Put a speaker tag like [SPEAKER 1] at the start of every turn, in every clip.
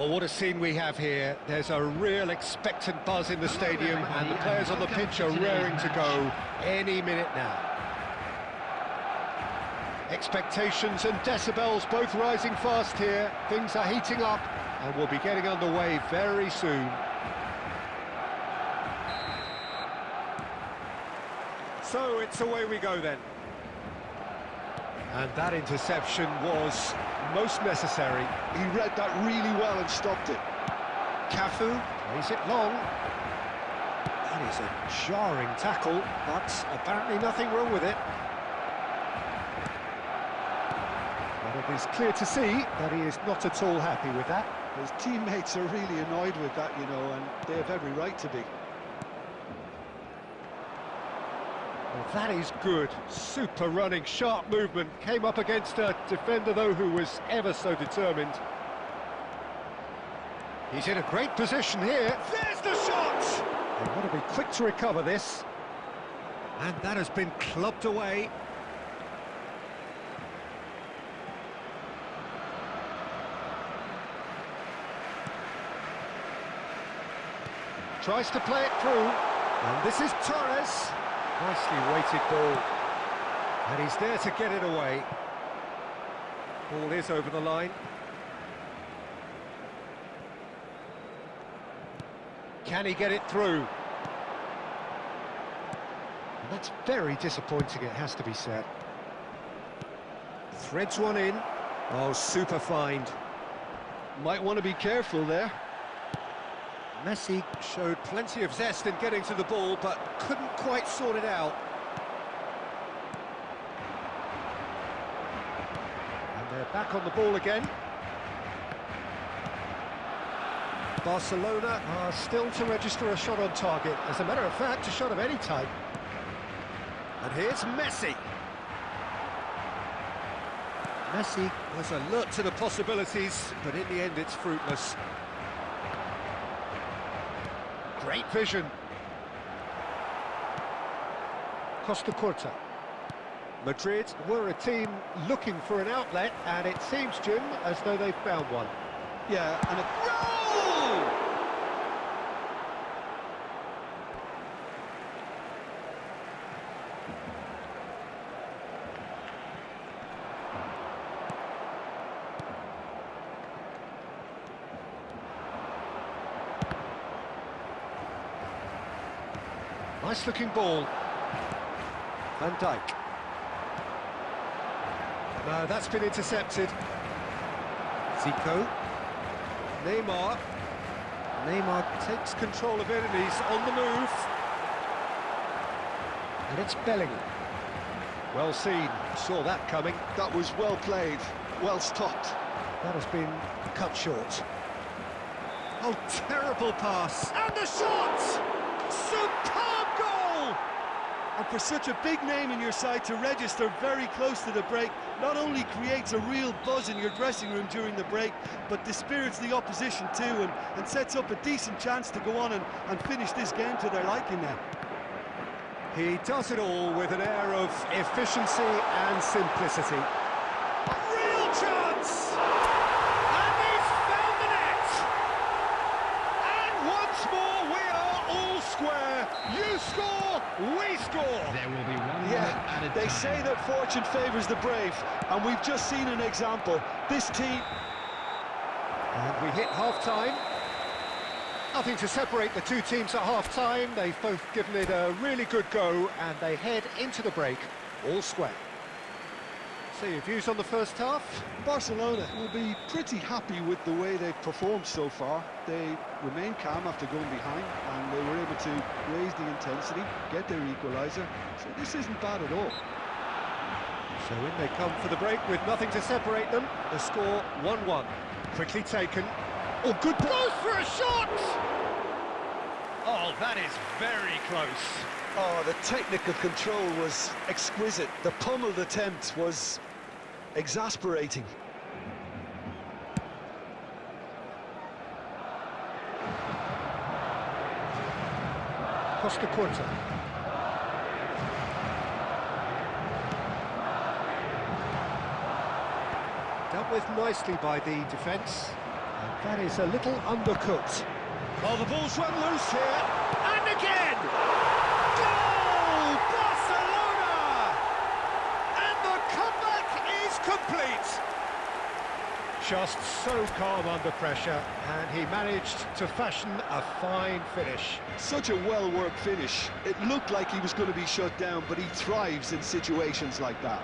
[SPEAKER 1] Well, what a scene we have here. There's a real expectant buzz in the stadium, and the players on the pitch are raring to go any minute now. Expectations and decibels both rising fast here. Things are heating up, and we'll be getting underway very soon. So it's away we go then. And that interception was most necessary.
[SPEAKER 2] He read that really well and stopped it.
[SPEAKER 1] Cafu plays it long. That is a jarring tackle, but apparently nothing wrong with it. But it is clear to see that he is not at all happy with that.
[SPEAKER 2] His teammates are really annoyed with that, you know, and they have every right to be.
[SPEAKER 1] Well, that is good. Super running, sharp movement. Came up against a defender, though, who was ever so determined. He's in a great position here. There's the shot! They've got to be quick to recover this. And that has been clubbed away. Tries to play it through. And this is Torres. Nicely weighted ball, and he's there to get it away. Ball is over the line. Can he get it through? And that's very disappointing, it has to be said. Threads one in. Oh, super find. Might want to be careful there. Messi showed plenty of zest in getting to the ball, but couldn't quite sort it out. And they're back on the ball again. Barcelona are still to register a shot on target. As a matter of fact, a shot of any type. And here's Messi. Messi was alert to the possibilities, but in the end it's fruitless. Great vision. Costa Curta. Madrid were a team looking for an outlet, and it seems, Jim, as though they've found one.
[SPEAKER 2] Yeah, and a goal!
[SPEAKER 1] Nice looking ball. Van Dijk. No, that's been intercepted. Zico. Neymar. Neymar takes control of it and he's on the move. And it's Bellingham. Well seen, saw that coming.
[SPEAKER 2] That was well played, well stopped.
[SPEAKER 1] That has been cut short. Oh, terrible pass. And the shot! Superb goal!
[SPEAKER 2] And for such a big name in your side to register very close to the break, not only creates a real buzz in your dressing room during the break, but dispirits the opposition too, and sets up a decent chance to go on and finish this game to their liking now.
[SPEAKER 1] He does it all with an air of efficiency and simplicity. A real chance! And he's found the net! And once more we are all square. You score, we score!
[SPEAKER 3] There will be one
[SPEAKER 2] Yeah, they say that fortune favours the brave, and we've just seen an example. This team...
[SPEAKER 1] And we hit half-time. Nothing to separate the two teams at half-time. They've both given it a really good go, and they head into the break, all square. So your views on the first half?
[SPEAKER 2] Barcelona will be pretty happy with the way they've performed so far. They remained calm after going behind, and they were able to raise the intensity, get their equaliser. So this isn't bad at all.
[SPEAKER 1] So in they come for the break with nothing to separate them. The score 1-1. Quickly taken. Oh, good goes for a shot! Oh, that is very close.
[SPEAKER 2] Oh, the technical control was exquisite. The pummeled attempt was exasperating.
[SPEAKER 1] Costa Curta. Dealt with nicely by the defence. And That is a little undercooked.
[SPEAKER 2] Oh, the ball's run loose here.
[SPEAKER 1] And again! Goal! Barcelona! And the comeback is complete. Just so calm under pressure, and he managed to fashion a fine finish.
[SPEAKER 2] Such a well-worked finish. It looked like he was going to be shut down, but he thrives in situations like that.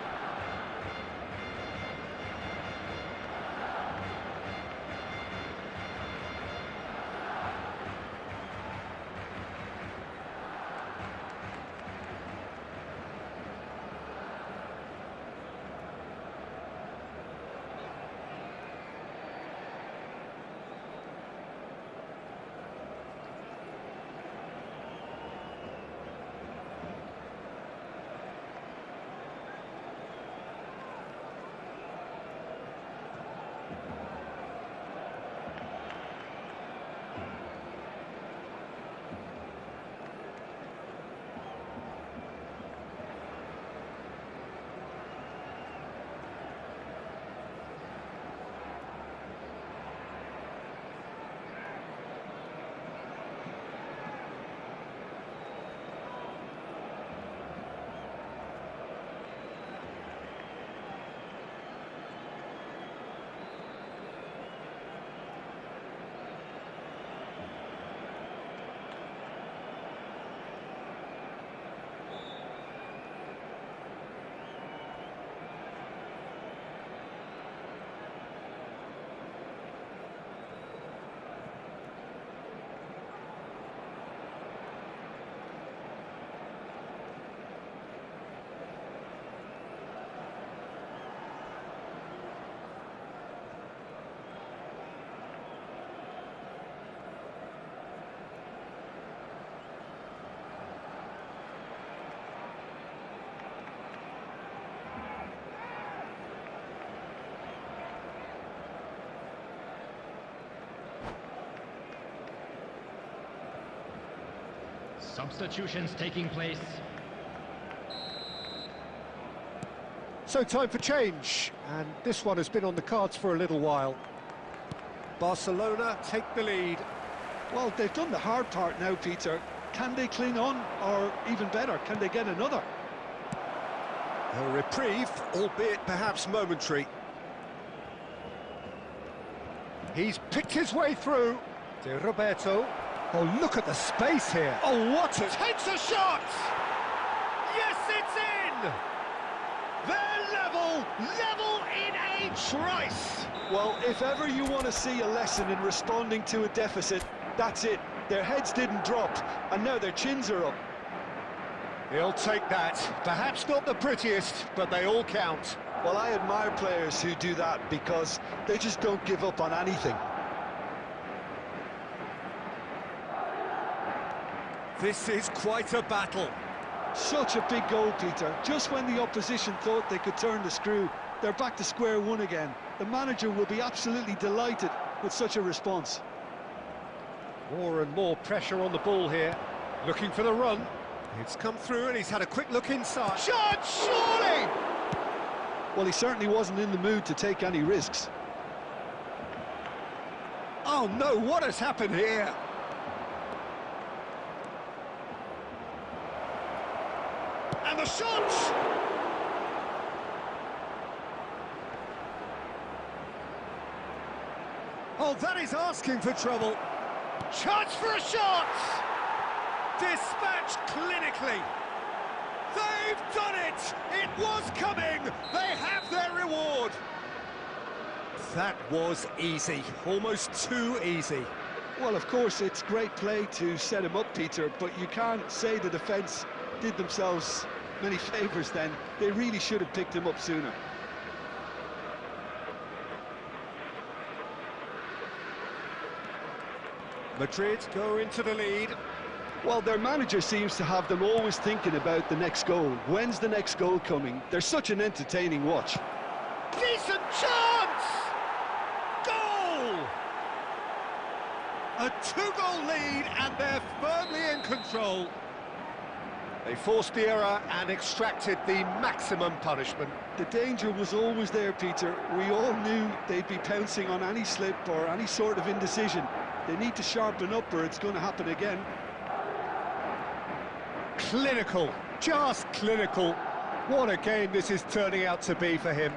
[SPEAKER 3] Substitutions taking place.
[SPEAKER 1] So time for change, and this one has been on the cards for a little while. Barcelona take the lead.
[SPEAKER 2] Well, they've done the hard part now, Peter. Can they cling on, or even better, can they get another?
[SPEAKER 1] A reprieve, albeit perhaps momentary. He's picked his way through. To Roberto. Oh, look at the space here. Oh, what a... Takes a shot! Yes, it's in! They're level in a trice!
[SPEAKER 2] Well, if ever you want to see a lesson in responding to a deficit, that's it. Their heads didn't drop, and now their chins are up.
[SPEAKER 1] He'll take that. Perhaps not the prettiest, but they all count.
[SPEAKER 2] Well, I admire players who do that because they just don't give up on anything.
[SPEAKER 1] This is quite a battle.
[SPEAKER 2] Such a big goal, Peter. Just when the opposition thought they could turn the screw, they're back to square one again. The manager will be absolutely delighted with such a response.
[SPEAKER 1] More and more pressure on the ball here. Looking for the run. It's come through and he's had a quick look inside. Shot, surely!
[SPEAKER 2] Well, he certainly wasn't in the mood to take any risks.
[SPEAKER 1] Oh no, what has happened here? And the shot! Oh, that is asking for trouble. Chance for a shot! Dispatched clinically. They've done it! It was coming! They have their reward! That was easy, almost too easy.
[SPEAKER 2] Well, of course, it's great play to set him up, Peter, but you can't say the defence did themselves many favours then. They really should have picked him up sooner.
[SPEAKER 1] Madrid go into the lead.
[SPEAKER 2] Well, their manager seems to have them always thinking about the next goal. When's the next goal coming? They're such an entertaining watch.
[SPEAKER 1] Decent chance! Goal! A two-goal lead and they're firmly in control. They forced the error and extracted the maximum punishment.
[SPEAKER 2] The danger was always there, Peter. We all knew they'd be pouncing on any slip or any sort of indecision. They need to sharpen up or it's going to happen again.
[SPEAKER 1] Clinical, just clinical. What a game this is turning out to be for him.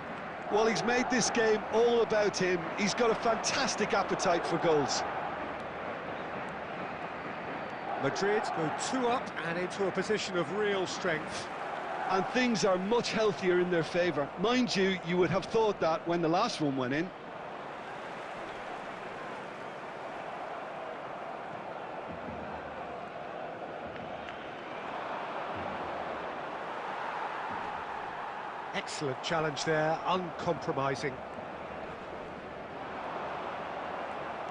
[SPEAKER 2] Well, he's made this game all about him. He's got a fantastic appetite for goals.
[SPEAKER 1] Madrid go 2 up and into a position of real strength.
[SPEAKER 2] And things are much healthier in their favour. Mind you, you would have thought that when the last one went in.
[SPEAKER 1] Excellent challenge there, uncompromising.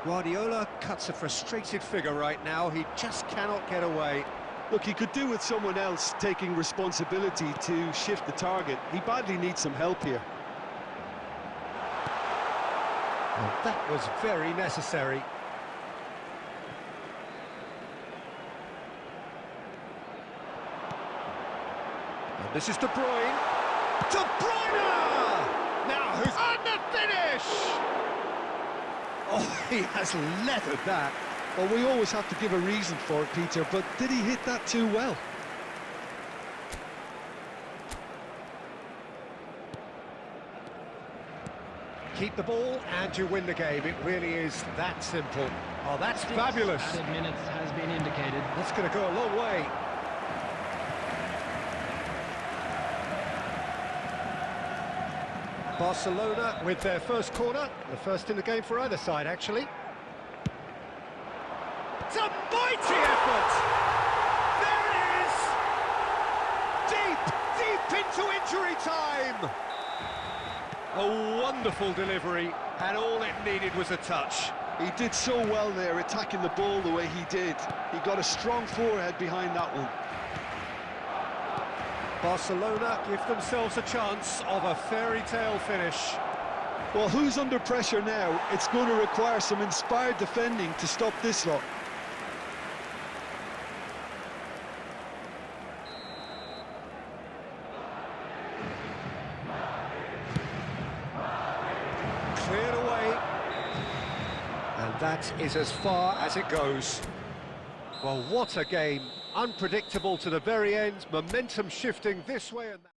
[SPEAKER 1] Guardiola cuts a frustrated figure right now, he just cannot get away.
[SPEAKER 2] Look, he could do with someone else taking responsibility to shift the target. He badly needs some help here.
[SPEAKER 1] Well, that was very necessary. And this is De Bruyne. De Bruyne! Now who's on the finish? Oh, he has leathered that.
[SPEAKER 2] Well, we always have to give a reason for it, Peter, but did he hit that too well?
[SPEAKER 1] Keep the ball and you win the game. It really is that simple. Oh, that's fabulous.
[SPEAKER 3] Added minutes has been indicated.
[SPEAKER 1] That's going to go a long way. Barcelona with their first corner, the first in the game for either side, actually. It's a mighty effort! There it is! Deep, deep into injury time! A wonderful delivery, and all it needed was a touch.
[SPEAKER 2] He did so well there, attacking the ball the way he did. He got a strong forehead behind that one.
[SPEAKER 1] Barcelona give themselves a chance of a fairy tale finish.
[SPEAKER 2] Well, who's under pressure now? It's going to require some inspired defending to stop this lot.
[SPEAKER 1] Cleared away. And that is as far as it goes. Well, what a game. Unpredictable to the very end, momentum shifting this way and that.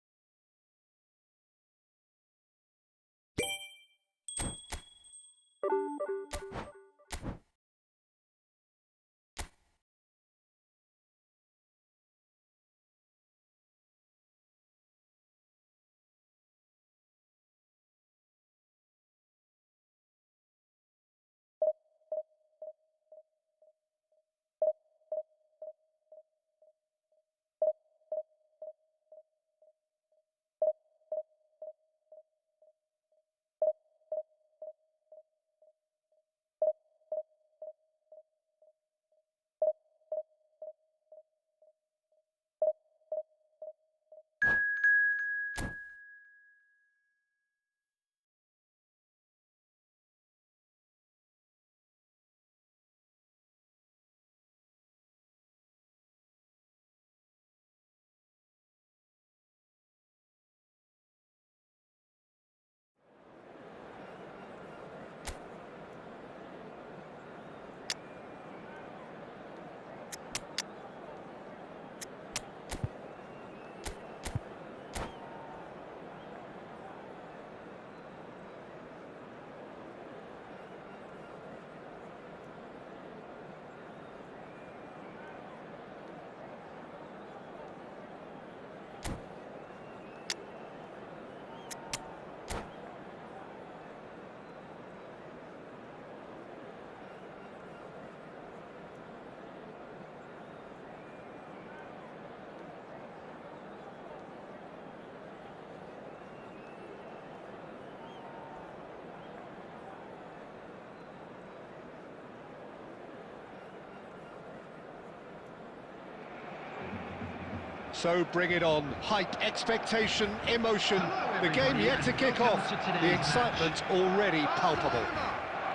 [SPEAKER 1] So bring it on. Hype, expectation, emotion. The game yet to kick off. The excitement already palpable.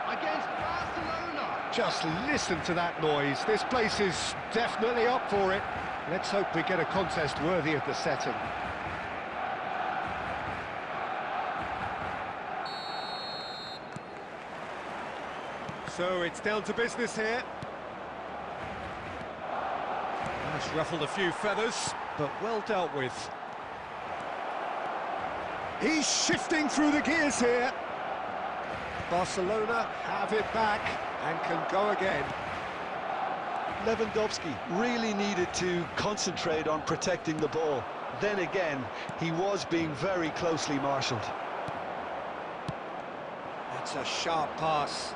[SPEAKER 3] Against Barcelona.
[SPEAKER 1] Just listen to that noise. This place is definitely up for it. Let's hope we get a contest worthy of the setting. So it's down to business here. That's ruffled a few feathers, but well dealt with. He's shifting through the gears here. Barcelona have it back and can go again.
[SPEAKER 2] Lewandowski really needed to concentrate on protecting the ball. Then again, he was being very closely marshalled.
[SPEAKER 1] That's a sharp pass.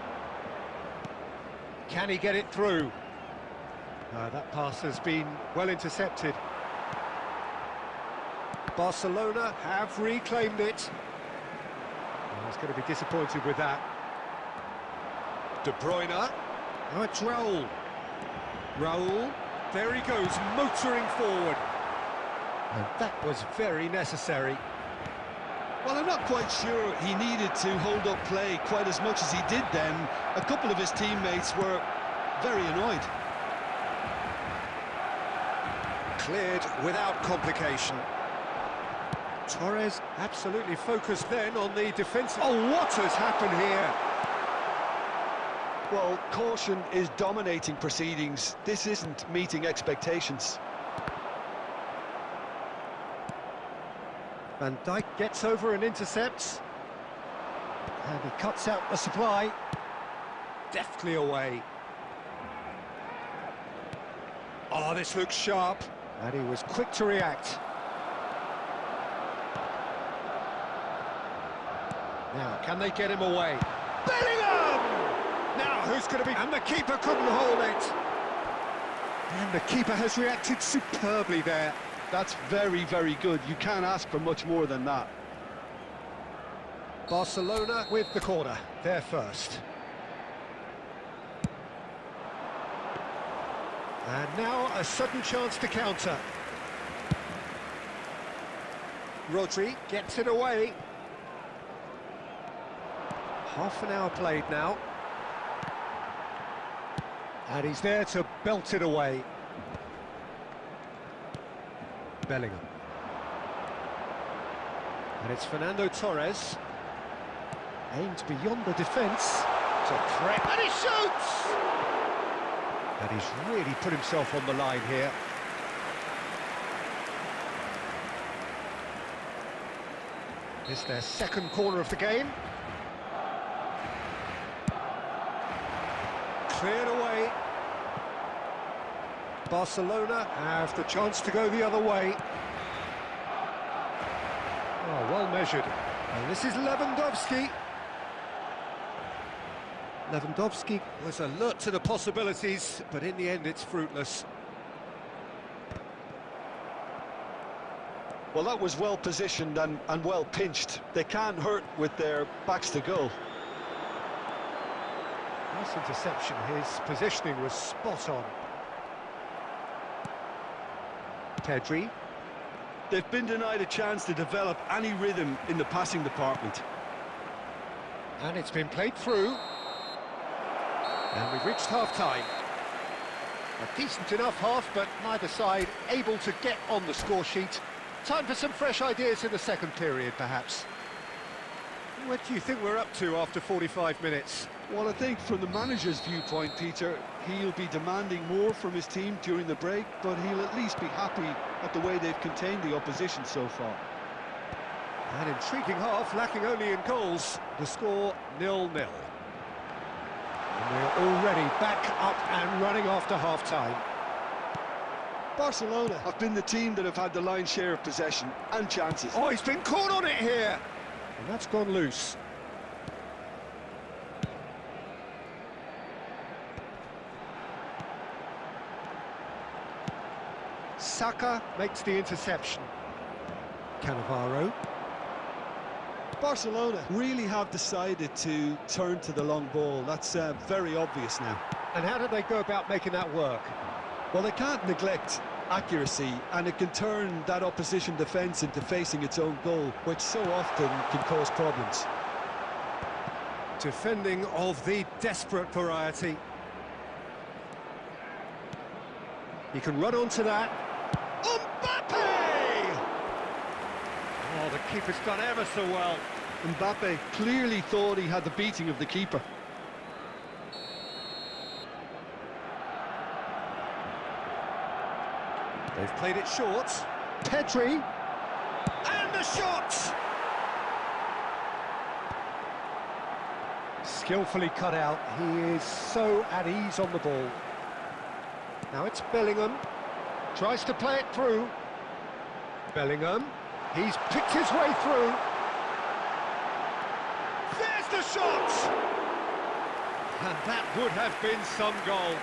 [SPEAKER 1] Can he get it through? That pass has been well intercepted. Barcelona have reclaimed it. He's going to be disappointed with that. De Bruyne. Oh, it's Raul. Raul, there he goes, motoring forward. And that was very necessary.
[SPEAKER 2] Well, I'm not quite sure he needed to hold up play quite as much as he did then. A couple of his teammates were very annoyed.
[SPEAKER 1] Cleared without complication. Torres absolutely focused then on the defence. Oh, what has happened here?
[SPEAKER 2] Well, caution is dominating proceedings. This isn't meeting expectations.
[SPEAKER 1] Van Dijk gets over and intercepts. And he cuts out the supply. Deftly away. Oh, this looks sharp. And he was quick to react. Now, can they get him away? Bellingham! Now, who's going to be... And the keeper couldn't hold it. And the keeper has reacted superbly there.
[SPEAKER 2] That's very, very good. You can't ask for much more than that.
[SPEAKER 1] Barcelona with the corner. They're first. And now a sudden chance to counter. Rodri gets it away. Half an hour played now. And he's there to belt it away. Bellingham. And it's Fernando Torres. Aimed beyond the defence. To threat. And he shoots! And he's really put himself on the line here. It's their second corner of the game. Cleared away. Barcelona have the chance to go the other way. Oh, well measured. And this is Lewandowski. Lewandowski was alert to the possibilities, but in the end it's fruitless.
[SPEAKER 2] Well, that was well positioned and well pinched. They can't hurt with their backs to goal.
[SPEAKER 1] Nice interception. His positioning was spot on. Pedri.
[SPEAKER 2] They've been denied a chance to develop any rhythm in the passing department.
[SPEAKER 1] And it's been played through. And we've reached half-time. A decent enough half, but neither side able to get on the score sheet. Time for some fresh ideas in the second period, perhaps. What do you think we're up to after 45 minutes?
[SPEAKER 2] Well, I think from the manager's viewpoint, Peter, he'll be demanding more from his team during the break, but he'll at least be happy at the way they've contained the opposition so far.
[SPEAKER 1] An intriguing half, lacking only in goals. The score 0-0. And we're already back up and running after half-time.
[SPEAKER 2] Barcelona have been the team that have had the lion's share of possession and chances.
[SPEAKER 1] Oh, he's been caught on it here! And that's gone loose. Saka makes the interception. Cannavaro.
[SPEAKER 2] Barcelona really have decided to turn to the long ball. That's very obvious now.
[SPEAKER 1] And how do they go about making that work?
[SPEAKER 2] Well, they can't neglect accuracy, and it can turn that opposition defence into facing its own goal, which so often can cause problems.
[SPEAKER 1] Defending of the desperate variety. He can run onto that. Keeper's done ever so well.
[SPEAKER 2] Mbappe clearly thought he had the beating of the keeper.
[SPEAKER 1] They've played it short. Pedri. And the shot! Skillfully cut out. He is so at ease on the ball. Now it's Bellingham. Tries to play it through. Bellingham. He's picked his way through. There's the shot! And that would have been some goal.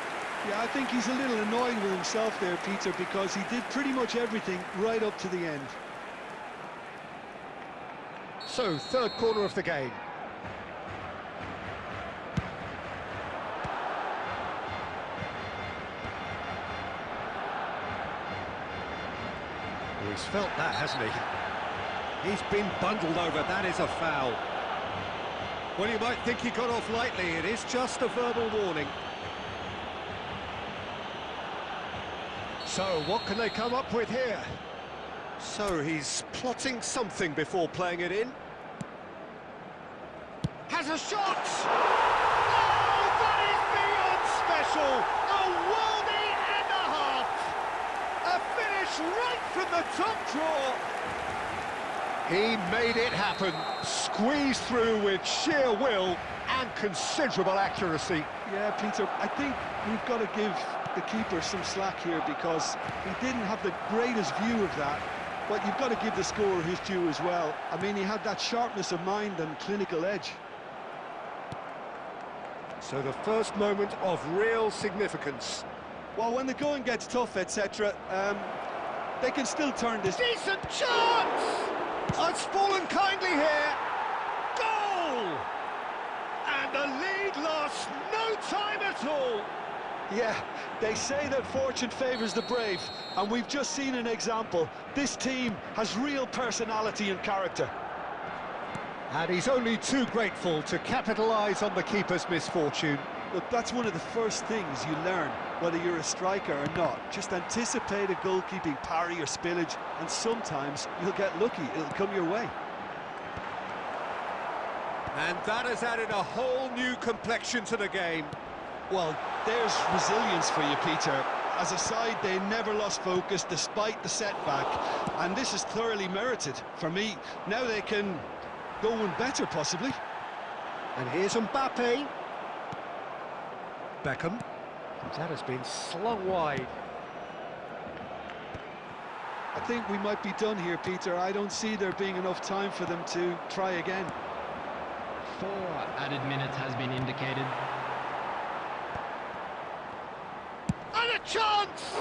[SPEAKER 2] Yeah, I think he's a little annoyed with himself there, Peter, because he did pretty much everything right up to the end.
[SPEAKER 1] So, third corner of the game. Oh, he's felt that, hasn't he? He's been bundled over. That is a foul. Well, you might think he got off lightly. It is just a verbal warning. So, what can they come up with here? So, he's plotting something before playing it in. Has a shot! Oh, that is beyond special! A worldie and a half! A finish right from the top drawer! He made it happen, squeezed through with sheer will and considerable accuracy.
[SPEAKER 2] Yeah, Peter, I think we've got to give the keeper some slack here because he didn't have the greatest view of that, but you've got to give the scorer his due as well. I mean, he had that sharpness of mind and clinical edge.
[SPEAKER 1] So the first moment of real significance.
[SPEAKER 2] Well, when the going gets tough, etc., they can still turn this.
[SPEAKER 1] Decent chance! It's fallen kindly here. Goal! And the lead lost no time at all.
[SPEAKER 2] Yeah, they say that fortune favours the brave, and we've just seen an example. This team has real personality and character.
[SPEAKER 1] And he's only too grateful to capitalise on the keeper's misfortune.
[SPEAKER 2] Look, that's one of the first things you learn, whether you're a striker or not. Just anticipate a goalkeeping parry or spillage, and sometimes you'll get lucky, it'll come your way.
[SPEAKER 1] And that has added a whole new complexion to the game.
[SPEAKER 2] Well, there's resilience for you, Peter. As a side, they never lost focus despite the setback, and this is thoroughly merited. For me, now they can go one better, possibly.
[SPEAKER 1] And here's Mbappe. Beckham. That has been slung wide.
[SPEAKER 2] I think we might be done here, Peter. I don't see there being enough time for them to try again.
[SPEAKER 3] 4 added minutes has been indicated.
[SPEAKER 1] And a chance!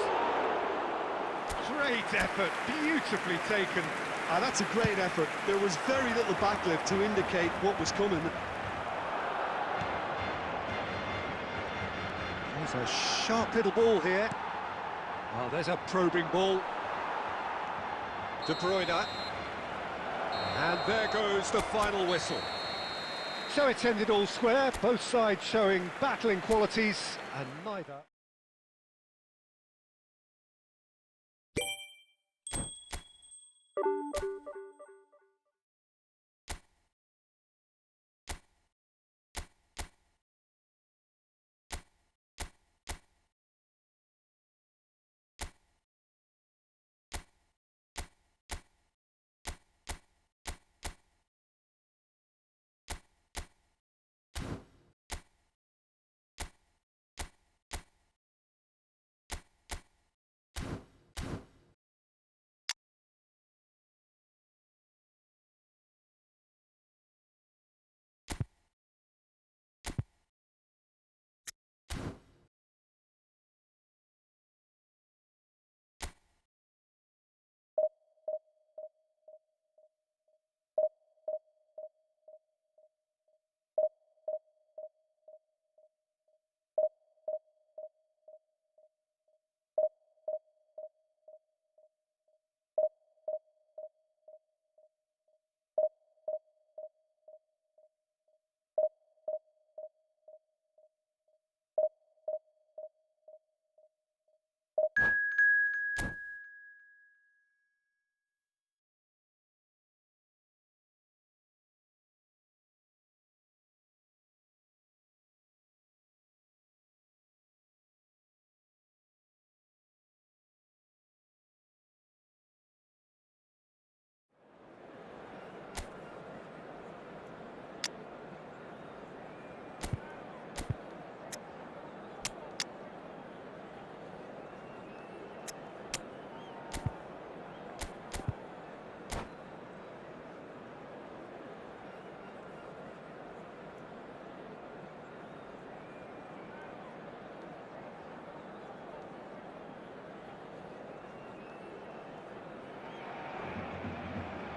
[SPEAKER 1] Great effort, beautifully taken.
[SPEAKER 2] Ah, that's a great effort. There was very little backlift to indicate what was coming.
[SPEAKER 1] There's a sharp little ball here. Well, there's a probing ball. De Bruyne. And there goes the final whistle. So it's ended all square, both sides showing battling qualities, and neither...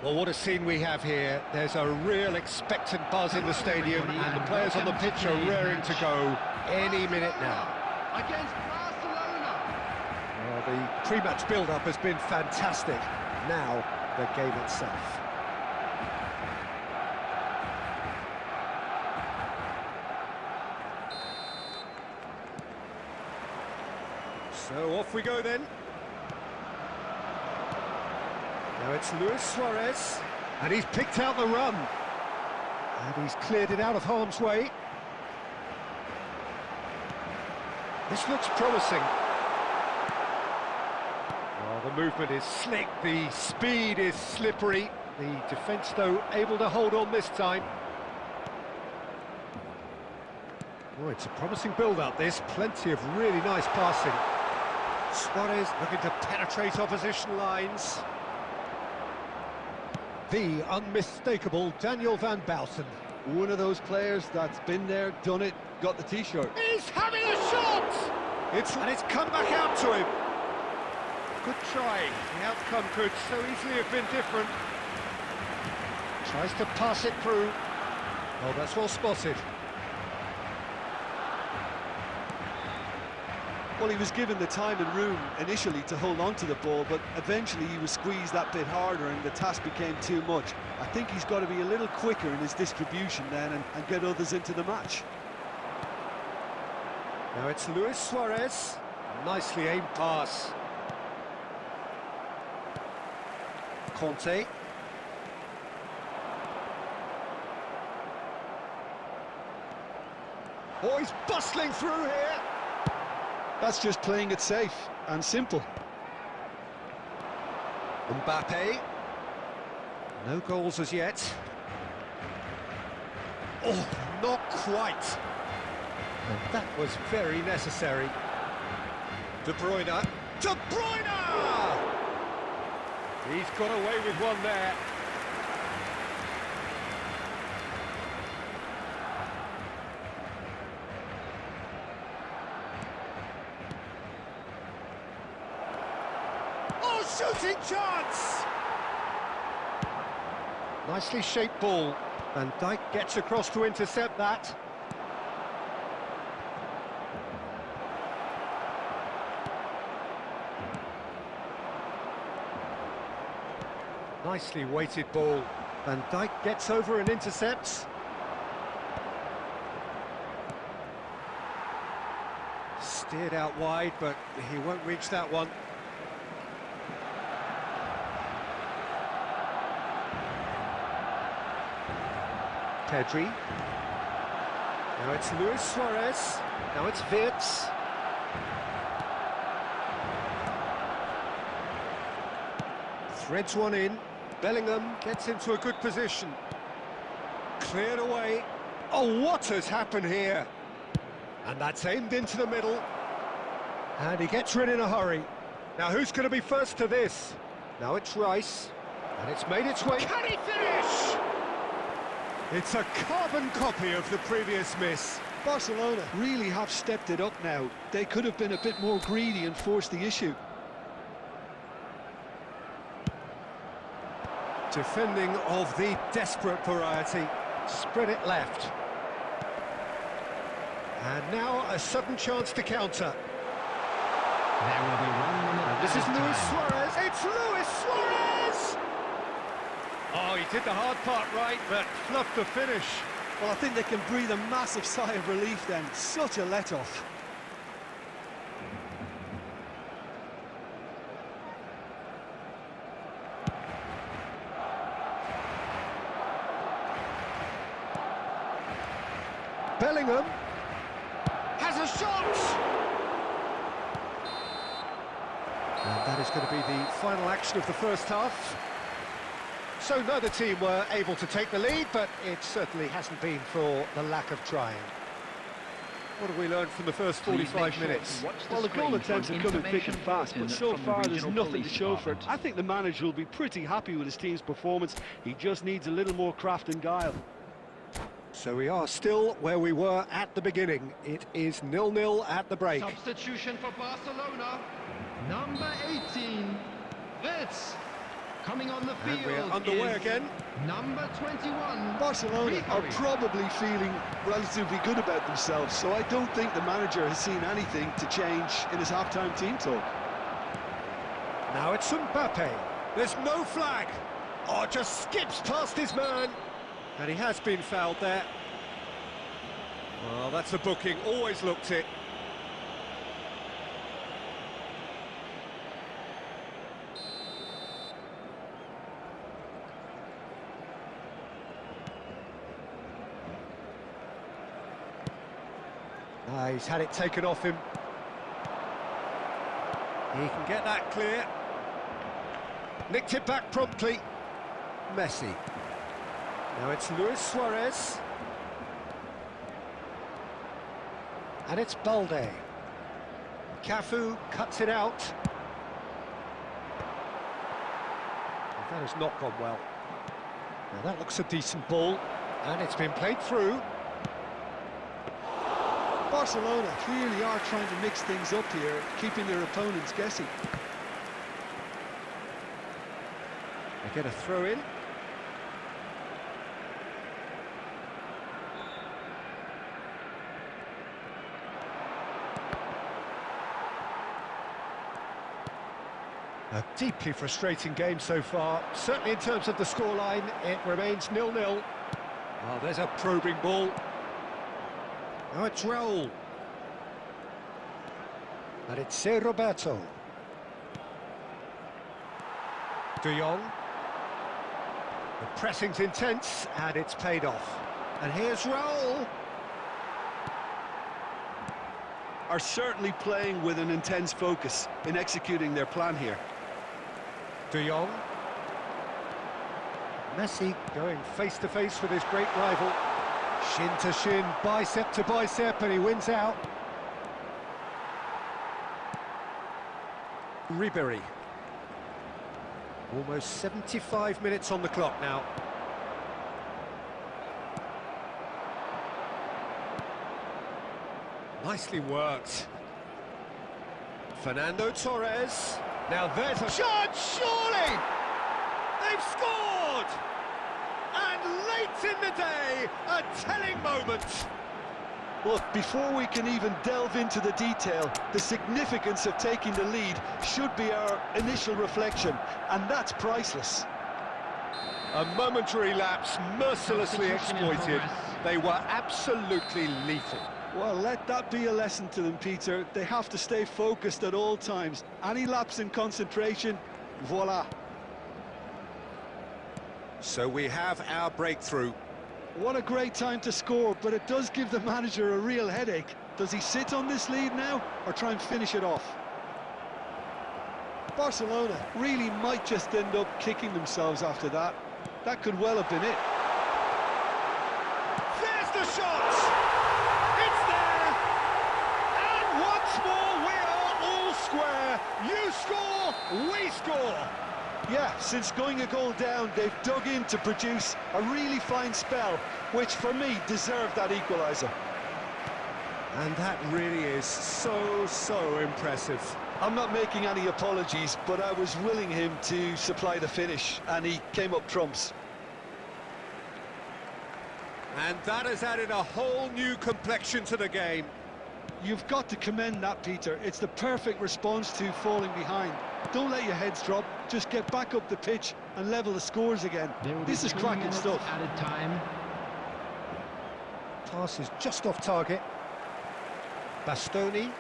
[SPEAKER 1] Well, what a scene we have here. There's a real expectant buzz in the stadium, and the players on the pitch are raring to go any minute now.
[SPEAKER 3] Against Barcelona.
[SPEAKER 1] Well, the pre-match build-up has been fantastic. Now, the game itself. So off we go then. Now it's Luis Suarez, and he's picked out the run. And he's cleared it out of harm's way. This looks promising. Well, the movement is slick, the speed is slippery. The defence, though, able to hold on this time. Oh, it's a promising build-up, this. Plenty of really nice passing. Suarez looking to penetrate opposition lines. The unmistakable Daniel van Bouten.
[SPEAKER 2] One of those players that's been there, done it, got the T-shirt.
[SPEAKER 1] He's having a shot! And it's come back out to him. Good try. The outcome could so easily have been different. Tries to pass it through. Oh, that's well spotted.
[SPEAKER 2] Well, he was given the time and room initially to hold on to the ball, but eventually he was squeezed that bit harder and the task became too much. I think he's got to be a little quicker in his distribution then and get others into the match.
[SPEAKER 1] Now it's Luis Suarez. Nicely aimed pass. Conte. Oh, he's bustling through here.
[SPEAKER 2] That's just playing it safe and simple.
[SPEAKER 1] Mbappe. No goals as yet. Oh, not quite. And that was very necessary. De Bruyne. De Bruyne! He's got away with one there. Shooting chance! Nicely shaped ball. Van Dijk gets across to intercept that. Nicely weighted ball. Van Dijk gets over and intercepts. Steered out wide, but he won't reach that one. Pedri. Now it's Luis Suarez. Now it's Wirtz. Threads one in. Bellingham gets into a good position. Cleared away. Oh, what has happened here? And that's aimed into the middle. And he gets rid in a hurry. Now who's going to be first to this? Now it's Rice. And it's made its way. Can he finish? It's a carbon copy of the previous miss.
[SPEAKER 2] Barcelona really have stepped it up now. They could have been a bit more greedy and forced the issue.
[SPEAKER 1] Defending of the desperate variety. Spread it left. And now a sudden chance to counter.
[SPEAKER 3] There will be 1 minute.
[SPEAKER 1] And this is Luis Suarez. It's Luis Suarez! Oh, he did the hard part right, but fluffed the finish.
[SPEAKER 2] Well, I think they can breathe a massive sigh of relief then. Such a let-off.
[SPEAKER 1] Bellingham has a shot! And that is going to be the final action of the first half. So neither team were able to take the lead, but it certainly hasn't been for the lack of trying. What have we learned from the first 45 minutes?
[SPEAKER 2] Well, the goal attempts are coming thick and fast, but so far there's nothing to show for it. I think the manager will be pretty happy with his team's performance. He just needs a little more craft and guile.
[SPEAKER 1] So we are still where we were at the beginning. It is 0-0 at the break.
[SPEAKER 3] Substitution for Barcelona. Number 18, Wirtz Coming on the
[SPEAKER 1] And we're
[SPEAKER 3] field
[SPEAKER 1] underway
[SPEAKER 3] is
[SPEAKER 1] again.
[SPEAKER 3] number 21.
[SPEAKER 2] Barcelona are
[SPEAKER 3] Ribery.
[SPEAKER 2] probably feeling relatively good about themselves, so I don't think the manager has seen anything to change in his half-time team talk.
[SPEAKER 1] Now it's Mbappe. There's no flag. Oh, just skips past his man. And he has been fouled there. Well, that's a booking. Always looked it. He's had it taken off him. He can get that clear. Nicked it back promptly. Messi. Now it's Luis Suarez. And it's Balde. Cafu cuts it out. That has not gone well. Now that looks a decent ball. And it's been played through.
[SPEAKER 2] Barcelona clearly are trying to mix things up here, keeping their opponents guessing.
[SPEAKER 1] They get a throw in. A deeply frustrating game so far. Certainly in terms of the scoreline, it remains 0-0. Oh, there's a probing ball. Now it's Raul. And it's Roberto. De Jong. The pressing's intense, and it's paid off. And here's Raul.
[SPEAKER 2] Are certainly playing with an intense focus in executing their plan here.
[SPEAKER 1] De Jong. Messi going face-to-face with his great rival. Shin to shin, bicep to bicep, and he wins out. Ribery. Almost 75 minutes on the clock now. Nicely worked. Fernando Torres. Now there's a shot, surely! They've scored! And late in the day, a telling moment.
[SPEAKER 2] Look, before we can even delve into the detail, the significance of taking the lead should be our initial reflection, and that's priceless.
[SPEAKER 1] A momentary lapse mercilessly
[SPEAKER 3] Substitution in
[SPEAKER 1] exploited.
[SPEAKER 3] progress.
[SPEAKER 1] They were absolutely lethal.
[SPEAKER 2] Well, let that be a lesson to them, Peter. They have to stay focused at all times. Any lapse in concentration, voila.
[SPEAKER 1] So we have our breakthrough.
[SPEAKER 2] What a great time to score, but it does give the manager a real headache. Does he sit on this lead now, or try and finish it off? Barcelona really might just end up kicking themselves after that. That could well have been it.
[SPEAKER 1] There's the shot! It's there! And once more we are all square. You score, we score.
[SPEAKER 2] Yeah, since going a goal down, they've dug in to produce a really fine spell, which for me deserved that equaliser.
[SPEAKER 1] And that really is so impressive.
[SPEAKER 2] I'm not making any apologies, but I was willing him to supply the finish, and he came up trumps.
[SPEAKER 1] And that has added a whole new complexion to the game.
[SPEAKER 2] You've got to commend that, Peter. It's the perfect response to falling behind. Don't let your heads drop, just get back up the pitch and level the scores again.
[SPEAKER 3] There will
[SPEAKER 2] This
[SPEAKER 3] be
[SPEAKER 2] is
[SPEAKER 3] 2
[SPEAKER 2] cracking
[SPEAKER 3] minutes
[SPEAKER 2] stuff.
[SPEAKER 3] Added time.
[SPEAKER 1] Pass is just off target. Bastoni.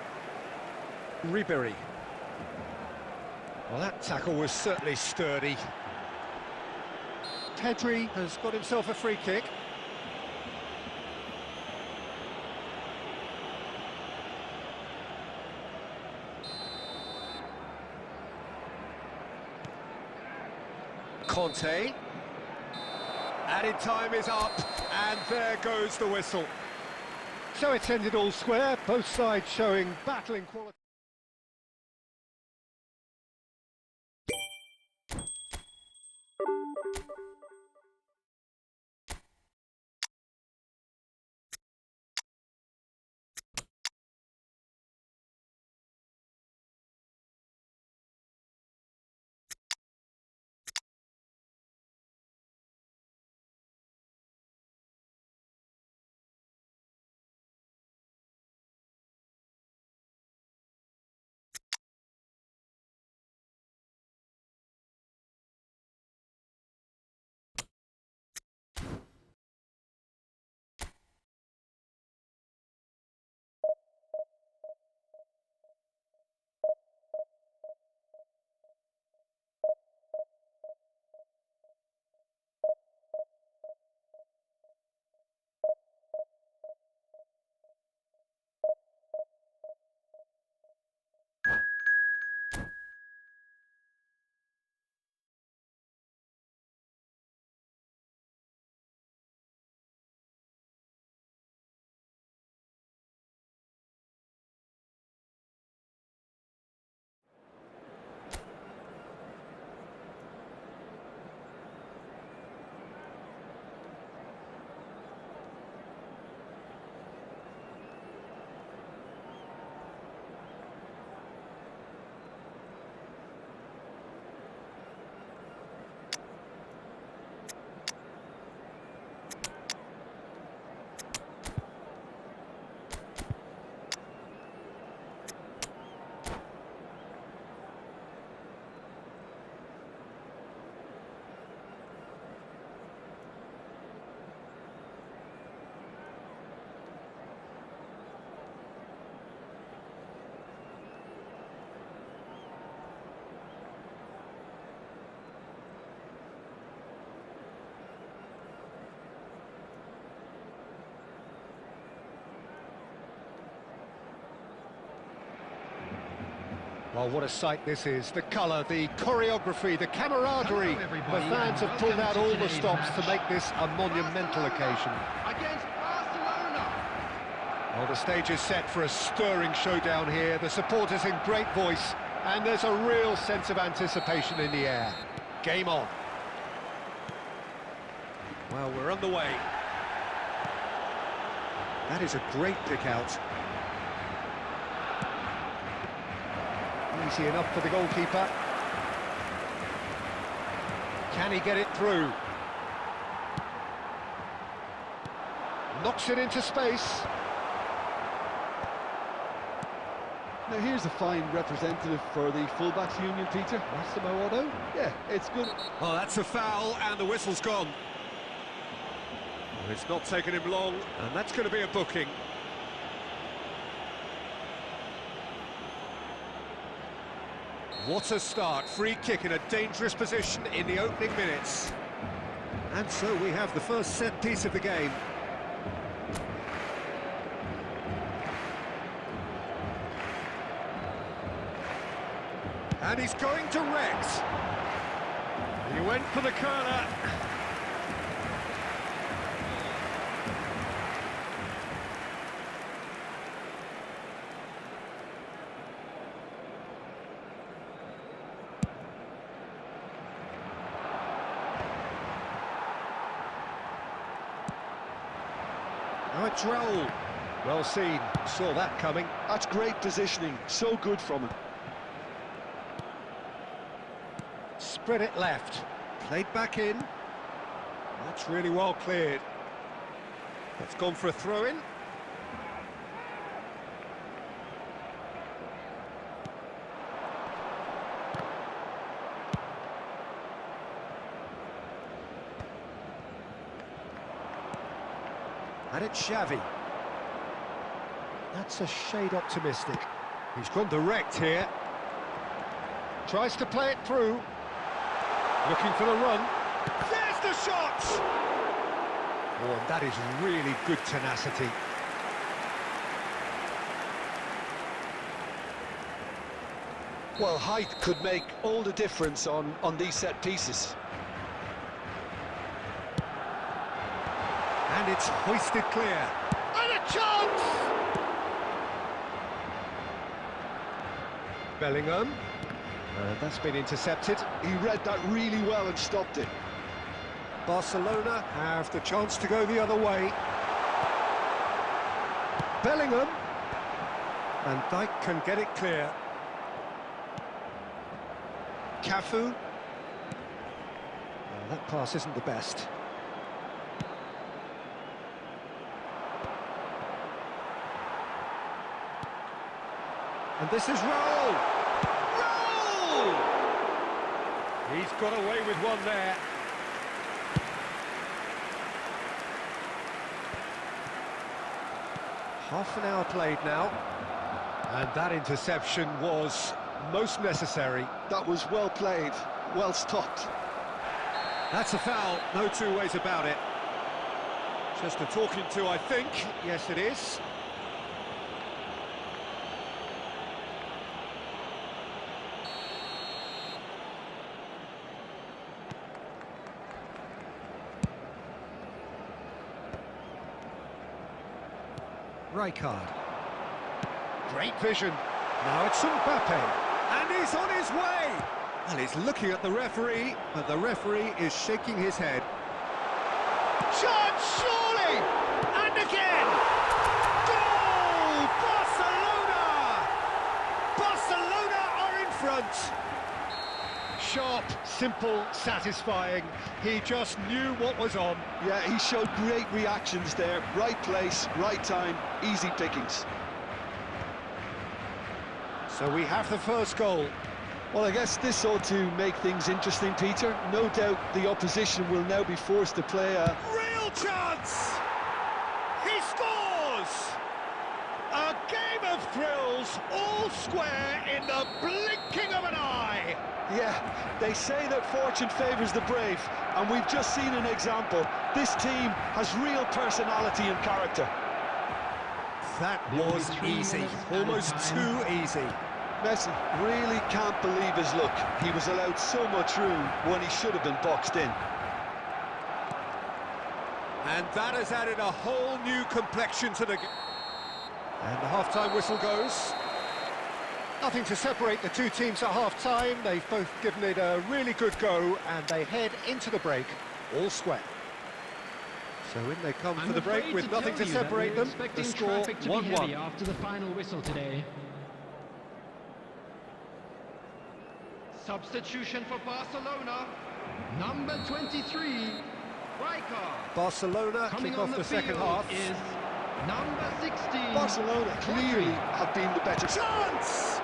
[SPEAKER 1] Ribery. Well, that tackle was certainly sturdy. Pedri has got himself a free kick. Conte. Added time is up, and there goes the whistle. So it's ended all square, both sides showing battling quality. Well, what a sight this is. The colour, the choreography, the camaraderie.
[SPEAKER 3] Hello, everybody,
[SPEAKER 1] The fans
[SPEAKER 3] and
[SPEAKER 1] have pulled out
[SPEAKER 3] welcome to
[SPEAKER 1] all the
[SPEAKER 3] today's
[SPEAKER 1] stops to
[SPEAKER 3] match.
[SPEAKER 1] make this a monumental occasion.
[SPEAKER 3] Against Barcelona.
[SPEAKER 1] Well, the stage is set for a stirring showdown here. The supporters in great voice, and there's a real sense of anticipation in the air. Game on. Well, we're underway. That is a great pick out. Easy enough for the goalkeeper. Can he get it through? Knocks it into space.
[SPEAKER 2] Now here's a fine representative for the fullbacks union, Peter.
[SPEAKER 1] Massimo Otto.
[SPEAKER 2] Yeah, it's good.
[SPEAKER 1] Oh, that's a foul, and the whistle's gone. It's not taken him long, and that's going to be a booking. What a start. Free kick in a dangerous position in the opening minutes. And so we have the first set piece of the game. And he's going direct. He went for the corner. Now it's Raul. Well seen, saw that coming.
[SPEAKER 2] That's great positioning, so good from him.
[SPEAKER 1] Spread it left, played back in. That's really well cleared. It's gone for a throw-in. And it's Xavi. That's a shade optimistic. He's gone direct here. Tries to play it through. Looking for the run. There's the shot! Oh, and that is really good tenacity.
[SPEAKER 2] Well, height could make all the difference on these set pieces.
[SPEAKER 1] And it's hoisted clear. And a chance! Bellingham. That's been intercepted.
[SPEAKER 2] He read that really well and stopped it.
[SPEAKER 1] Barcelona have the chance to go the other way. Bellingham. And Dijk can get it clear. Cafu. That pass isn't the best. And this is Raul! Raul! He's got away with one there. Half an hour played now. And that interception was most necessary.
[SPEAKER 2] That was well played, well stopped.
[SPEAKER 1] That's a foul, no two ways about it. Just a talking to, I think. Yes, it is. Rijkaard. Great vision. Now it's Mbappe. And he's on his way. And he's looking at the referee, but the referee is shaking his head. Shot, surely! And again! Goal! Barcelona! Barcelona are in front. Sharp, simple, satisfying. He just knew what was on.
[SPEAKER 2] Yeah, he showed great reactions there. Right place, right time, easy pickings.
[SPEAKER 1] So we have the first goal.
[SPEAKER 2] Well, I guess this ought to make things interesting, Peter. No doubt the opposition will now be forced to play a...
[SPEAKER 1] Real chance! He scores! A game of thrills, all square in the blinking of an eye.
[SPEAKER 2] Yeah, they say that fortune favours the brave, and we've just seen an example. This team has real personality and character.
[SPEAKER 1] That was easy, almost too easy.
[SPEAKER 2] Messi really can't believe his luck. He was allowed so much room when he should have been boxed in.
[SPEAKER 1] And that has added a whole new complexion to the game. And the half-time whistle goes. Nothing to separate the two teams at half-time. They've both given it a really good go, and they head into the break all square. So in they come for the break with nothing to separate them. The score 1-1.
[SPEAKER 3] After the final whistle today. Substitution for Barcelona, number 23, Rijkaard.
[SPEAKER 1] Barcelona
[SPEAKER 3] Coming
[SPEAKER 1] kick off
[SPEAKER 3] on
[SPEAKER 1] the second
[SPEAKER 3] field
[SPEAKER 1] half.
[SPEAKER 3] is number 16.
[SPEAKER 2] Barcelona clearly have been the better
[SPEAKER 1] Chance!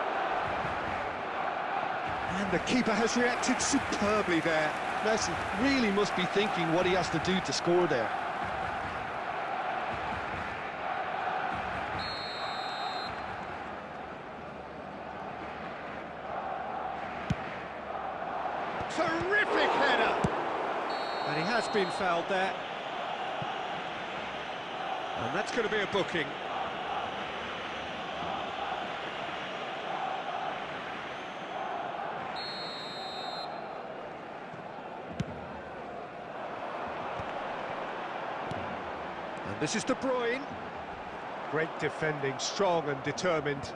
[SPEAKER 1] And the keeper has reacted superbly there.
[SPEAKER 2] Messi really must be thinking what he has to do to score there.
[SPEAKER 1] Terrific header! And he has been fouled there. And that's going to be a booking. And this is De Bruyne. Great defending, strong and determined.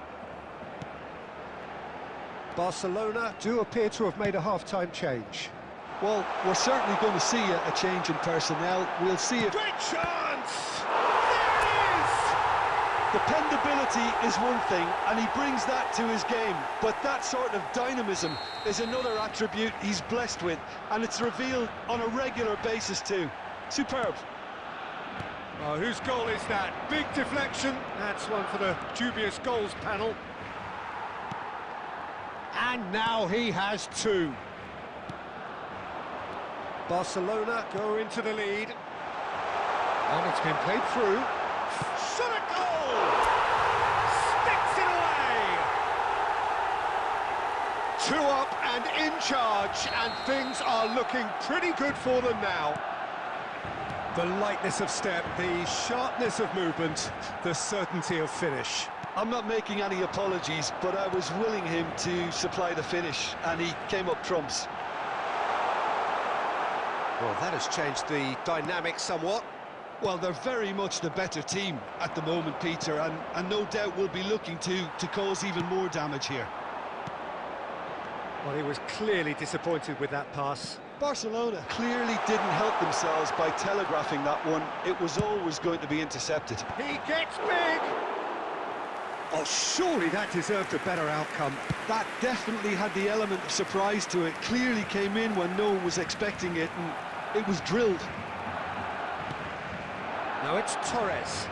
[SPEAKER 1] Barcelona do appear to have made a half-time change.
[SPEAKER 2] Well, we're certainly going to see a change in personnel. We'll see if...
[SPEAKER 1] Great chance! There it is!
[SPEAKER 2] Dependability is one thing, and he brings that to his game. But that sort of dynamism is another attribute he's blessed with, and it's revealed on a regular basis too. Superb.
[SPEAKER 1] Oh, whose goal is that? Big deflection. That's one for the dubious goals panel. And now he has two. Barcelona go into the lead. And it's been played through. Shot a goal! Sticks it away! 2 up and in charge, and things are looking pretty good for them now. The lightness of step, the sharpness of movement, the certainty of finish.
[SPEAKER 2] I'm not making any apologies, but I was willing him to supply the finish, and he came up trumps.
[SPEAKER 1] Well, that has changed the dynamic somewhat.
[SPEAKER 2] Well, they're very much the better team at the moment, Peter, and no doubt will be looking to cause even more damage here.
[SPEAKER 1] Well, he was clearly disappointed with that pass.
[SPEAKER 2] Barcelona clearly didn't help themselves by telegraphing that one. It was always going to be intercepted.
[SPEAKER 1] He gets big! Oh, surely that deserved a better outcome.
[SPEAKER 2] That definitely had the element of surprise to it. Clearly came in when no one was expecting it, and it was drilled.
[SPEAKER 1] Now it's Torres.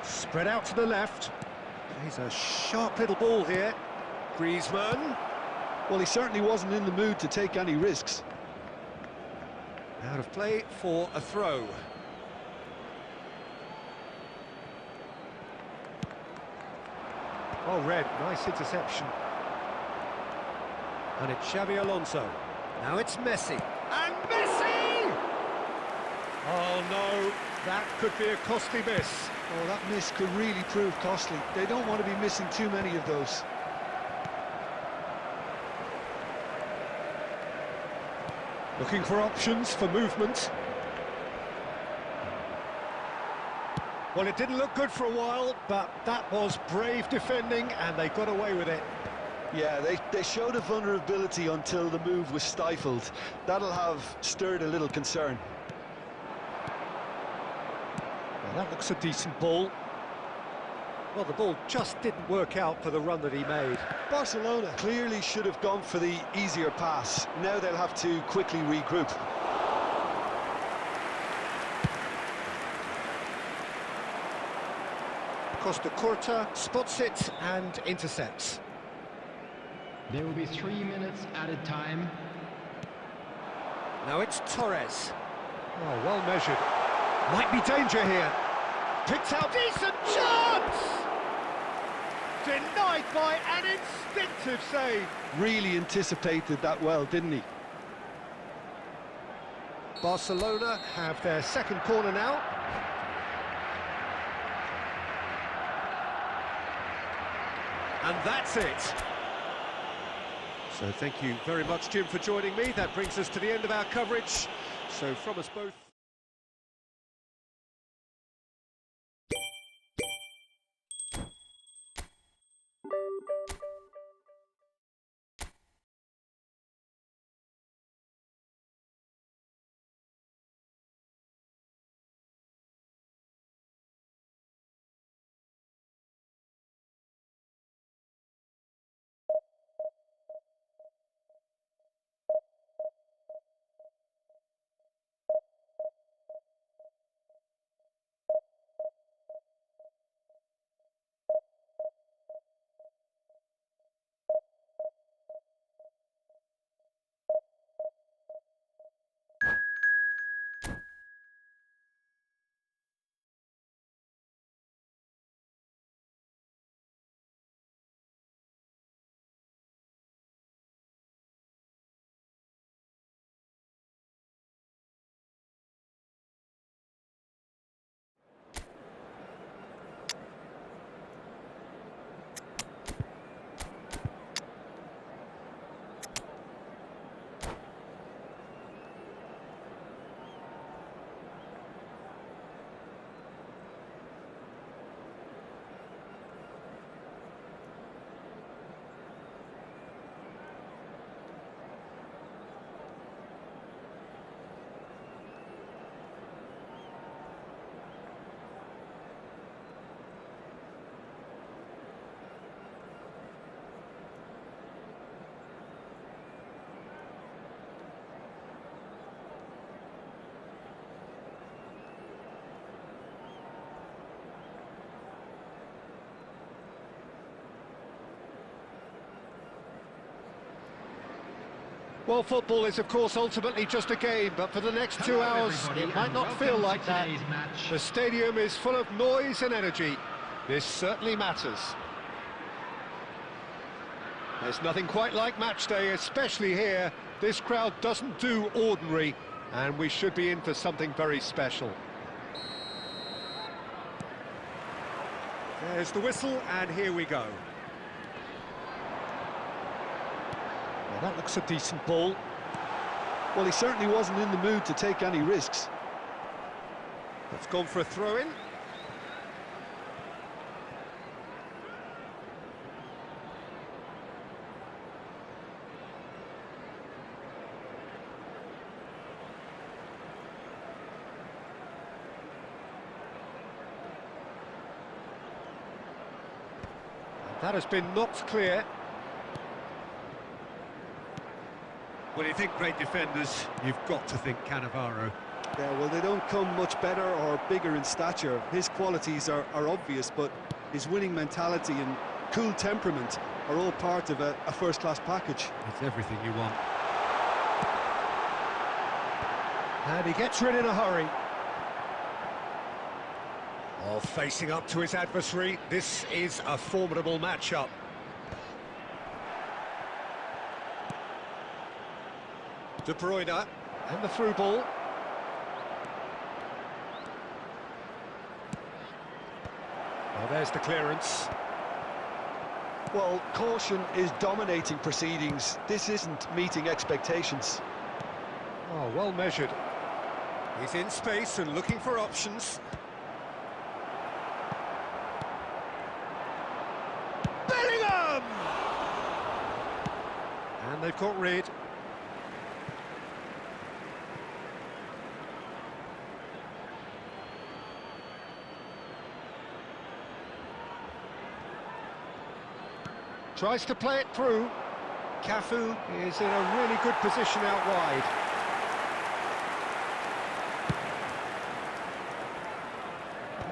[SPEAKER 1] Spread out to the left. He's a sharp little ball here. Griezmann.
[SPEAKER 2] Well, he certainly wasn't in the mood to take any risks.
[SPEAKER 1] Out of play for a throw. Oh, Red, nice interception. And it's Xabi Alonso. Now it's Messi. And Messi! Oh, no, that could be a costly miss.
[SPEAKER 2] Oh, that miss could really prove costly. They don't want to be missing too many of those.
[SPEAKER 1] Looking for options for movement. Well, it didn't look good for a while, but that was brave defending, and they got away with it.
[SPEAKER 2] Yeah, they showed a vulnerability until the move was stifled. That'll have stirred a little concern.
[SPEAKER 1] Well, that looks a decent ball. Well, the ball just didn't work out for the run that he made.
[SPEAKER 2] Barcelona clearly should have gone for the easier pass. Now they'll have to quickly regroup.
[SPEAKER 1] Costa Curta spots it and intercepts.
[SPEAKER 3] There will be 3 minutes added time.
[SPEAKER 1] Now it's Torres. Oh, well measured. Might be danger here. Picked out, decent chance! Denied by an instinctive save.
[SPEAKER 2] Really anticipated that well, didn't he?
[SPEAKER 1] Barcelona have their second corner now. And that's it. So thank you very much, Jim, for joining me. That brings us to the end of our coverage. So from us both... Well, football is, of course, ultimately just a game, but for the next 2 hours, it might not feel like that. The stadium is full of noise and energy. This certainly matters. There's nothing quite like match day, especially here. This crowd doesn't do ordinary, and we should be in for something very special. There's the whistle, and here we go. Well, that looks a decent ball.
[SPEAKER 2] Well, he certainly wasn't in the mood to take any risks.
[SPEAKER 1] It's gone for a throw-in. That has been knocked clear. When you think great defenders, you've got to think Cannavaro.
[SPEAKER 2] Yeah, well, they don't come much better or bigger in stature. His qualities are obvious, but his winning mentality and cool temperament are all part of a first-class package.
[SPEAKER 1] It's everything you want. And he gets rid in a hurry. Oh, facing up to his adversary, this is a formidable matchup. De Bruyne, and the through ball. Oh, there's the clearance.
[SPEAKER 2] Well, caution is dominating proceedings. This isn't meeting expectations.
[SPEAKER 1] Oh, well measured. He's in space and looking for options. Bellingham! And they've got rid. Tries to play it through. Cafu is in a really good position out wide.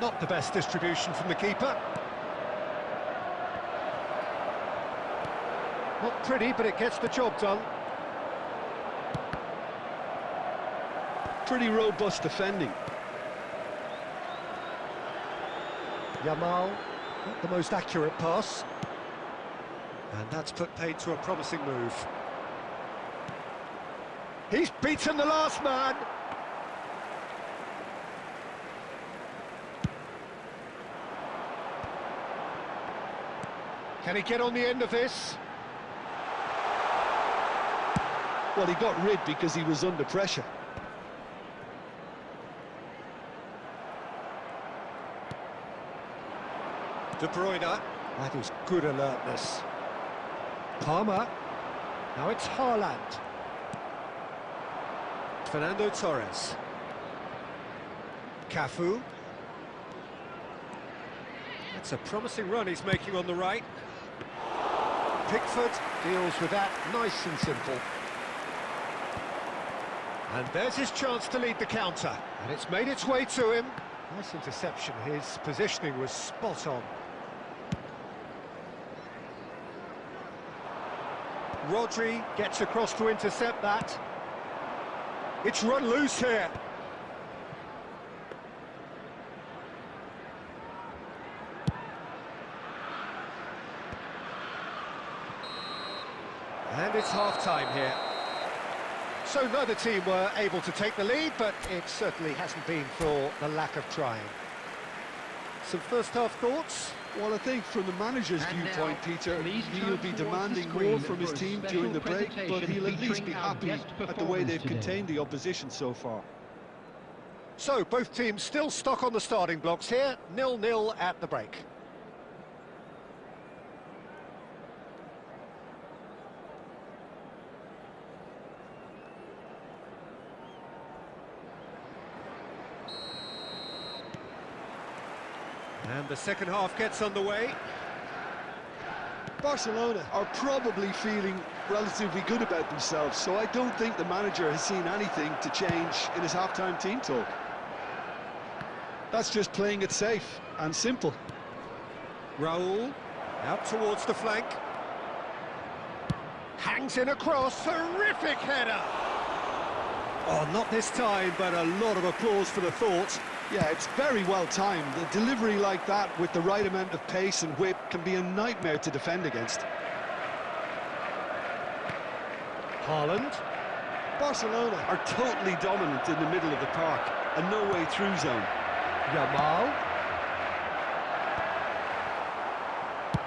[SPEAKER 1] Not the best distribution from the keeper. Not pretty, but it gets the job done.
[SPEAKER 2] Pretty robust defending.
[SPEAKER 1] Yamal, not the most accurate pass. And that's put paid to a promising move. He's beaten the last man. Can he get on the end of this?
[SPEAKER 2] Well, he got rid because he was under pressure.
[SPEAKER 1] De Bruyne. That is good alertness. Palmer. Now it's Haaland. Fernando Torres. Cafu. That's a promising run he's making on the right. Pickford deals with that nice and simple. And there's his chance to lead the counter. And it's made its way to him. Nice interception. His positioning was spot on. Rodri gets across to intercept that. It's run loose here. And it's half-time here. So neither team were able to take the lead, but it certainly hasn't been for the lack of trying. Some first-half thoughts?
[SPEAKER 2] Well, I think from the manager's
[SPEAKER 3] And
[SPEAKER 2] viewpoint,
[SPEAKER 3] now,
[SPEAKER 2] Peter,
[SPEAKER 3] please
[SPEAKER 2] he'll
[SPEAKER 3] turn
[SPEAKER 2] be
[SPEAKER 3] towards the
[SPEAKER 2] demanding
[SPEAKER 3] screen
[SPEAKER 2] more from his
[SPEAKER 3] for a
[SPEAKER 2] team
[SPEAKER 3] special
[SPEAKER 2] during the break, but
[SPEAKER 3] presentation
[SPEAKER 2] he'll at least
[SPEAKER 3] featuring
[SPEAKER 2] be
[SPEAKER 3] our
[SPEAKER 2] happy
[SPEAKER 3] guest
[SPEAKER 2] at the way they've
[SPEAKER 3] performance today.
[SPEAKER 2] contained the opposition so far.
[SPEAKER 1] So, both teams still stuck on the starting blocks here, 0-0 at the break. And the second half gets underway.
[SPEAKER 2] Barcelona are probably feeling relatively good about themselves, so I don't think the manager has seen anything to change in his half-time team talk. That's just playing it safe and simple.
[SPEAKER 1] Raul, out towards the flank. Hangs in across, terrific header! Oh, not this time, but a lot of applause for the thought.
[SPEAKER 2] Yeah, it's very well timed. A delivery like that with the right amount of pace and whip can be a nightmare to defend against.
[SPEAKER 1] Haaland.
[SPEAKER 2] Barcelona are totally dominant in the middle of the park, a no-way through zone.
[SPEAKER 1] Yamal.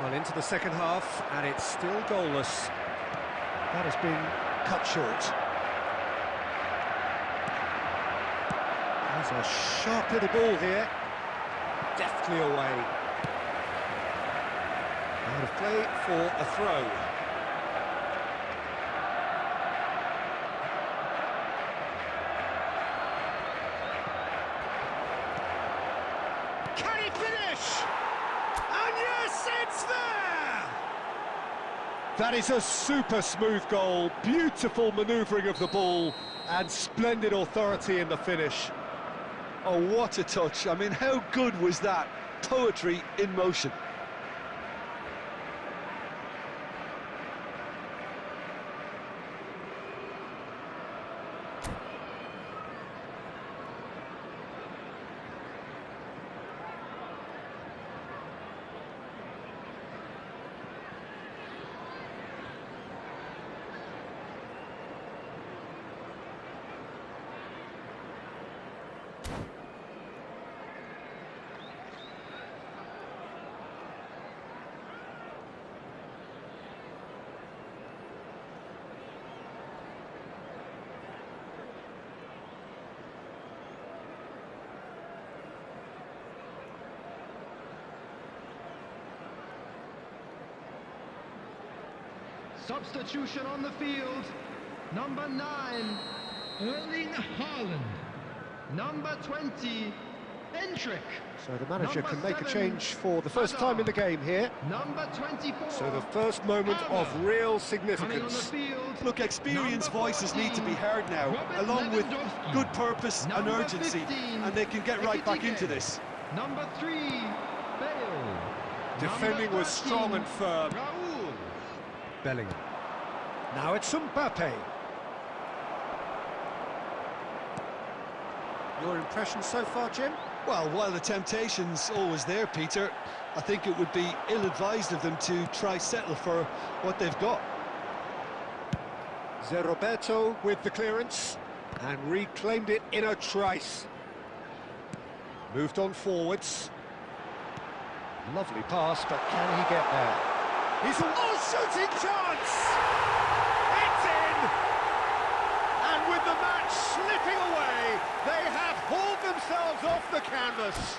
[SPEAKER 1] Well, into the second half, and it's still goalless. That has been cut short. There's a sharp little ball here. Deftly away. Out of play for a throw. Can he finish? And yes, it's there! That is a super smooth goal. Beautiful manoeuvring of the ball and splendid authority in the finish.
[SPEAKER 2] Oh, what a touch. I mean, how good was that? Poetry in motion.
[SPEAKER 3] Substitution on the field. Number 9, Erling Haaland. Number 20, Endrick.
[SPEAKER 1] So the manager
[SPEAKER 3] Number
[SPEAKER 1] can make a
[SPEAKER 3] 7,
[SPEAKER 1] change for the first time in the game here.
[SPEAKER 3] Number 24.
[SPEAKER 1] So the first moment of real
[SPEAKER 3] Coming on the
[SPEAKER 1] significance.
[SPEAKER 3] field.
[SPEAKER 2] Look, experienced
[SPEAKER 3] Number
[SPEAKER 2] voices need to be
[SPEAKER 3] 14,
[SPEAKER 2] heard now,
[SPEAKER 3] Robert
[SPEAKER 2] along with
[SPEAKER 3] Lewandowski.
[SPEAKER 2] good purpose and
[SPEAKER 3] Number
[SPEAKER 2] urgency,
[SPEAKER 3] 15,
[SPEAKER 2] and they can get right back
[SPEAKER 3] Ekitike.
[SPEAKER 2] into this.
[SPEAKER 3] Number 3, Bale.
[SPEAKER 1] Defending
[SPEAKER 3] Number
[SPEAKER 1] was strong
[SPEAKER 3] 13,
[SPEAKER 1] and firm.
[SPEAKER 3] Raul.
[SPEAKER 1] Bellingham. Now it's Mbappe. Your impression so far, Jim?
[SPEAKER 2] Well, while the temptation's always there, Peter, I think it would be ill-advised of them to try settle for what they've got.
[SPEAKER 1] Roberto with the clearance and reclaimed it in a trice. Moved on forwards. Lovely pass, but can he get there? He's a shooting chance! It's in! And with the match slipping away, they have hauled themselves off the canvas.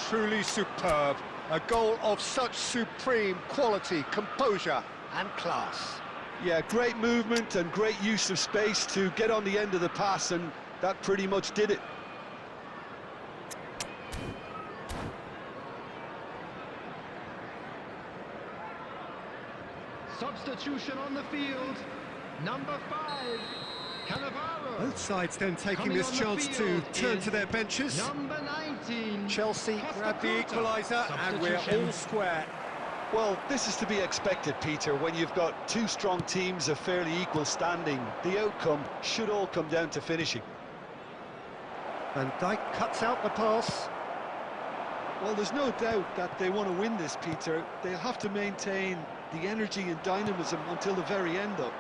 [SPEAKER 1] Truly superb. A goal of such supreme quality, composure and class.
[SPEAKER 2] Yeah, great movement and great use of space to get on the end of the pass, and that pretty much did it.
[SPEAKER 3] Substitution on the field. Number 5, Cannavaro.
[SPEAKER 1] Both sides then taking
[SPEAKER 3] Coming
[SPEAKER 1] this
[SPEAKER 3] on the
[SPEAKER 1] chance to
[SPEAKER 3] field
[SPEAKER 1] turn
[SPEAKER 3] is
[SPEAKER 1] to their benches.
[SPEAKER 3] Number 19.
[SPEAKER 1] Chelsea grab the equaliser and we're
[SPEAKER 3] Substitution.
[SPEAKER 1] all square.
[SPEAKER 2] Well, this is to be expected, Peter, when you've got two strong teams of fairly equal standing. The outcome should all come down to finishing.
[SPEAKER 1] Van Dijk cuts out the pass.
[SPEAKER 2] Well, there's no doubt that they want to win this, Peter. They'll have to maintain the energy and dynamism until the very end, though.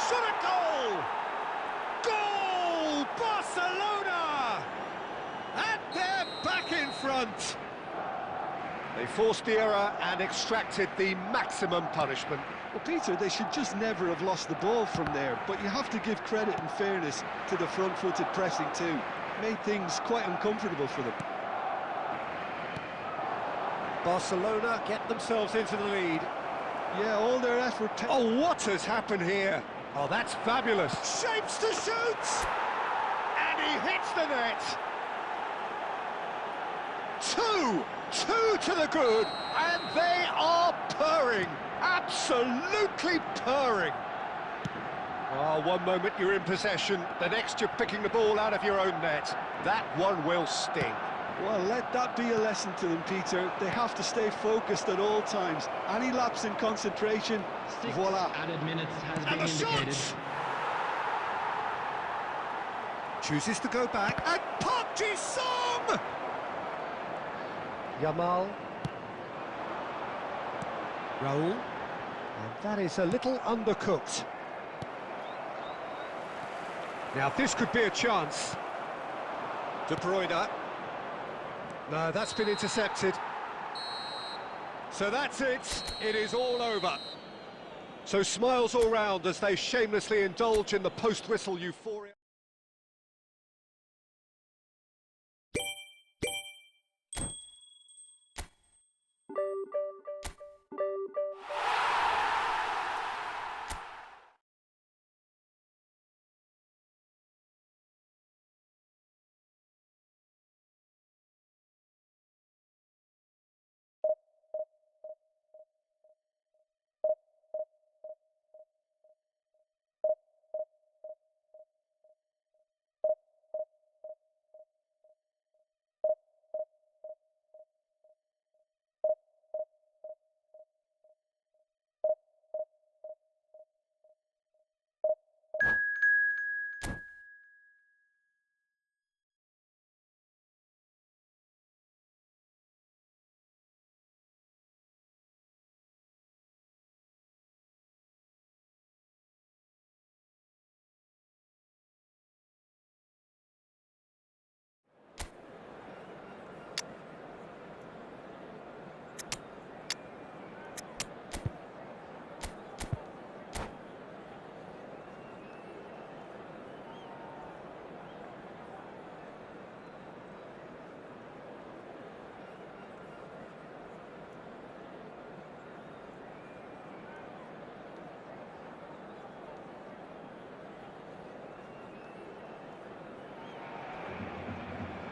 [SPEAKER 1] Shot a goal! Goal! Barcelona! And they're back in front. They forced the error and extracted the maximum punishment.
[SPEAKER 2] Well, Peter, they should just never have lost the ball from there, but you have to give credit and fairness to the front-footed pressing too. Made things quite uncomfortable for them.
[SPEAKER 1] Barcelona get themselves into the lead.
[SPEAKER 2] Yeah, all their effort...
[SPEAKER 1] Oh, what has happened here? Oh, that's fabulous. Shapes to shoot! And he hits the net. Two to the good, and they are purring. Absolutely purring. Oh, one moment you're in possession, the next you're picking the ball out of your own net. That one will sting.
[SPEAKER 2] Well, let that be a lesson to them, Peter. They have to stay focused at all times. Any lapse in concentration,
[SPEAKER 3] 6
[SPEAKER 2] voila.
[SPEAKER 3] added minutes has
[SPEAKER 1] And
[SPEAKER 3] been
[SPEAKER 1] the
[SPEAKER 3] indicated.
[SPEAKER 1] shot! Chooses to go back, and Park Ji-sung! Yamal. Raul. And that is a little undercooked. Now this could be a chance. De Bruyne. No, that's been intercepted. So that's it. It is all over. So smiles all round as they shamelessly indulge in the post-whistle euphoria.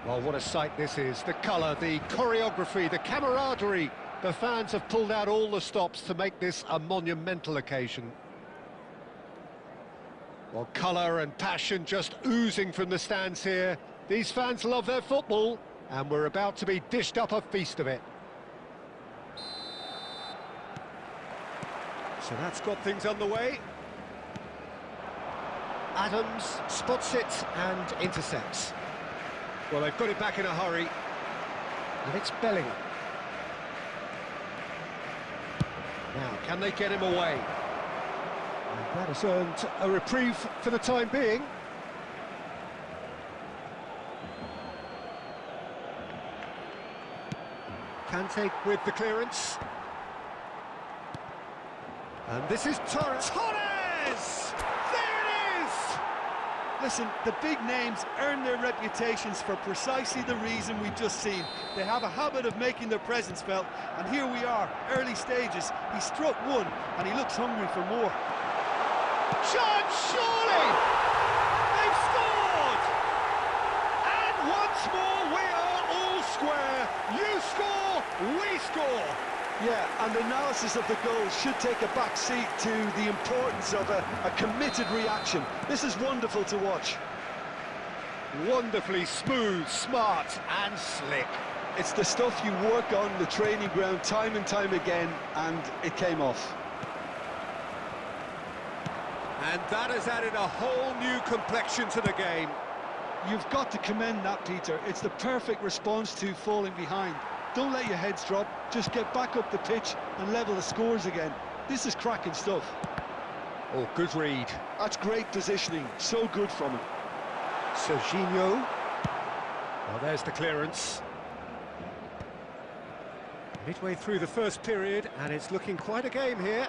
[SPEAKER 1] Well, what a sight this is. The colour, the choreography, the camaraderie. The fans have pulled out all the stops to make this a monumental occasion. Well, colour and passion just oozing from the stands here. These fans love their football, and we're about to be dished up a feast of it. So that's got things underway. Adams spots it and intercepts. Well, they've got it back in a hurry. And it's Bellingham. Now, can they get him away? And that has earned a reprieve for the time being. Kante with the clearance. And this is Torres. Torres! There it is!
[SPEAKER 2] Listen, the big names earn their reputations for precisely the reason we've just seen. They have a habit of making their presence felt, and here we are, early stages. He struck one, and he looks hungry for more.
[SPEAKER 1] Chance, surely! They've scored! And once more we are all square. You score, we score.
[SPEAKER 2] Yeah, and analysis of the goal should take a back seat to the importance of a committed reaction. This is wonderful to watch.
[SPEAKER 1] Wonderfully smooth, smart and slick.
[SPEAKER 2] It's the stuff you work on the training ground time and time again, and it came off.
[SPEAKER 1] And that has added a whole new complexion to the game.
[SPEAKER 2] You've got to commend that, Peter. It's the perfect response to falling behind. Don't let your heads drop, just get back up the pitch and level the scores again. This is cracking stuff.
[SPEAKER 1] Oh, good read.
[SPEAKER 2] That's great positioning, so good from him.
[SPEAKER 1] Serginho. Well, there's the clearance. Midway through the first period, and it's looking quite a game here.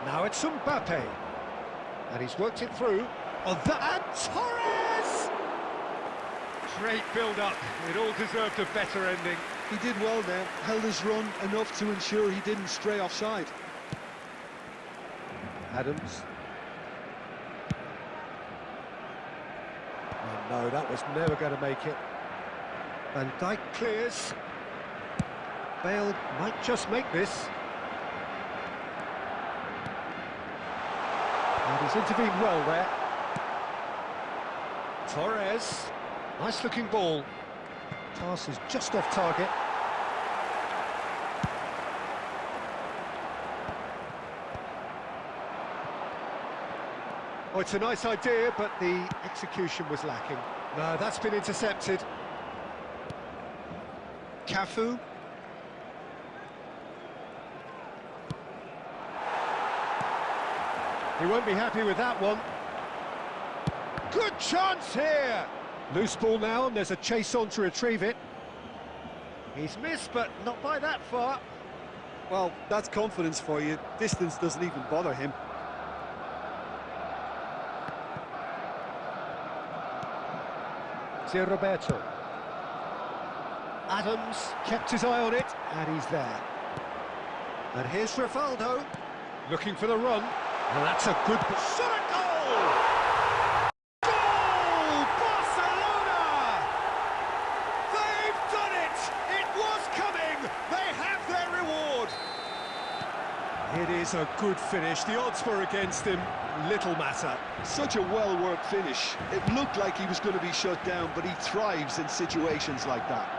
[SPEAKER 1] Now it's Mbappe. And he's worked it through. Oh, and Torres! Great build-up. It all deserved a better ending.
[SPEAKER 2] He did well there, held his run enough to ensure he didn't stray offside.
[SPEAKER 1] Adams. Oh no, that was never going to make it. Van Dijk clears. Bale might just make this. And he's intervened well there. Torres. Nice looking ball. Pass is just off target. Oh, it's a nice idea, but the execution was lacking. No, that's been intercepted. Cafu. He won't be happy with that one. Good chance here! Loose ball now, and there's a chase on to retrieve it. He's missed, but not by that far.
[SPEAKER 2] Well, that's confidence for you. Distance doesn't even bother him.
[SPEAKER 1] Zé Roberto. Adams kept his eye on it, and he's there. And here's Rivaldo, looking for the run. And that's a good... Shot a goal! Goal! Barcelona! They've done it! It was coming! They have their reward! It is a good finish. The odds were against him. Little matter.
[SPEAKER 2] Such a well-worked finish. It looked like he was going to be shut down, but he thrives in situations like that.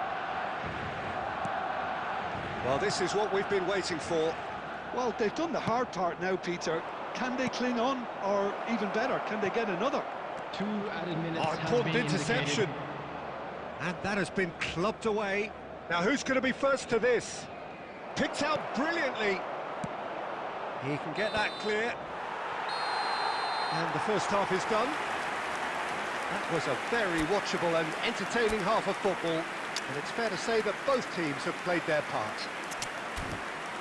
[SPEAKER 1] Well, this is what we've been waiting for.
[SPEAKER 2] Well, they've done the hard part now, Peter. Can they cling on, or even better, can they get another?
[SPEAKER 3] 2 added minutes has
[SPEAKER 1] Important
[SPEAKER 3] been
[SPEAKER 1] interception.
[SPEAKER 3] indicated.
[SPEAKER 1] And that has been clubbed away. Now, who's going to be first to this? Picked out brilliantly. He can get that clear. And the first half is done. That was a very watchable and entertaining half of football. And it's fair to say that both teams have played their part.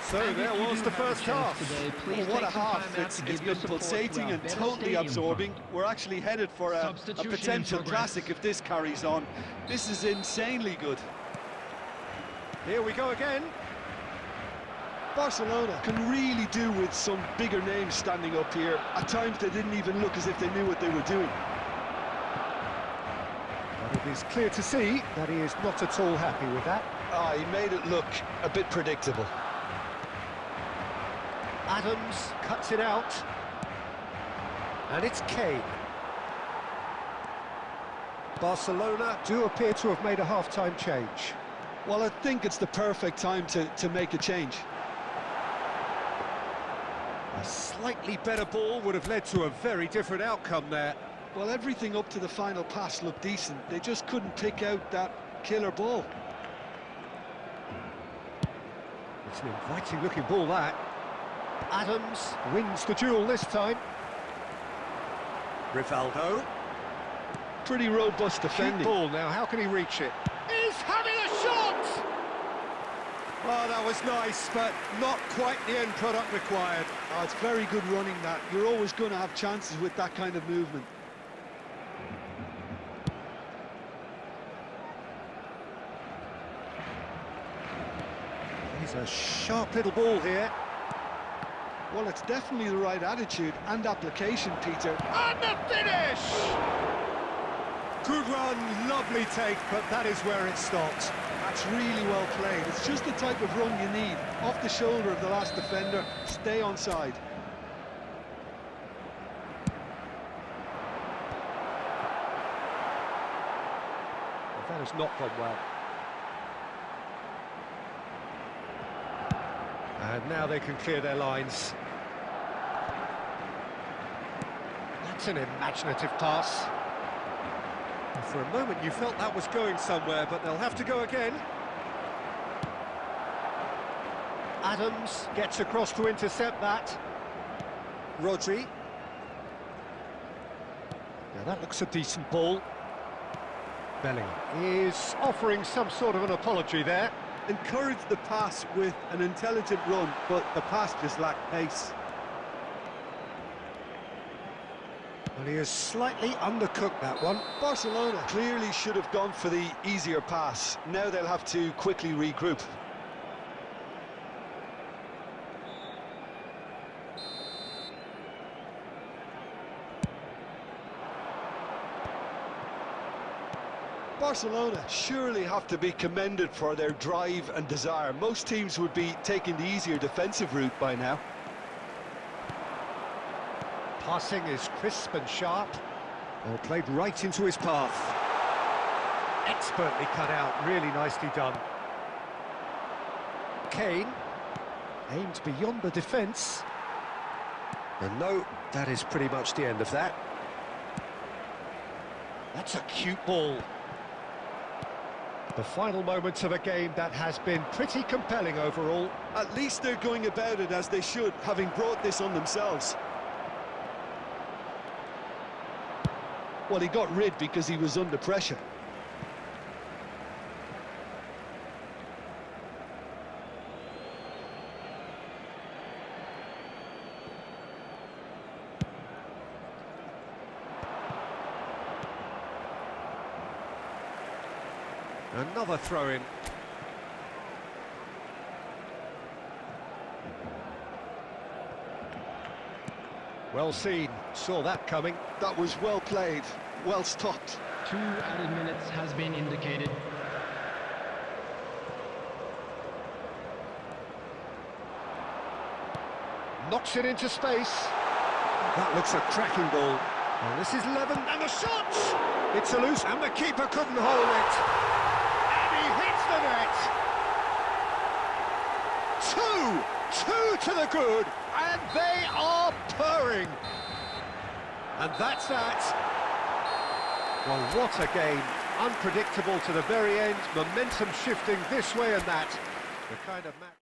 [SPEAKER 1] So
[SPEAKER 3] And
[SPEAKER 1] there
[SPEAKER 3] if you
[SPEAKER 1] was
[SPEAKER 3] do
[SPEAKER 1] the
[SPEAKER 3] have a
[SPEAKER 1] first
[SPEAKER 3] chance
[SPEAKER 1] half.
[SPEAKER 3] today, please
[SPEAKER 2] Well, what a
[SPEAKER 3] take some
[SPEAKER 2] half.
[SPEAKER 3] time out
[SPEAKER 2] It's
[SPEAKER 3] to give
[SPEAKER 2] been
[SPEAKER 3] your support to
[SPEAKER 2] pulsating
[SPEAKER 3] our
[SPEAKER 2] and
[SPEAKER 3] better
[SPEAKER 2] totally
[SPEAKER 3] stadium
[SPEAKER 2] absorbing.
[SPEAKER 3] fund.
[SPEAKER 2] We're actually headed for a
[SPEAKER 3] Substitution in
[SPEAKER 2] potential
[SPEAKER 3] progress.
[SPEAKER 2] classic if this carries on. This is insanely good.
[SPEAKER 1] Here we go again.
[SPEAKER 2] Barcelona can really do with some bigger names standing up here. At times they didn't even look as if they knew what they were doing.
[SPEAKER 1] But it is clear to see that he is not at all happy with that.
[SPEAKER 2] He made it look a bit predictable.
[SPEAKER 1] Adams cuts it out. And it's Kane. Barcelona do appear to have made a half-time change.
[SPEAKER 2] Well, I think it's the perfect time to make a change.
[SPEAKER 1] A slightly better ball would have led to a very different outcome there.
[SPEAKER 2] Well, everything up to the final pass looked decent. They just couldn't pick out that killer ball.
[SPEAKER 1] It's an inviting-looking ball, that. Adams wins the duel this time. Rivaldo.
[SPEAKER 2] Pretty robust
[SPEAKER 1] Cheap
[SPEAKER 2] defending.
[SPEAKER 1] ball now, how can he reach it? He's having a shot! Oh, that was nice, but not quite the end product required.
[SPEAKER 2] Oh, it's very good running that. You're always going to have chances with that kind of movement.
[SPEAKER 1] He's a sharp little ball here.
[SPEAKER 2] Well, it's definitely the right attitude and application, Peter.
[SPEAKER 1] And the finish! Good run, lovely take, but that is where it stopped.
[SPEAKER 2] That's really well played. It's just the type of run you need. Off the shoulder of the last defender, stay onside.
[SPEAKER 1] That has not gone well. And now they can clear their lines. That's an imaginative pass. For a moment you felt that was going somewhere, but they'll have to go again. Adams gets across to intercept that. Rodri. Now that looks a decent ball. Bellingham is offering some sort of an apology there.
[SPEAKER 2] Encourage the pass with an intelligent run, but the pass just lacked pace.
[SPEAKER 1] Well, he has slightly undercooked that one.
[SPEAKER 2] Barcelona clearly should have gone for the easier pass. Now they'll have to quickly regroup. Barcelona surely have to be commended for their drive and desire. Most teams would be taking the easier defensive route by now.
[SPEAKER 1] Passing is crisp and sharp. Well, played right into his path. Expertly cut out, really nicely done. Kane aimed beyond the defence. And no, that is pretty much the end of that. That's a cute ball. The final moments of a game that has been pretty compelling overall.
[SPEAKER 2] At least they're going about it as they should, having brought this on themselves. Well, he got rid because he was under pressure.
[SPEAKER 1] Another throw-in. Well seen, saw that coming.
[SPEAKER 2] That was well played, well stopped.
[SPEAKER 3] 2 added minutes has been indicated.
[SPEAKER 1] Knocks it into space. That looks a cracking ball. And this is Levin, and the shot! It's a loose, and the keeper couldn't hold it. And he hits the net. Two to the good, and they are purring. And that's that. Well, what a game. Unpredictable to the very end, momentum shifting this way and that. The kind of match...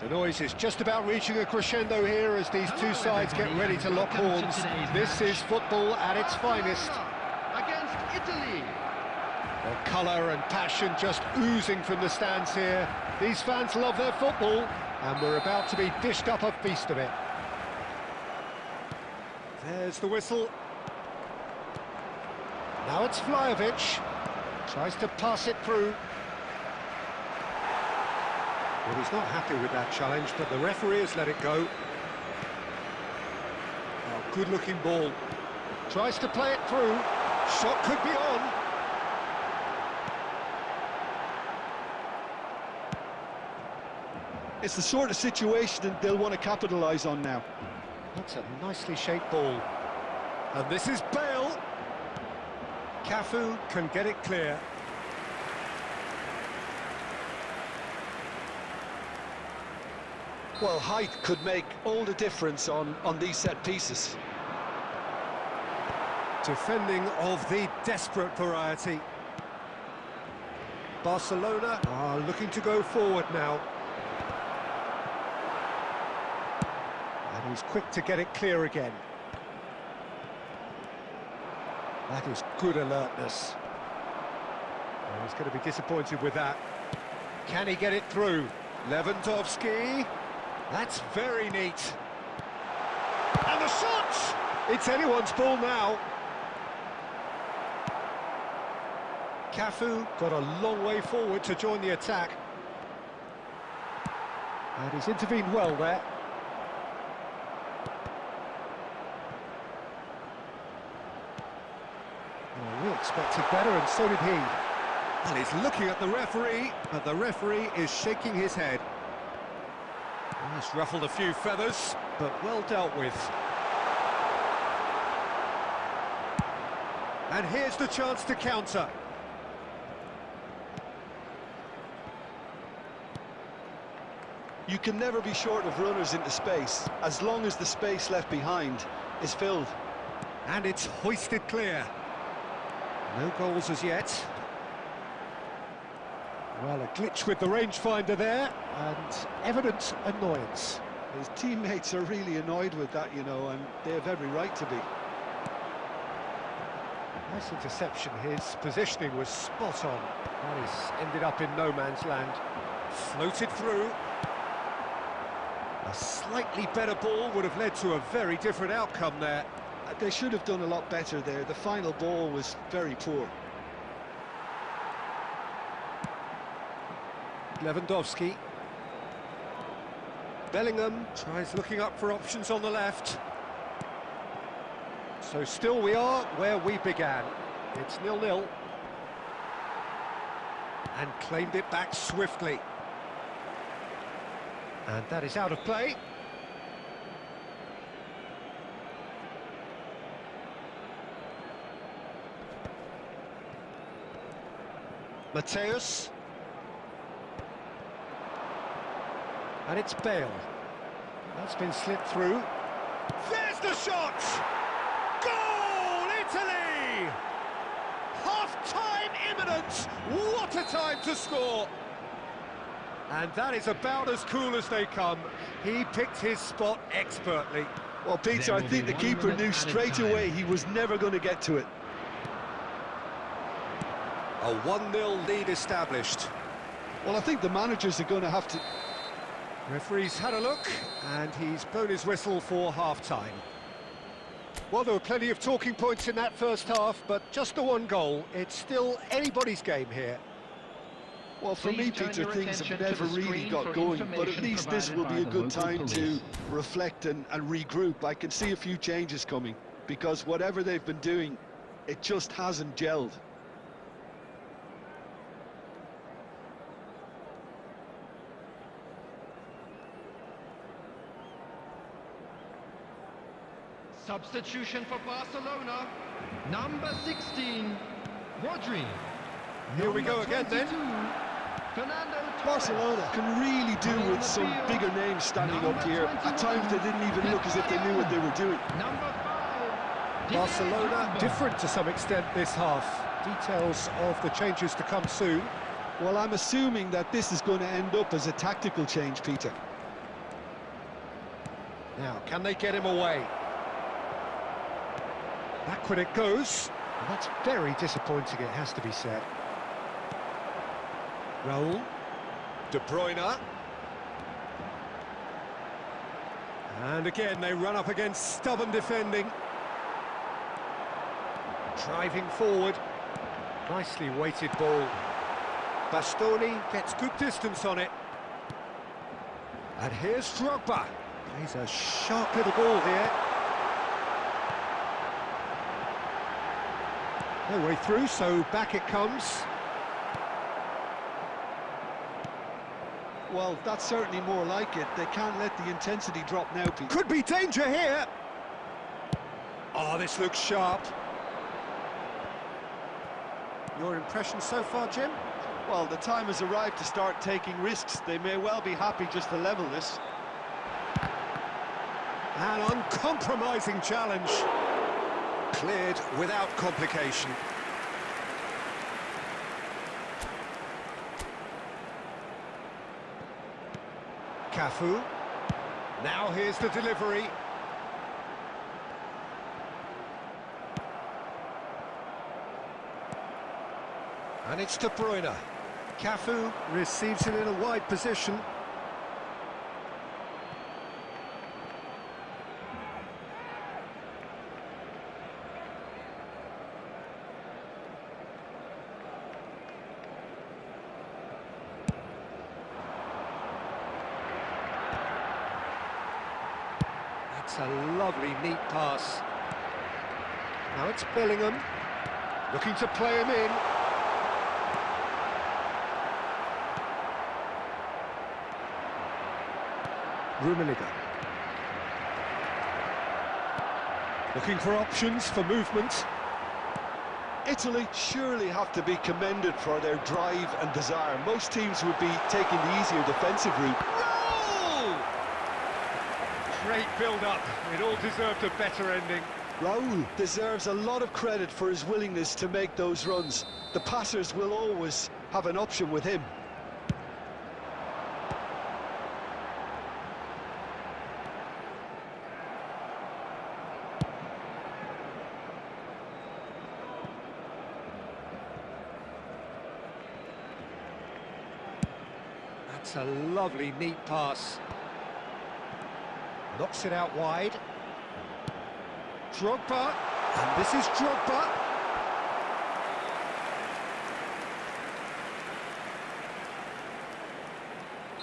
[SPEAKER 1] The noise is just about reaching a crescendo here as these two sides get ready to lock horns. This is football at its finest.
[SPEAKER 3] Against Italy.
[SPEAKER 1] Well, colour and passion just oozing from the stands here. These fans love their football, and we're about to be dished up a feast of it. There's the whistle. Now it's Vlahovic. Tries to pass it through. Well, he's not happy with that challenge, but the referee has let it go. Oh, good-looking ball. Tries to play it through. Shot could be on.
[SPEAKER 2] It's the sort of situation that they'll want to capitalise on now.
[SPEAKER 1] That's a nicely shaped ball. And this is Bale. Cafu can get it clear.
[SPEAKER 2] Well, height could make all the difference on these set pieces.
[SPEAKER 1] Defending of the desperate variety. Barcelona are looking to go forward now. And he's quick to get it clear again. That is good alertness. Well, he's going to be disappointed with that. Can he get it through? Lewandowski. That's very neat. And the shot! It's anyone's ball now. Cafu got a long way forward to join the attack. And he's intervened well there. Well, we expected better, and so did he. Well, he's looking at the referee, but the referee is shaking his head. He's ruffled a few feathers, but well dealt with. And here's the chance to counter.
[SPEAKER 2] You can never be short of runners into space, as long as the space left behind is filled.
[SPEAKER 1] And it's hoisted clear. No goals as yet. Well, a glitch with the rangefinder there, and evident annoyance.
[SPEAKER 2] His teammates are really annoyed with that, you know, and they have every right to be.
[SPEAKER 1] Nice interception. His positioning was spot on. That is ended up in no man's land. Floated through. A slightly better ball would have led to a very different outcome there.
[SPEAKER 2] They should have done a lot better there. The final ball was very poor.
[SPEAKER 1] Lewandowski. Bellingham tries looking up for options on the left. So still we are where we began. It's 0-0. And claimed it back swiftly. And that is out of play. Mateus. And it's Bale. That's been slipped through. There's the shot! Goal, Italy! Half-time imminent! What a time to score! And that is about as cool as they come. He picked his spot expertly.
[SPEAKER 2] Well, Peter, I think the keeper knew straight away he was never going to get to it.
[SPEAKER 1] A 1-0 lead established.
[SPEAKER 2] Well, I think the managers are going to have to...
[SPEAKER 1] Referee's had a look, and he's blown his whistle for half-time. Well, there were plenty of talking points in that first half, but just the one goal. It's still anybody's game here.
[SPEAKER 2] Well, for me, Peter, things have never really got going, but at least this will be a good time to reflect and regroup. I can see a few changes coming, because whatever they've been doing, it just hasn't gelled.
[SPEAKER 3] Substitution for Barcelona. Number 16, Rodri.
[SPEAKER 1] Here we go again, then.
[SPEAKER 2] Barcelona can really do with some bigger names standing up here. At times they didn't even look as if they knew what they were doing.
[SPEAKER 3] Number 5.
[SPEAKER 1] Barcelona different to some extent this half. Details of the changes to come soon.
[SPEAKER 2] Well, I'm assuming that this is going to end up as a tactical change, Peter.
[SPEAKER 1] Now, can they get him away? Backward it goes. And that's very disappointing, it has to be said. Raul. De Bruyne. And again, they run up against stubborn defending. Driving forward. Nicely weighted ball. Bastoni gets good distance on it. And here's Drogba. Plays a sharp little ball here. No way through, so back it comes.
[SPEAKER 2] Well, that's certainly more like it. They can't let the intensity drop now, Pete.
[SPEAKER 1] Could be danger here. Oh, this looks sharp. Your impression so far, Jim?
[SPEAKER 2] Well, the time has arrived to start taking risks. They may well be happy just to level this.
[SPEAKER 1] An uncompromising challenge. Cleared without complication. Cafu. Now here's the delivery. And it's De Bruyne. Cafu receives it in a wide position. That's a lovely, neat pass. Now it's Bellingham, looking to play him in. Rummenigge. Looking for options for movement.
[SPEAKER 2] Italy surely have to be commended for their drive and desire. Most teams would be taking the easier defensive route.
[SPEAKER 1] Goal! Great build-up. It all deserved a better ending.
[SPEAKER 2] Raul deserves a lot of credit for his willingness to make those runs. The passers will always have an option with him.
[SPEAKER 1] That's a lovely, neat pass. Knocks it out wide. Drogba, and this is Drogba.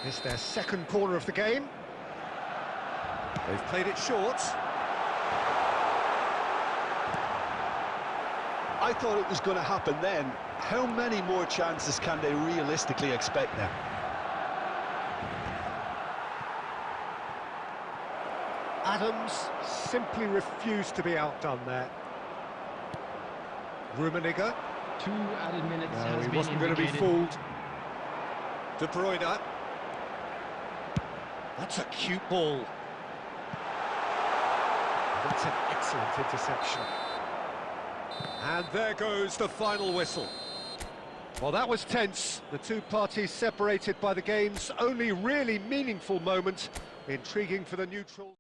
[SPEAKER 1] It's their second corner of the game. They've played it short.
[SPEAKER 2] I thought it was going to happen then. How many more chances can they realistically expect now?
[SPEAKER 1] Adams simply refused to be outdone there. Rummenigge.
[SPEAKER 3] 2 added minutes
[SPEAKER 1] No,
[SPEAKER 3] has
[SPEAKER 1] he
[SPEAKER 3] been
[SPEAKER 1] wasn't going to be
[SPEAKER 3] indicated.
[SPEAKER 1] fooled. De Bruyne. That's a cute ball. That's an excellent interception. And there goes the final whistle. Well, that was tense. The two parties separated by the game's only really meaningful moment. Intriguing for the neutral.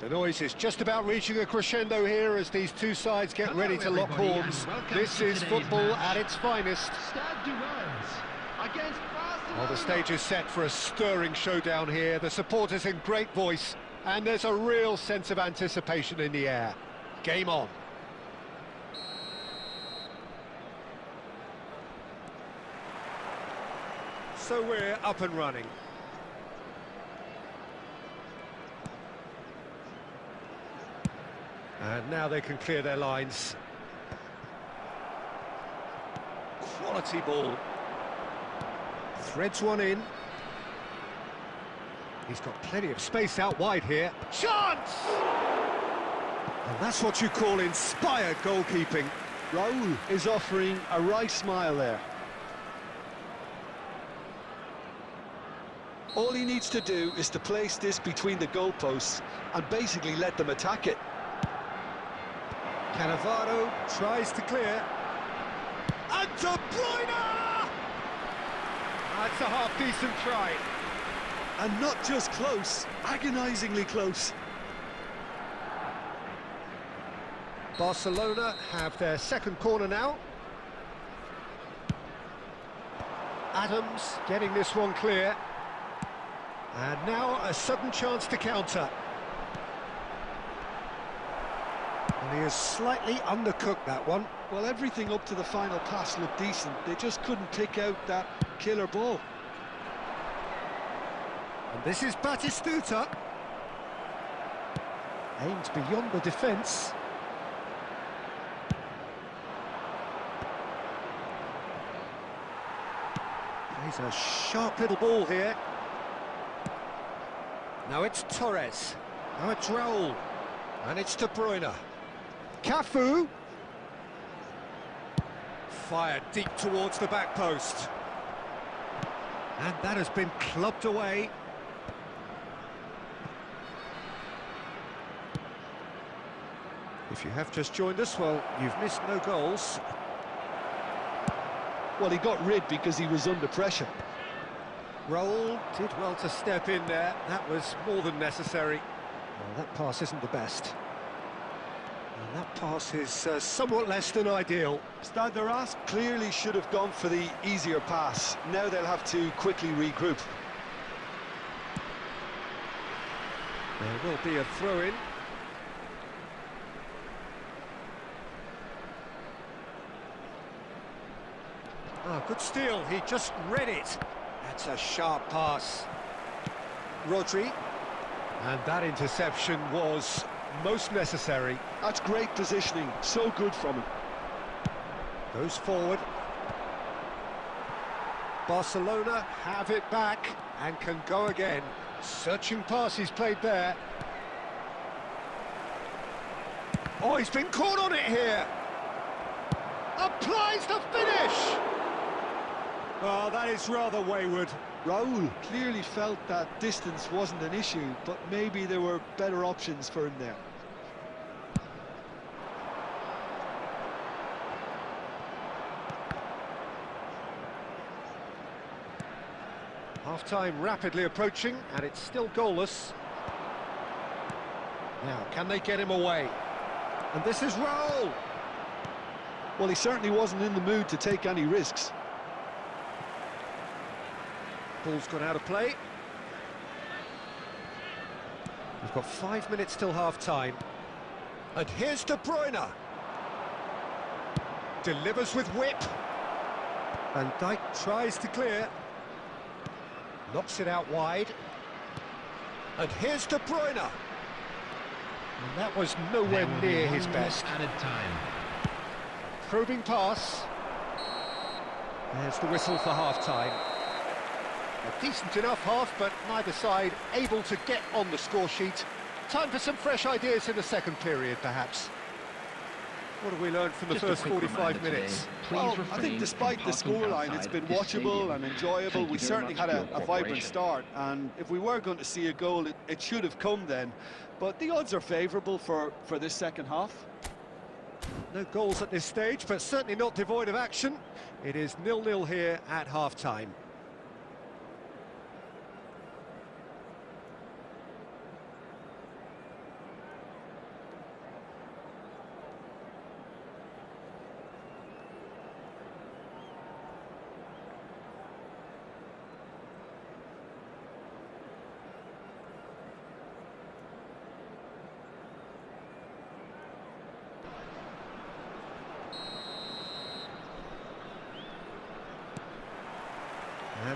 [SPEAKER 1] The noise is just about reaching a crescendo here as these two sides get ready to lock
[SPEAKER 3] everybody, and
[SPEAKER 1] horns.
[SPEAKER 3] welcome
[SPEAKER 1] This
[SPEAKER 3] to
[SPEAKER 1] is
[SPEAKER 3] today's
[SPEAKER 1] football
[SPEAKER 3] match.
[SPEAKER 1] at its finest.
[SPEAKER 3] Stade du Reims against Barcelona.
[SPEAKER 1] Well, the stage is set for a stirring showdown here. The supporters in great voice, and there's a real sense of anticipation in the air. Game on. So we're up and running. And now they can clear their lines. Quality ball. Threads one in. He's got plenty of space out wide here. Chance! And that's what you call inspired goalkeeping.
[SPEAKER 2] Raul is offering a right smile there. All he needs to do is to place this between the goalposts and basically let them attack it.
[SPEAKER 1] Cannavaro tries to clear. And De Bruyne! That's a half-decent try.
[SPEAKER 2] And not just close, agonisingly close.
[SPEAKER 1] Barcelona have their second corner now. Adams getting this one clear. And now a sudden chance to counter. And he has slightly undercooked that one.
[SPEAKER 2] Well, everything up to the final pass looked decent. They just couldn't pick out that killer ball.
[SPEAKER 1] And this is Batistuta. Aimed beyond the defence. Plays a sharp little ball here. Now it's Torres. Now it's Raul. And it's De Bruyne. Cafu. Fired deep towards the back post. And that has been clubbed away. If you have just joined us, well, you've missed no goals.
[SPEAKER 2] Well, he got rid because he was under pressure.
[SPEAKER 1] Raul did well to step in there. That was more than necessary. Well, that pass isn't the best. And that pass is somewhat less than ideal.
[SPEAKER 2] Stade de Reims clearly should have gone for the easier pass. Now they'll have to quickly regroup.
[SPEAKER 1] There will be a throw-in. Ah, good steal. He just read it. That's a sharp pass. Rodri. And that interception was most necessary.
[SPEAKER 2] That's great positioning, so good from him.
[SPEAKER 1] Goes forward. Barcelona have it back and can go again. Searching pass he's played there. Oh, he's been caught on it here. Applies the finish. Oh, that is rather wayward.
[SPEAKER 2] Raul clearly felt that distance wasn't an issue, but maybe there were better options for him there.
[SPEAKER 1] Half-time rapidly approaching, and it's still goalless. Now, can they get him away? And this is Raul.
[SPEAKER 2] Well, he certainly wasn't in the mood to take any risks.
[SPEAKER 1] Ball's gone out of play. We've got 5 minutes till half-time. And here's De Bruyne. Delivers with whip. Van Dijk tries to clear. Knocks it out wide. And here's De Bruyne. And that was nowhere
[SPEAKER 3] There will be
[SPEAKER 1] near
[SPEAKER 3] 1
[SPEAKER 1] his
[SPEAKER 3] minute
[SPEAKER 1] best.
[SPEAKER 3] added time.
[SPEAKER 1] Probing pass. There's the whistle for half-time. A decent enough half, but neither side able to get on the score sheet. Time for some fresh ideas in the second period, perhaps. What have we learned from the
[SPEAKER 3] Just a
[SPEAKER 1] first
[SPEAKER 3] quick
[SPEAKER 1] 45
[SPEAKER 3] reminder
[SPEAKER 1] minutes?
[SPEAKER 3] today, please
[SPEAKER 2] Well, I
[SPEAKER 3] refrain
[SPEAKER 2] think despite
[SPEAKER 3] from
[SPEAKER 2] the
[SPEAKER 3] talking
[SPEAKER 2] scoreline, it's
[SPEAKER 3] outside
[SPEAKER 2] been
[SPEAKER 3] this
[SPEAKER 2] watchable
[SPEAKER 3] stadium.
[SPEAKER 2] and enjoyable.
[SPEAKER 3] Thank
[SPEAKER 2] We
[SPEAKER 3] you very
[SPEAKER 2] certainly
[SPEAKER 3] much
[SPEAKER 2] had
[SPEAKER 3] for
[SPEAKER 2] a
[SPEAKER 3] your
[SPEAKER 2] vibrant
[SPEAKER 3] cooperation.
[SPEAKER 2] start, and if we were going to see a goal, it should have come then. But the odds are favourable for this second half.
[SPEAKER 1] No goals at this stage, but certainly not devoid of action. It is 0-0 here at half-time.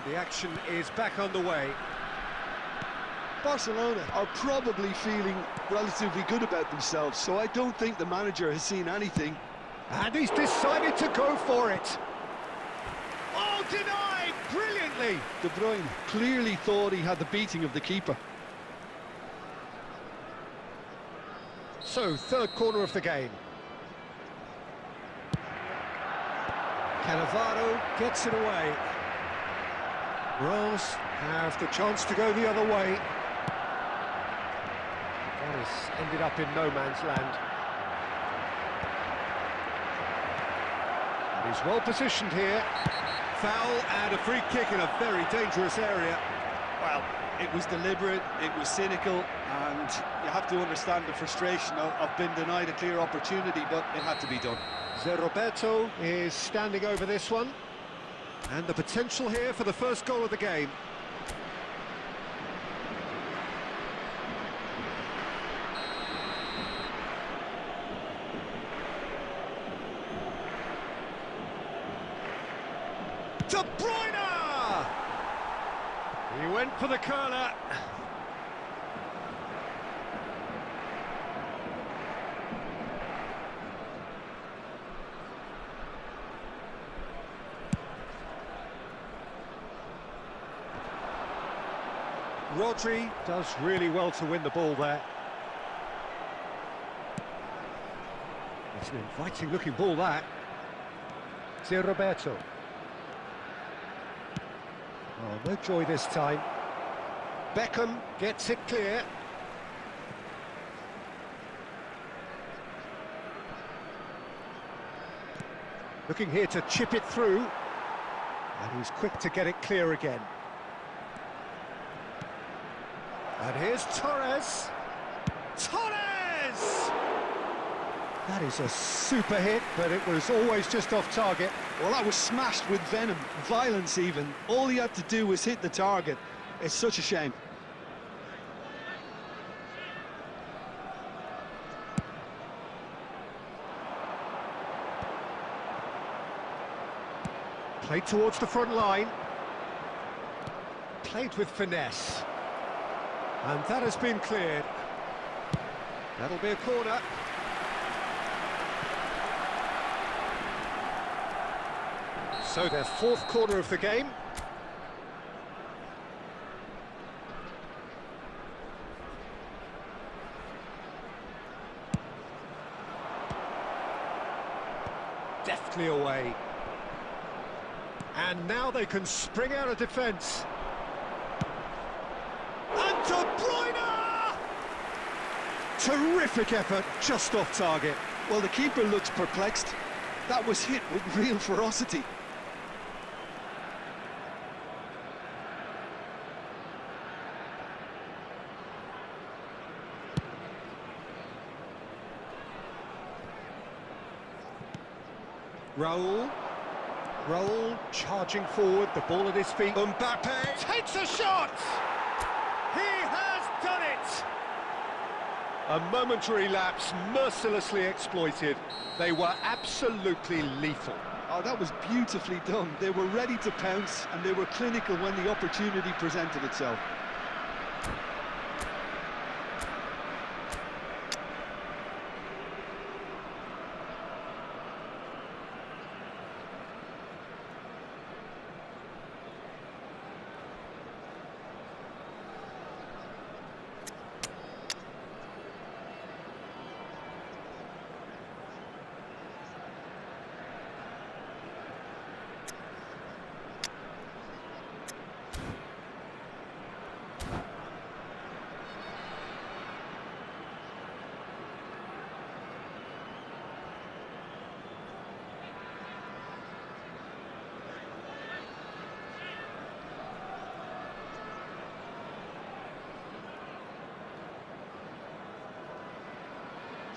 [SPEAKER 1] The action is back underway.
[SPEAKER 2] Barcelona are probably feeling relatively good about themselves, so I don't think the manager has seen anything.
[SPEAKER 1] And he's decided to go for it. Oh, denied brilliantly.
[SPEAKER 2] De Bruyne clearly thought he had the beating of the keeper.
[SPEAKER 1] So, third corner of the game. Cannavaro gets it away. Rose have the chance to go the other way. That has ended up in no man's land. And he's well positioned here. Foul and a free kick in a very dangerous area.
[SPEAKER 2] Well, it was deliberate, it was cynical, and you have to understand the frustration of being denied a clear opportunity, but it had to be done.
[SPEAKER 1] Zé Roberto is standing over this one. And the potential here for the first goal of the game. De Bruyne! He went for the curler. Rodri does really well to win the ball there. It's an inviting looking ball, that. Zé Roberto. Oh, no joy this time. Beckham gets it clear. Looking here to chip it through. And he's quick to get it clear again. And here's Torres. Torres! That is a super hit, but it was always just off target.
[SPEAKER 2] Well, that was smashed with venom, violence even. All he had to do was hit the target. It's such a shame.
[SPEAKER 1] Played towards the front line. Played with finesse. And that has been cleared. That'll be a corner. So their fourth corner of the game. Deftly away. And now they can spring out of defence. And De Bruyne! Terrific effort, just off target.
[SPEAKER 2] Well, the keeper looks perplexed. That was hit with real ferocity.
[SPEAKER 1] Raul charging forward, the ball at his feet. Mbappe takes a shot! He has done it! A momentary lapse, mercilessly exploited. They were absolutely lethal.
[SPEAKER 2] Oh, that was beautifully done. They were ready to pounce, and they were clinical when the opportunity presented itself.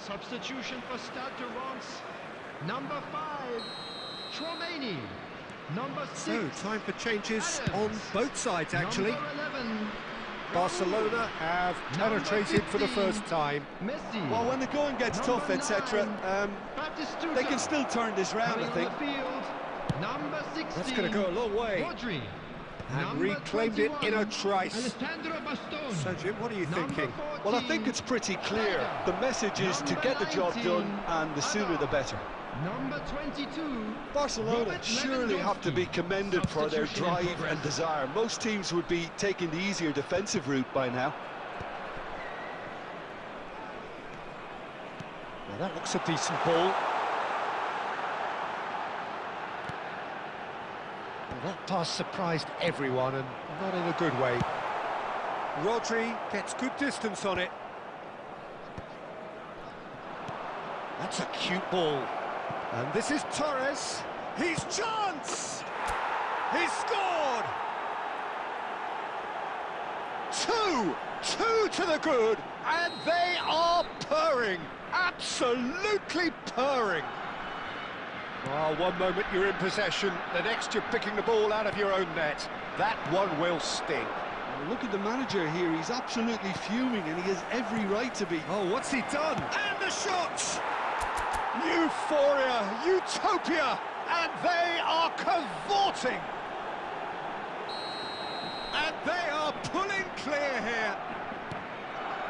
[SPEAKER 3] Substitution for Stade de Reims. Number 5, Chouameni. Number 6.
[SPEAKER 1] So, time for changes
[SPEAKER 3] Adams.
[SPEAKER 1] on both sides, actually.
[SPEAKER 3] Number 11,
[SPEAKER 1] Barcelona have penetrated for the first time.
[SPEAKER 3] Messi.
[SPEAKER 2] Well, when the going gets
[SPEAKER 3] Number
[SPEAKER 2] tough, etc.,
[SPEAKER 3] 9, Batistuta.
[SPEAKER 2] they can still turn this round,
[SPEAKER 3] Coming
[SPEAKER 2] I think.
[SPEAKER 3] on the field, number 16.
[SPEAKER 1] That's going to go a long way.
[SPEAKER 3] Rodri.
[SPEAKER 1] And
[SPEAKER 3] Number
[SPEAKER 1] reclaimed it in a
[SPEAKER 3] 21,
[SPEAKER 1] trice.
[SPEAKER 3] Alessandro Bastoni.
[SPEAKER 1] So, Jim, what are you
[SPEAKER 3] Number
[SPEAKER 1] thinking?
[SPEAKER 3] 14,
[SPEAKER 2] Well, I think it's pretty clear. The message is to get the job done, and the sooner the better.
[SPEAKER 3] Number 22.
[SPEAKER 2] Barcelona
[SPEAKER 3] Robert
[SPEAKER 2] surely have to be
[SPEAKER 3] Lewandowski.
[SPEAKER 2] commended for their
[SPEAKER 3] Substitution in
[SPEAKER 2] drive
[SPEAKER 3] progress.
[SPEAKER 2] and desire. Most teams would be taking the easier defensive route by now.
[SPEAKER 1] Well, that looks a decent ball. Well, that pass surprised everyone, and not in a good way. Rodri gets good distance on it. That's a cute ball. And this is Torres. He's chance! He's scored! Two to the good, and they are purring. Absolutely purring. Oh, one moment you're in possession, the next you're picking the ball out of your own net. That one will sting.
[SPEAKER 2] Well, look at the manager here, he's absolutely fuming and he has every right to be.
[SPEAKER 1] Oh, what's he done? And the shot! Euphoria, utopia, and they are cavorting. And they are pulling clear here.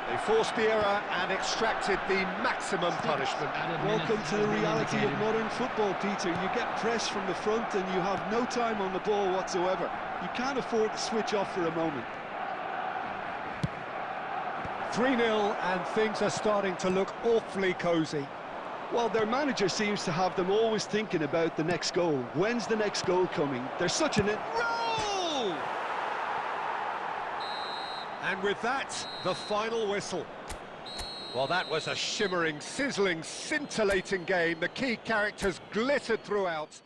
[SPEAKER 1] They forced the error and extracted the maximum punishment.
[SPEAKER 2] Welcome to the reality of modern football, Peter. You get pressed from the front and you have no time on the ball whatsoever. You can't afford to switch off for a moment.
[SPEAKER 1] 3-0, and things are starting to look awfully cosy.
[SPEAKER 2] Well, their manager seems to have them always thinking about the next goal. When's the next goal coming? They're such an...
[SPEAKER 1] Roll! And with that, the final whistle. Well, that was a shimmering, sizzling, scintillating game. The key characters glittered throughout.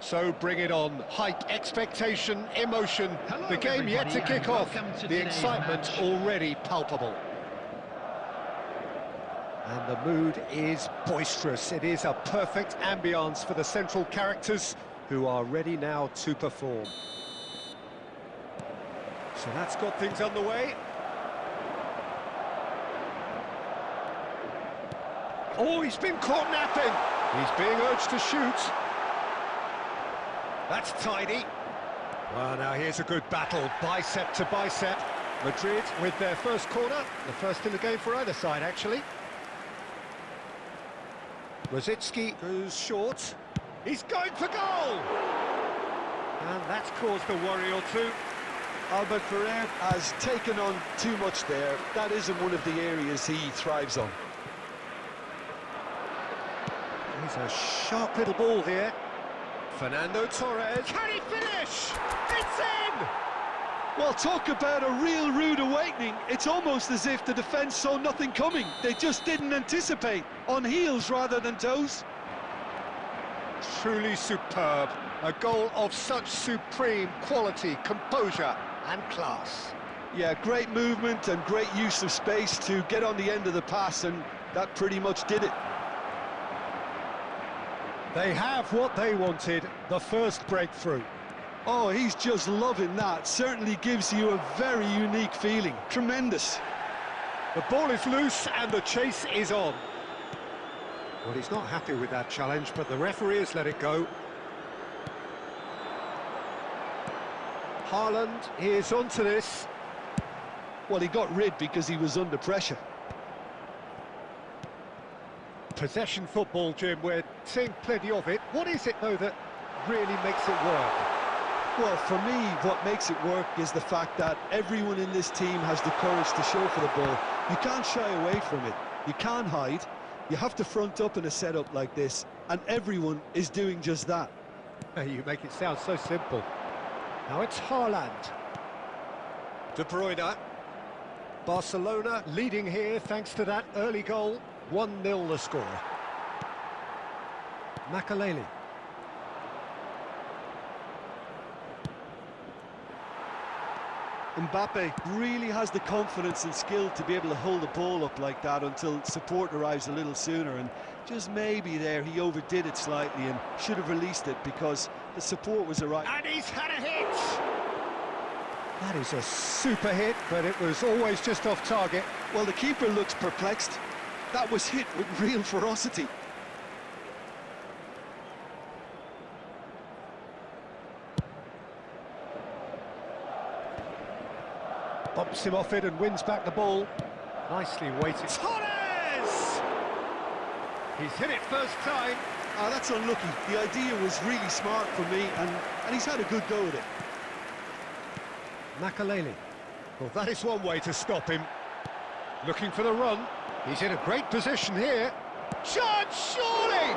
[SPEAKER 1] So bring it on. Hype, expectation, emotion.
[SPEAKER 3] Hello,
[SPEAKER 1] The game yet to
[SPEAKER 3] everybody,
[SPEAKER 1] kick
[SPEAKER 3] and
[SPEAKER 1] off.
[SPEAKER 3] welcome to
[SPEAKER 1] The
[SPEAKER 3] today's
[SPEAKER 1] excitement
[SPEAKER 3] match.
[SPEAKER 1] already palpable. And the mood is boisterous. It is a perfect ambience for the central characters who are ready now to perform. So that's got things underway. Oh, he's been caught napping. He's being urged to shoot. That's tidy. Well, now here's a good battle, bicep to bicep. Madrid with their first corner, the first in the game for either side, actually. Rosicki goes short. He's going for goal! And that's caused a worry or two.
[SPEAKER 2] Albert Ferrer has taken on too much there. That isn't one of the areas he thrives on.
[SPEAKER 1] He's a sharp little ball here. Fernando Torres. Can he finish? It's in!
[SPEAKER 2] Well, talk about a real rude awakening. It's almost as if the defence saw nothing coming. They just didn't anticipate. On heels rather than toes.
[SPEAKER 1] Truly superb. A goal of such supreme quality, composure and class.
[SPEAKER 2] Yeah, great movement and great use of space to get on the end of the pass, and that pretty much did it.
[SPEAKER 1] They have what they wanted, the first breakthrough.
[SPEAKER 2] Oh, he's just loving that. Certainly gives you a very unique feeling. Tremendous.
[SPEAKER 1] The ball is loose and the chase is on. Well, he's not happy with that challenge, but the referee has let it go. Haaland is onto this.
[SPEAKER 2] Well, he got rid because he was under pressure.
[SPEAKER 1] Possession football, Jim, we're seeing plenty of it. What is it, though, that really makes it work?
[SPEAKER 2] Well, for me, what makes it work is the fact that everyone in this team has the courage to show for the ball. You can't shy away from it. You can't hide. You have to front up in a setup like this, and everyone is doing just that.
[SPEAKER 1] You make it sound so simple. Now it's Haaland. De Bruyne. Barcelona leading here thanks to that early goal. 1-0 the score. Makaleli.
[SPEAKER 2] Mbappe really has the confidence and skill to be able to hold the ball up like that until support arrives a little sooner, and just maybe there he overdid it slightly and should have released it because the support was right.
[SPEAKER 1] And he's had a hit! That is a super hit, but it was always just off target.
[SPEAKER 2] Well, the keeper looks perplexed. That was hit with real ferocity.
[SPEAKER 1] Bumps him off it and wins back the ball. Nicely weighted. Torres! He's hit it first time.
[SPEAKER 2] Ah, that's unlucky. The idea was really smart for me, and he's had a good go at it.
[SPEAKER 1] Makaleli. Well, that is one way to stop him. Looking for the run. He's in a great position here. Chance, surely!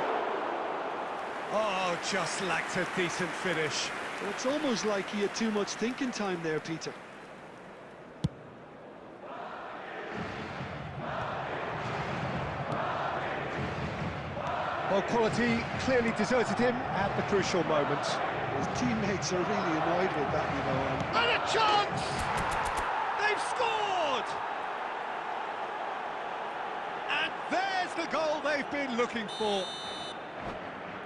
[SPEAKER 1] Oh, just lacked a decent finish.
[SPEAKER 2] Well, it's almost like he had too much thinking time there, Peter.
[SPEAKER 1] Well, quality clearly deserted him at the crucial moment.
[SPEAKER 2] His teammates are really annoyed with that, you know.
[SPEAKER 1] And a chance! They've scored! And there's the goal they've been looking for.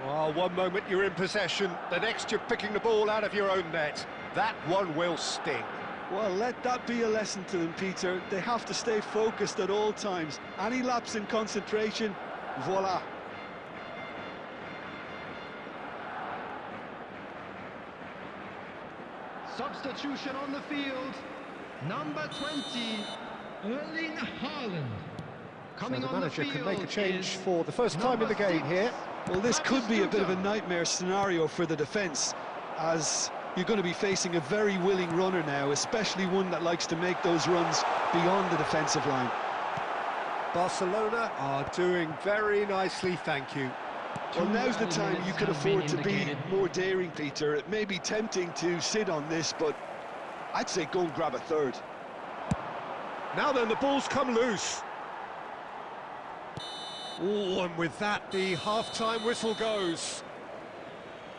[SPEAKER 1] Well, one moment you're in possession, the next you're picking the ball out of your own net. That one will sting.
[SPEAKER 2] Well, let that be a lesson to them, Peter. They have to stay focused at all times. Any lapse in concentration, voila.
[SPEAKER 3] Substitution on the field. Number 20, Erling Haaland. Coming
[SPEAKER 1] So the
[SPEAKER 3] on
[SPEAKER 1] manager
[SPEAKER 3] the
[SPEAKER 1] can
[SPEAKER 3] field
[SPEAKER 1] make a change
[SPEAKER 3] is
[SPEAKER 1] for the first time in the game
[SPEAKER 3] 6.
[SPEAKER 1] here.
[SPEAKER 2] Well, this could be a bit of a nightmare scenario for the defence, as you're going to be facing a very willing runner now, especially one that likes to make those runs beyond the defensive line.
[SPEAKER 1] Barcelona are doing very nicely, thank you.
[SPEAKER 2] Well, now's the time you can afford to be more daring, Peter. It may be tempting to sit on this, but I'd say go and grab a third.
[SPEAKER 1] Now then, the ball's come loose. Oh, and with that, the half-time whistle goes.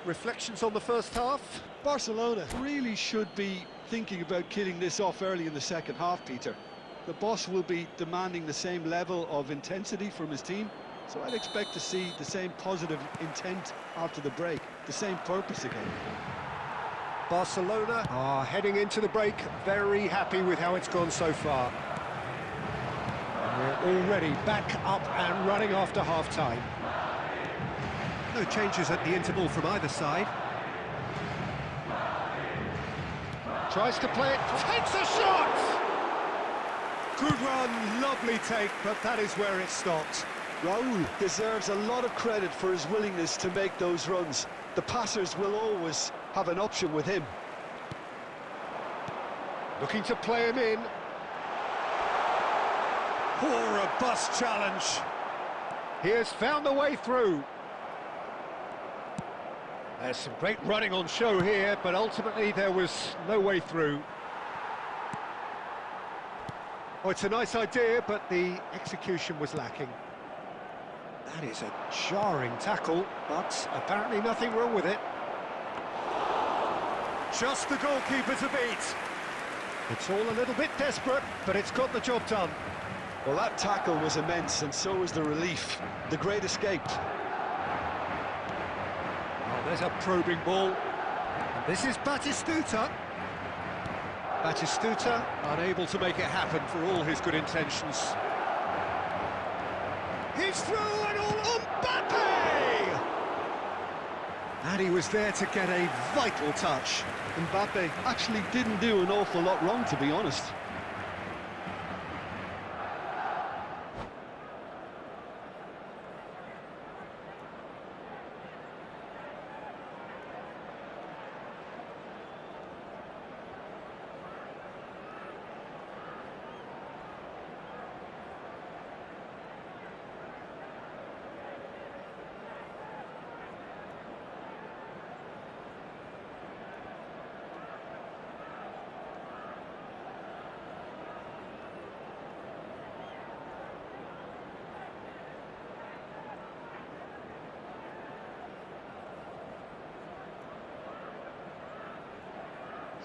[SPEAKER 1] Reflections on the first half?
[SPEAKER 2] Barcelona really should be thinking about killing this off early in the second half, Peter. The boss will be demanding the same level of intensity from his team, so I'd expect to see the same positive intent after the break, the same purpose again.
[SPEAKER 1] Barcelona are heading into the break, very happy with how it's gone so far. And we're already back up and running after half-time. No changes at the interval from either side. Tries to play it, takes a shot! Good run, lovely take, but that is where it stopped.
[SPEAKER 2] Raul deserves a lot of credit for his willingness to make those runs. The passers will always have an option with him.
[SPEAKER 1] Looking to play him in. Poor robust challenge. He has found a way through. There's some great running on show here, but ultimately there was no way through. Oh, it's a nice idea, but the execution was lacking. That is a jarring tackle, but apparently nothing wrong with it. Just the goalkeeper to beat. It's all a little bit desperate, but it's got the job done.
[SPEAKER 2] Well, that tackle was immense, and so was the relief. The great escape.
[SPEAKER 1] Oh, there's a probing ball. And this is Batistuta. Batistuta unable to make it happen for all his good intentions. He's through and all Mbappe! And he was there to get a vital touch.
[SPEAKER 2] Mbappe actually didn't do an awful lot wrong, to be honest.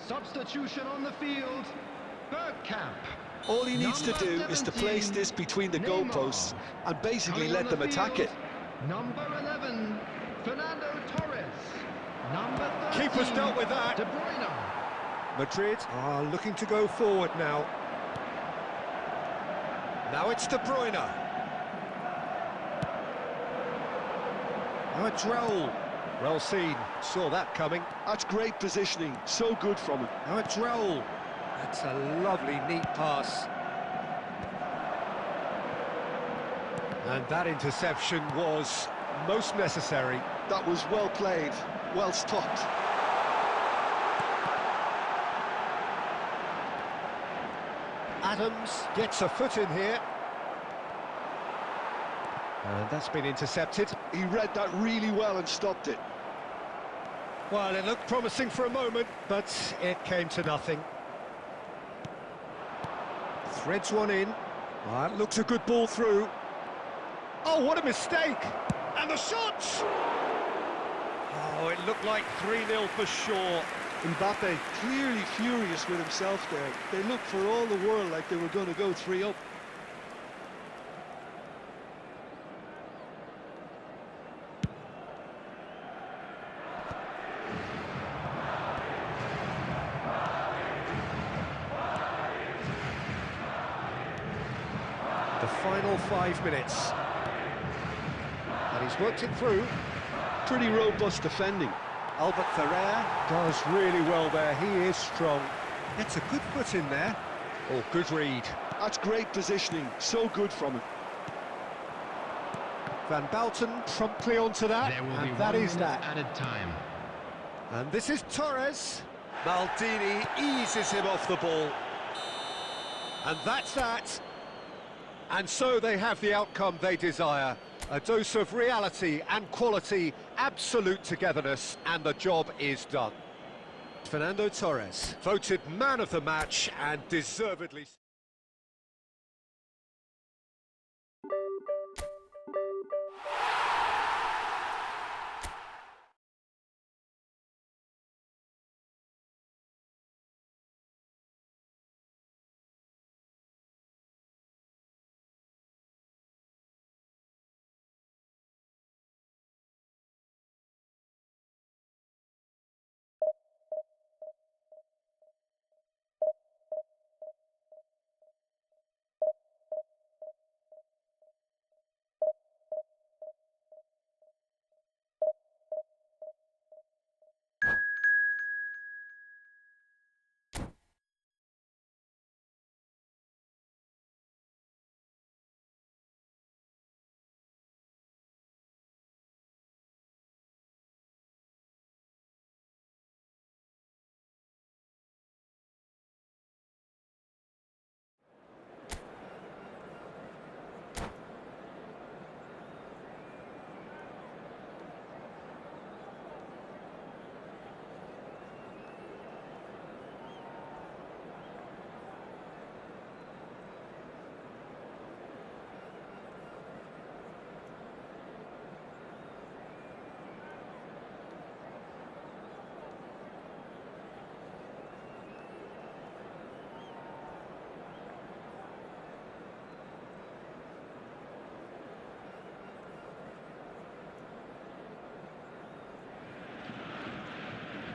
[SPEAKER 3] Substitution on the field, Bergkamp.
[SPEAKER 2] All he needs to do is to place this between the goalposts and basically let them attack it.
[SPEAKER 3] Number 11, Fernando Torres. Number 13,
[SPEAKER 1] Keeper's dealt with that.
[SPEAKER 3] De Bruyne.
[SPEAKER 1] Madrid are looking to go forward now. Now it's De Bruyne. Now it's Raul. Well seen, saw that coming.
[SPEAKER 2] That's great positioning, so good from him.
[SPEAKER 1] Now it's Raul. That's a lovely, neat pass. And that interception was most necessary.
[SPEAKER 2] That was well played, well stopped.
[SPEAKER 1] Adams gets a foot in here. And that's been intercepted.
[SPEAKER 2] He read that really well and stopped it.
[SPEAKER 1] Well, it looked promising for a moment, but it came to nothing. Threads one in. That looks a good ball through. Oh, what a mistake! And the shot! Oh, it looked like 3-0 for sure.
[SPEAKER 2] Mbappe clearly furious with himself there. They looked for all the world like they were going to go 3-up.
[SPEAKER 1] The final 5 minutes. And he's worked it through.
[SPEAKER 2] Pretty robust defending.
[SPEAKER 1] Albert Ferrer does really well there. He is strong. Gets a good foot in there. Oh, good read.
[SPEAKER 2] That's great positioning. So good from him.
[SPEAKER 1] Van Bouten promptly onto that.
[SPEAKER 3] There will be
[SPEAKER 1] And that
[SPEAKER 3] 1
[SPEAKER 1] is
[SPEAKER 3] minute
[SPEAKER 1] that.
[SPEAKER 3] added time.
[SPEAKER 1] And this is Torres. Maldini eases him off the ball. And that's that. And so they have the outcome they desire. A dose of reality and quality, absolute togetherness, and the job is done. Fernando Torres, voted man of the match and deservedly...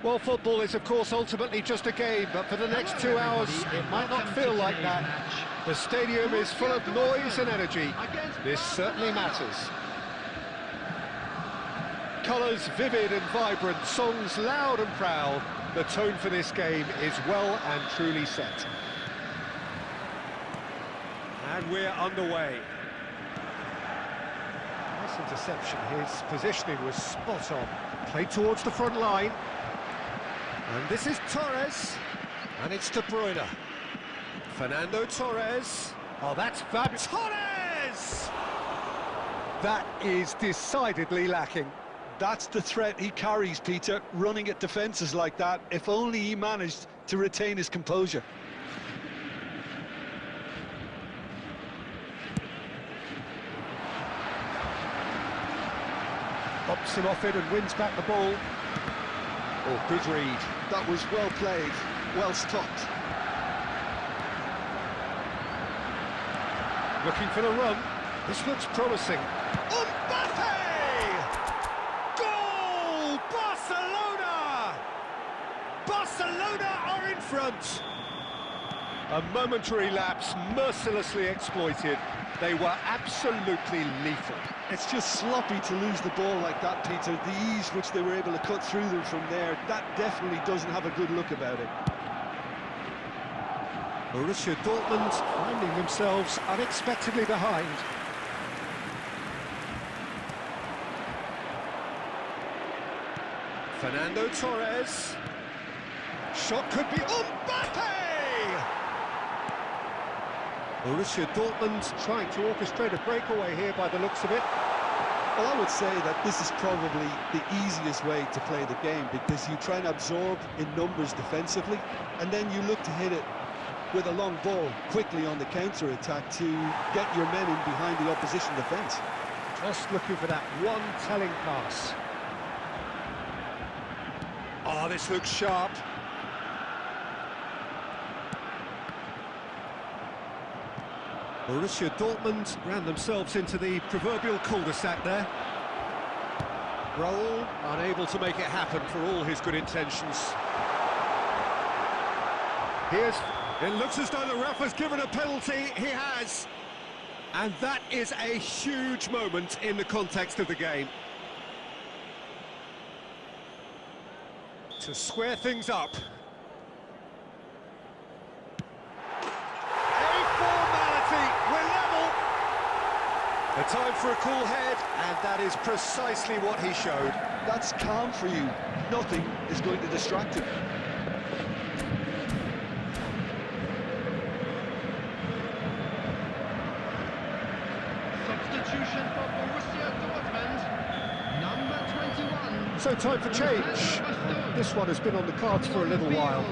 [SPEAKER 1] Well, football is, of course, ultimately just a game, but for the next 2 hours, it might not feel like that. The stadium is full of noise and energy. This certainly matters. Colours vivid and vibrant, songs loud and proud. The tone for this game is well and truly set. And we're underway. Nice interception. His positioning was spot on. Played towards the front line. And this is Torres. And it's De Bruyne. Fernando Torres. Oh, that's Fab Torres! That is decidedly lacking.
[SPEAKER 2] That's the threat he carries, Peter, running at defences like that. If only he managed to retain his composure.
[SPEAKER 1] Pops him off it and wins back the ball. Oh, good read.
[SPEAKER 2] That was well played, well stopped.
[SPEAKER 1] Looking for the run. This looks promising. Mbappe! Goal! Barcelona! Barcelona are in front. A momentary lapse, mercilessly exploited. They were absolutely lethal.
[SPEAKER 2] It's just sloppy to lose the ball like that, Peter. The ease which they were able to cut through them from there, that definitely doesn't have a good look about it.
[SPEAKER 1] Borussia Dortmund finding themselves unexpectedly behind. Fernando Torres. Shot could be Mbappe! Borussia Dortmund trying to orchestrate a breakaway here by the looks of it.
[SPEAKER 2] Well, I would say that this is probably the easiest way to play the game, because you try and absorb in numbers defensively, and then you look to hit it with a long ball quickly on the counter-attack to get your men in behind the opposition defence.
[SPEAKER 1] Just looking for that one telling pass. Oh, this looks sharp. Borussia Dortmund ran themselves into the proverbial cul-de-sac there. Raul unable to make it happen for all his good intentions. It looks as though the ref has given a penalty. He has. And that is a huge moment in the context of the game. To square things up. The time for a cool head, and that is precisely what he showed.
[SPEAKER 2] That's calm for you. Nothing is going to distract him.
[SPEAKER 3] Substitution for Borussia Dortmund, number 21.
[SPEAKER 1] So time for change. This one has been on the cards for a little while.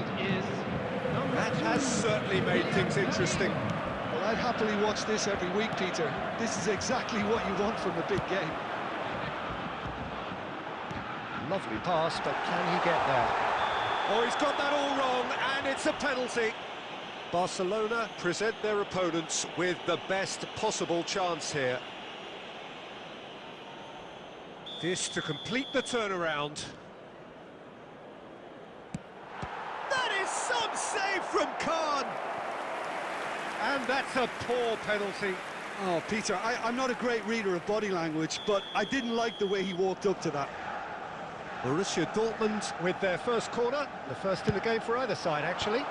[SPEAKER 1] That has certainly made things interesting.
[SPEAKER 2] I'd happily watch this every week, Peter. This is exactly what you want from a big game.
[SPEAKER 1] Lovely pass, but can he get there? Oh, he's got that all wrong, and it's a penalty. Barcelona present their opponents with the best possible chance here. This to complete the turnaround. That is some save from Khan! And that's a poor penalty.
[SPEAKER 2] Oh, Peter, I'm not a great reader of body language, but I didn't like the way he walked up to that.
[SPEAKER 1] Borussia Dortmund with their first corner, the first in the game for either side, actually.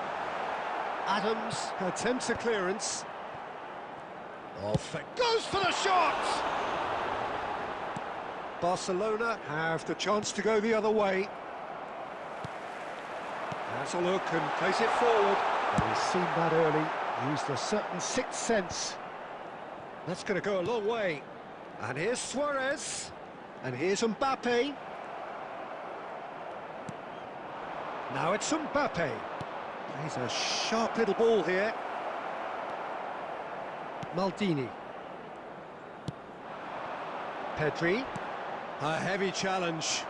[SPEAKER 1] Adams attempts a clearance. Off it goes for the shot! Barcelona have the chance to go the other way. Has a look and plays it forward. And he's seen that early. Used a certain sixth sense. That's going to go a long way. And here's Suarez. And here's Mbappe. Now it's Mbappe. He's a sharp little ball here. Maldini. Pedri. A heavy challenge.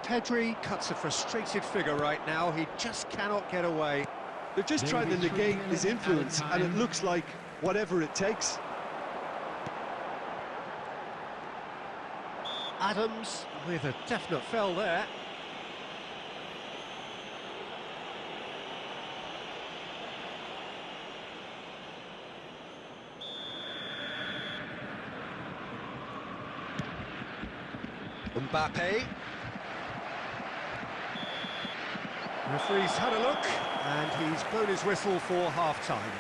[SPEAKER 1] Pedri cuts a frustrated figure right now. He just cannot get away.
[SPEAKER 2] They're just trying to negate his influence, and it looks like whatever it takes.
[SPEAKER 1] Adams with a definite foul there. Mbappe. Referee's had a look, and he's blown his whistle for half-time.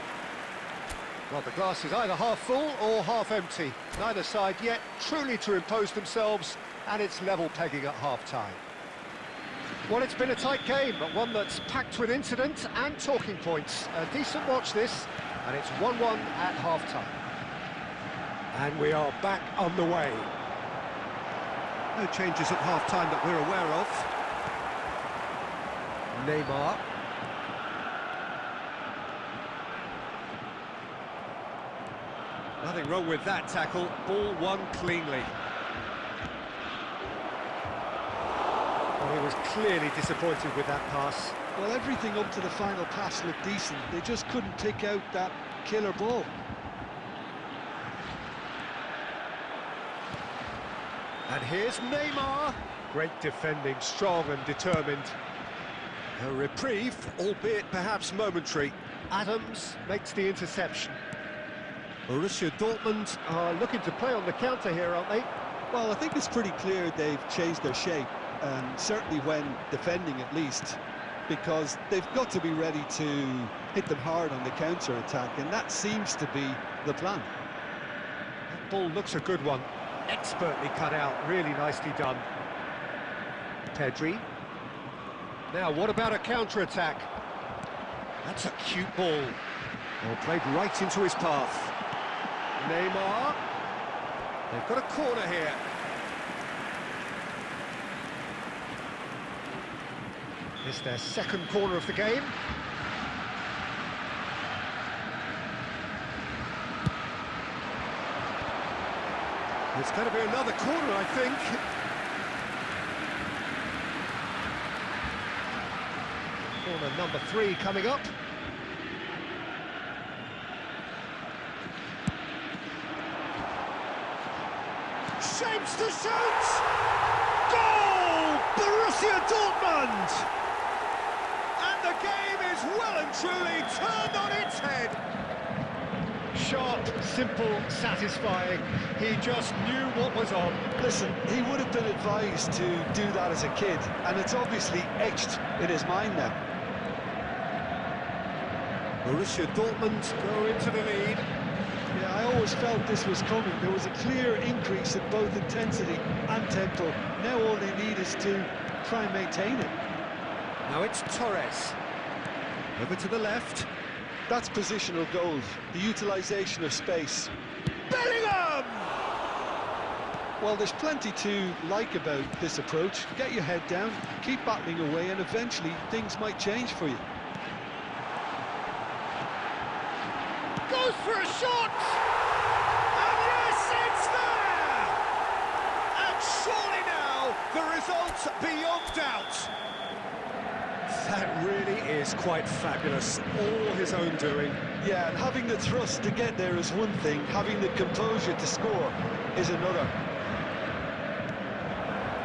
[SPEAKER 1] Well, the glass is either half full or half empty. Neither side yet truly to impose themselves, and it's level pegging at half-time. Well, it's been a tight game, but one that's packed with incident and talking points. A decent watch this, and it's 1-1 at half-time. And we are back on the way. No changes at half-time that we're aware of. Neymar. Nothing wrong with that tackle. Ball won cleanly. Well, he was clearly disappointed with that pass.
[SPEAKER 2] Well, everything up to the final pass looked decent. They just couldn't pick out that killer ball.
[SPEAKER 1] And here's Neymar. Great defending, strong and determined. A reprieve, albeit perhaps momentary. Adams makes the interception. Borussia Dortmund are looking to play on the counter here, aren't they?
[SPEAKER 2] Well, I think it's pretty clear they've changed their shape, certainly when defending at least, because they've got to be ready to hit them hard on the counter-attack, and that seems to be the plan.
[SPEAKER 1] That ball looks a good one. Expertly cut out, really nicely done. Pedri. Now, what about a counter-attack? That's a cute ball. Well, played right into his path. Neymar. They've got a corner here. It's their second corner of the game. It's going to be another corner, I think. Corner number 3 coming up. Shapes to shoot! Goal! Borussia Dortmund! And the game is well and truly turned on its head. Sharp, simple, satisfying. He just knew what was on.
[SPEAKER 2] Listen, he would have been advised to do that as a kid, and it's obviously etched in his mind now.
[SPEAKER 1] Borussia Dortmund go into the lead.
[SPEAKER 2] Yeah, I always felt this was coming. There was a clear increase in both intensity and tempo. Now all they need is to try and maintain it.
[SPEAKER 1] Now it's Torres. Over to the left.
[SPEAKER 2] That's positional goals, the utilisation of space.
[SPEAKER 1] Bellingham!
[SPEAKER 2] Well, there's plenty to like about this approach. Get your head down, keep battling away, and eventually things might change for you.
[SPEAKER 1] Goes for a shot! And yes, it's there! And surely now, the result beyond doubt. That really is quite fabulous, all his own doing.
[SPEAKER 2] Yeah, and having the thrust to get there is one thing, having the composure to score is another.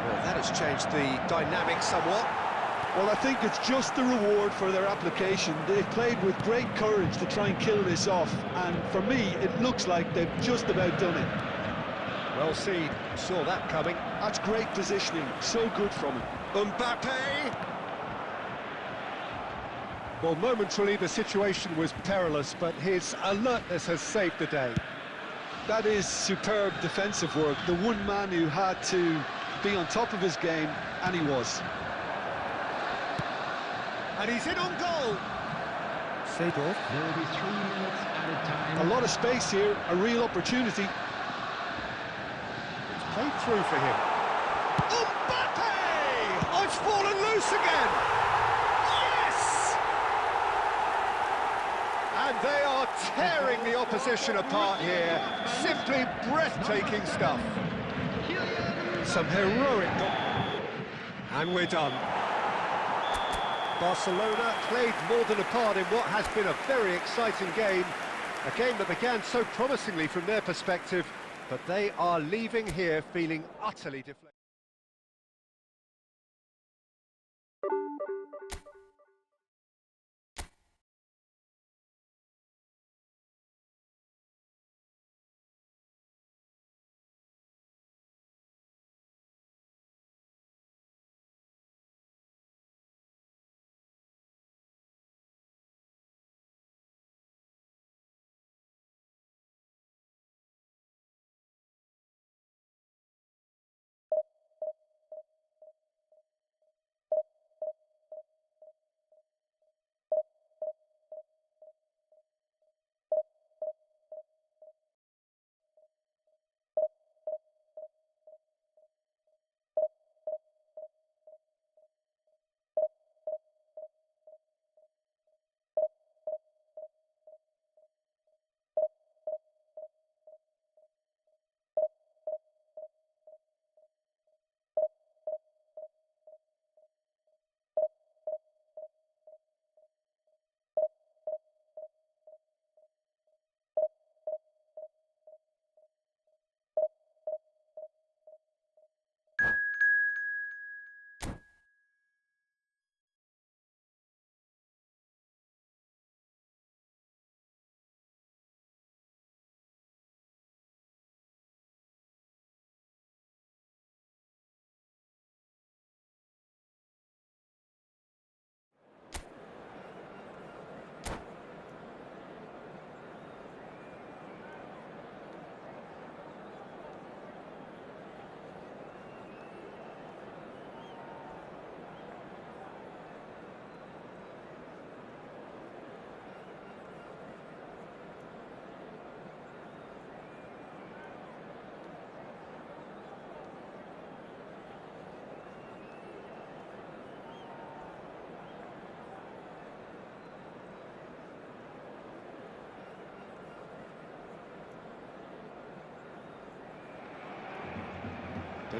[SPEAKER 1] Well, that has changed the dynamic somewhat.
[SPEAKER 2] Well, I think it's just the reward for their application. They've played with great courage to try and kill this off, and for me, it looks like they've just about done it.
[SPEAKER 1] Well seen, saw that coming.
[SPEAKER 2] That's great positioning, so good from him.
[SPEAKER 1] Mbappe! Well, momentarily the situation was perilous, but his alertness has saved the day.
[SPEAKER 2] That is superb defensive work. The one man who had to be on top of his game, and he was.
[SPEAKER 1] And he's in on goal. Seedorf.
[SPEAKER 3] There will be 3 minutes added time.
[SPEAKER 2] A lot of space here, a real opportunity.
[SPEAKER 1] It's played through for him. Mbappe! Oh, it's fallen loose again. Yes! And they are tearing the opposition apart here. Simply breathtaking stuff. Some heroic... And we're done. Barcelona played more than a part in what has been a very exciting game. A game that began so promisingly from their perspective, but they are leaving here feeling utterly deflated.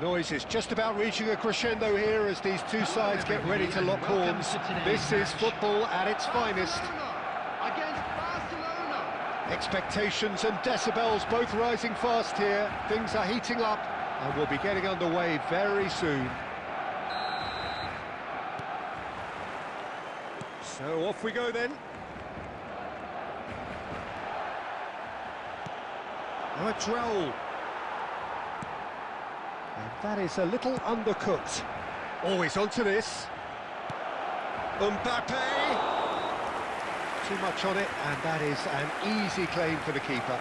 [SPEAKER 1] noise is just about reaching a crescendo here as these two sides get ready to lock horns. This is football at its finest.
[SPEAKER 3] Against Barcelona.
[SPEAKER 1] Expectations and decibels both rising fast here. Things are heating up and we'll be getting underway very soon. So off we go then. Now it's Raul. And that is a little undercooked. Always onto this. Mbappe! Too much on it, and that is an easy claim for the keeper.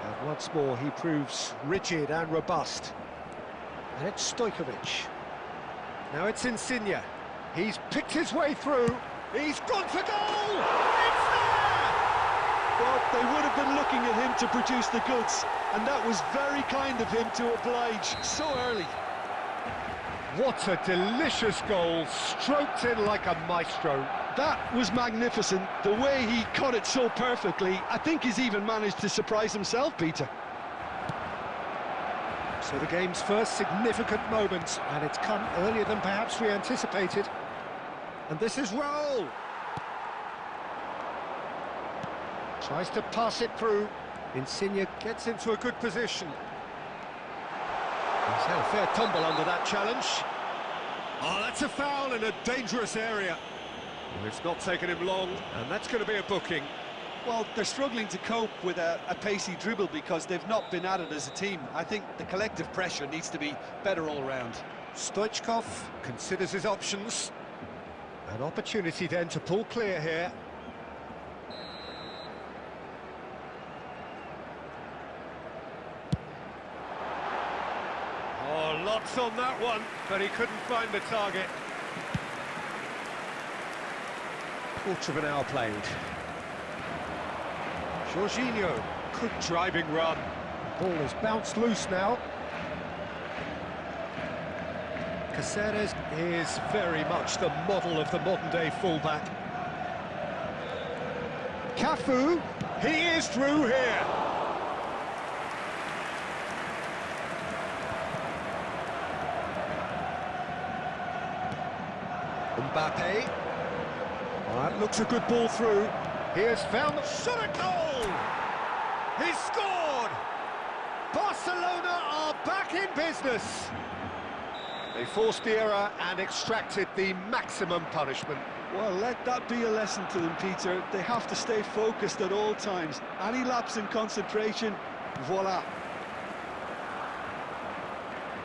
[SPEAKER 1] And once more he proves rigid and robust. And it's Stojkovic. Now it's Insigne. He's picked his way through. He's gone for goal! It's there!
[SPEAKER 2] Well, they would have been looking at him to produce the goods, and that was very kind of him to oblige so early.
[SPEAKER 1] What a delicious goal, stroked in like a maestro.
[SPEAKER 2] That was magnificent. The way he cut it so perfectly, I think he's even managed to surprise himself, Peter.
[SPEAKER 1] So the game's first significant moment, and it's come earlier than perhaps we anticipated. And this is Raul. Tries to pass it through. Insigne gets into a good position. He's had a fair tumble under that challenge. Oh, that's a foul in a dangerous area. Well, it's not taken him long, and that's going to be a booking.
[SPEAKER 2] Well, they're struggling to cope with a pacey dribble because they've not been at it as a team. I think the collective pressure needs to be better all round.
[SPEAKER 1] Stoichkov considers his options. An opportunity then to pull clear here. Oh, lots on that one, but he couldn't find the target. Quarter of an hour played. Jorginho, good driving run. Ball is bounced loose now. Caceres is very much the model of the modern-day fullback. Cafu, he is through here. Mbappe. Oh, that looks a good ball through. He has found the shot at goal! He's scored! Barcelona are back in business! They forced the error and extracted the maximum punishment.
[SPEAKER 2] Well, let that be a lesson to them, Peter. They have to stay focused at all times. Any lapse in concentration, voila.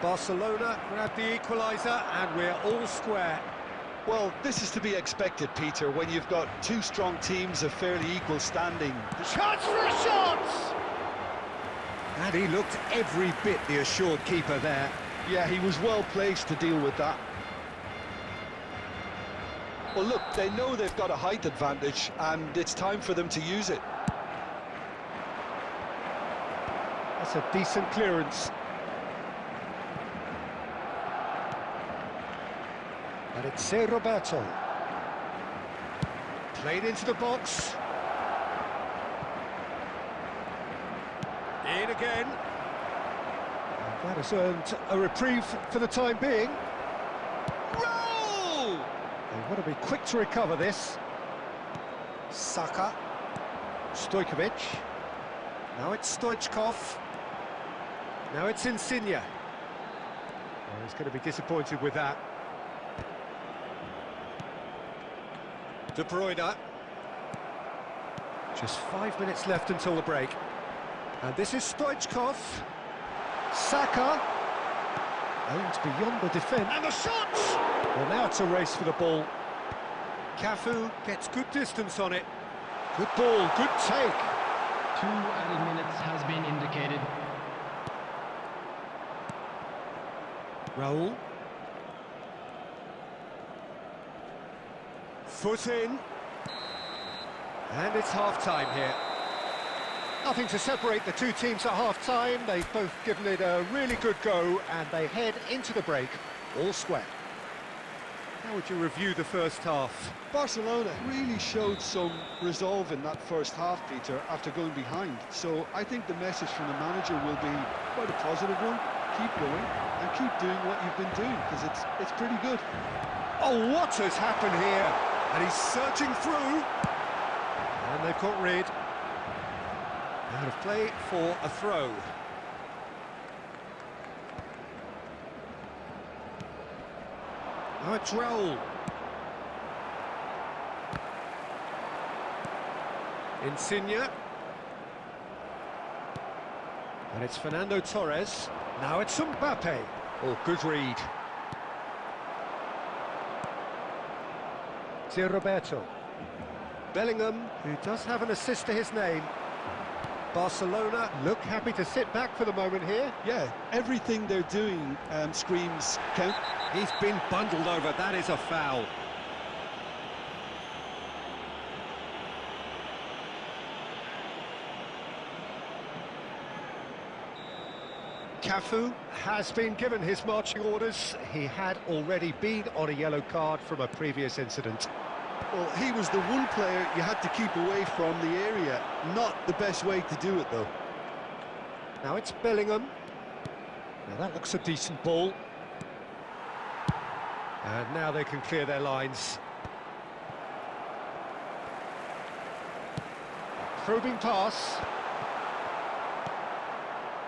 [SPEAKER 1] Barcelona grabbed the equaliser and we're all square.
[SPEAKER 2] Well, this is to be expected, Peter, when you've got two strong teams of fairly equal standing.
[SPEAKER 1] Chance for a shot! And he looked every bit the assured keeper there.
[SPEAKER 2] Yeah, he was well placed to deal with that. Well, look, they know they've got a height advantage, and it's time for them to use it.
[SPEAKER 1] That's a decent clearance. And it's Roberto. Played into the box. In again. And that has earned a reprieve for the time being. Roll! They want to be quick to recover this. Saka. Stojkovic. Now it's Stoichkov. Now it's Insigne. Well, he's going to be disappointed with that. De Bruyne. Just 5 minutes left until the break. And this is Stoichkov. Saka. Aimed beyond the defence. And the shot! Well, now it's a race for the ball. Cafu gets good distance on it. Good ball, good take.
[SPEAKER 3] 2 added minutes has been indicated.
[SPEAKER 1] Raul. Foot in. And it's half-time here. Nothing to separate the two teams at half-time. They've both given it a really good go, and they head into the break all square. How would you review the first half?
[SPEAKER 2] Barcelona really showed some resolve in that first half, Peter, after going behind. So I think the message from the manager will be quite a positive one. Keep going and keep doing what you've been doing, because it's pretty good.
[SPEAKER 1] Oh, what has happened here? And he's searching through. And they've got rid. Out of play for a throw. Now it's Raul. Insigne. And it's Fernando Torres. Now it's Mbappe. Oh, good read. Roberto. Bellingham, who does have an assist to his name. Barcelona look happy to sit back for the moment here.
[SPEAKER 2] Yeah, everything they're doing screams count.
[SPEAKER 1] He's been bundled over, that is a foul. Cafu has been given his marching orders. He had already been on a yellow card from a previous incident.
[SPEAKER 2] Well, he was the one player you had to keep away from the area. Not the best way to do it, though.
[SPEAKER 1] Now it's Bellingham. Now that looks a decent ball. And now they can clear their lines. Probing pass.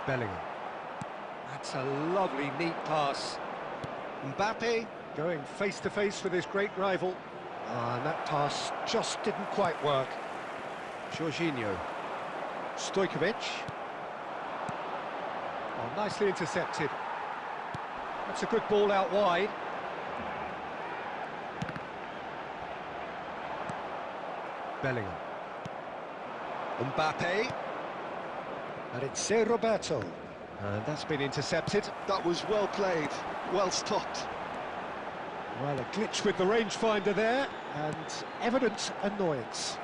[SPEAKER 1] Bellingham. That's a lovely, neat pass. Mbappe going face-to-face with his great rival. And that pass just didn't quite work. Jorginho. Stojkovic. Oh, nicely intercepted. That's a good ball out wide. Bellingham. Mbappe. And it's Roberto. And that's been intercepted.
[SPEAKER 2] That was well played, well stopped.
[SPEAKER 1] Well, a glitch with the rangefinder there, and evident annoyance.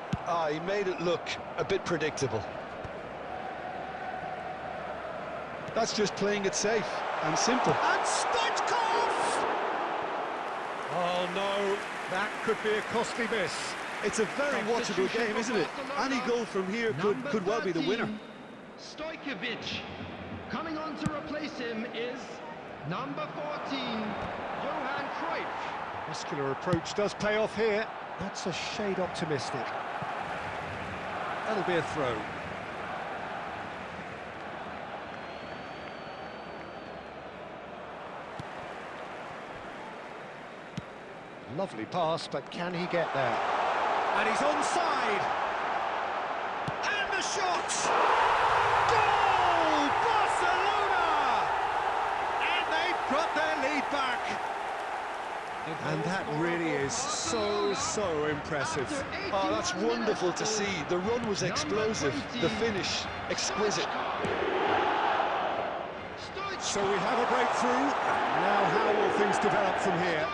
[SPEAKER 2] He made it look a bit predictable. That's just playing it safe and simple.
[SPEAKER 1] And Stoichkov! Oh no, that could be a costly miss.
[SPEAKER 2] It's a very watchable game, isn't it? Any goal from here could well be the winner.
[SPEAKER 3] Stojkovic. Coming on to replace him is number 14, Johan Cruyff.
[SPEAKER 1] Muscular approach does pay off here. That's a shade optimistic. That'll be a throw. Lovely pass, but can he get there? And he's onside! And the shot! Goal! Barcelona! And they've got their lead back. And that really is so impressive.
[SPEAKER 2] Oh, that's wonderful to see. The run was explosive, the finish exquisite.
[SPEAKER 1] So we have a breakthrough. Now how will things develop from here?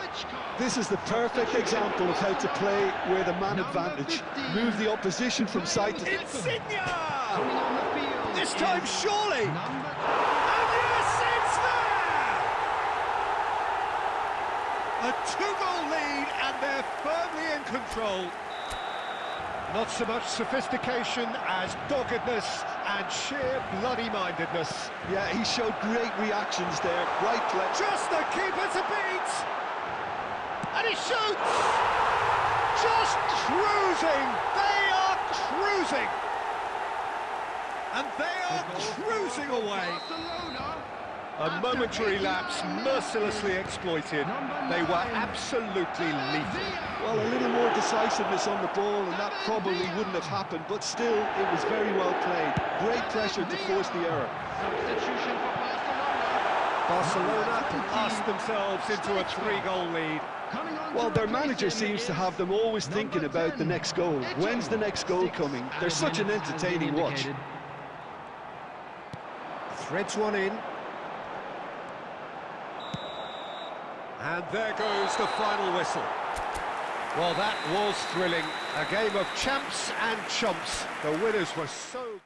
[SPEAKER 2] This is the perfect example of how to play with a man advantage. Move the opposition from side to...
[SPEAKER 1] Insigne! This time surely! And yes, it's there! A two-goal lead and they're firmly in control. Not so much sophistication as doggedness and sheer bloody-mindedness.
[SPEAKER 2] Yeah, he showed great reactions there. Right play.
[SPEAKER 1] Just the keeper to beat! And he shoots! Just cruising! They are cruising! And they are cruising away! A momentary lapse mercilessly exploited. They were absolutely lethal.
[SPEAKER 2] Well, a little more decisiveness on the ball and that probably wouldn't have happened, but still, it was very well played. Great pressure to force the error.
[SPEAKER 3] Substitution for
[SPEAKER 1] Barcelona cast themselves into a three-goal lead.
[SPEAKER 2] Well, their manager seems to have them always thinking about the next goal. When's the next goal coming? They're such an entertaining watch.
[SPEAKER 1] Threads one in. And there goes the final whistle. Well, that was thrilling. A game of champs and chumps. The winners were so...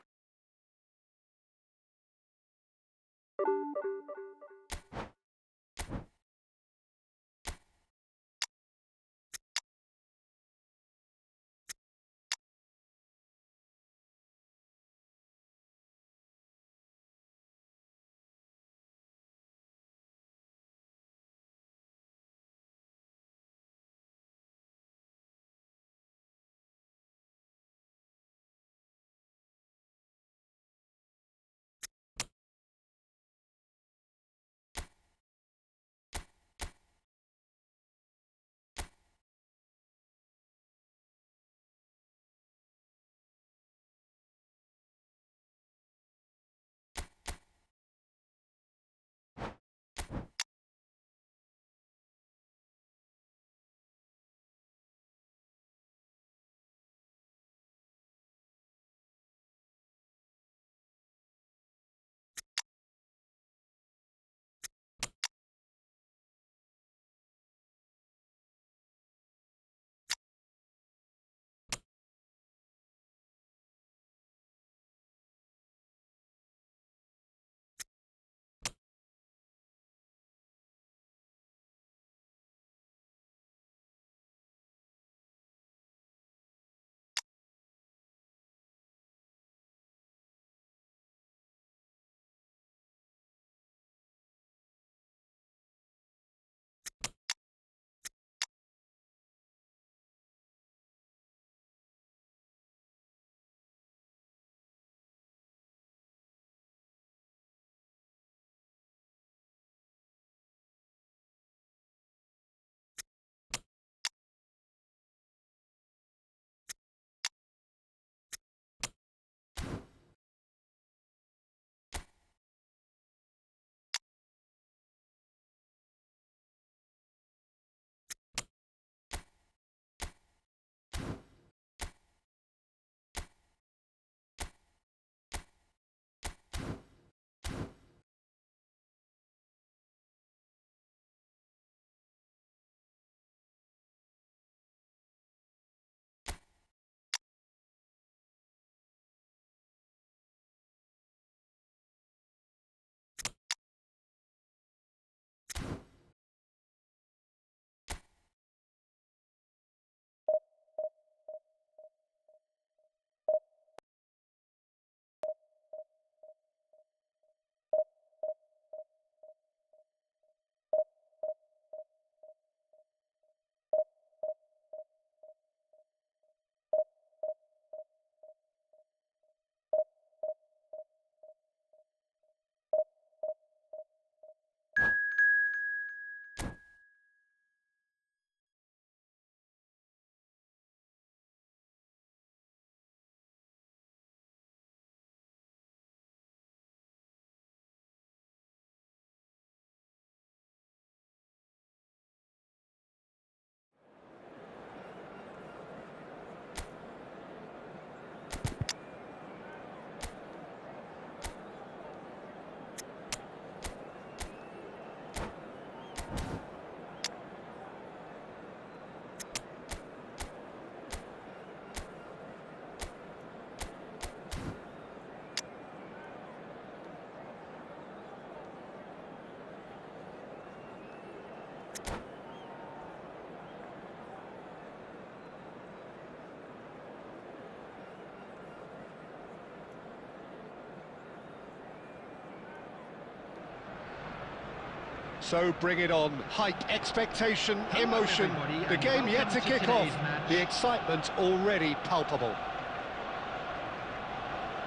[SPEAKER 1] So bring it on. Hype, expectation, emotion.
[SPEAKER 3] everybody,
[SPEAKER 1] The
[SPEAKER 3] and
[SPEAKER 1] game yet to
[SPEAKER 3] welcome to
[SPEAKER 1] kick off.
[SPEAKER 3] today's match.
[SPEAKER 1] The excitement already palpable.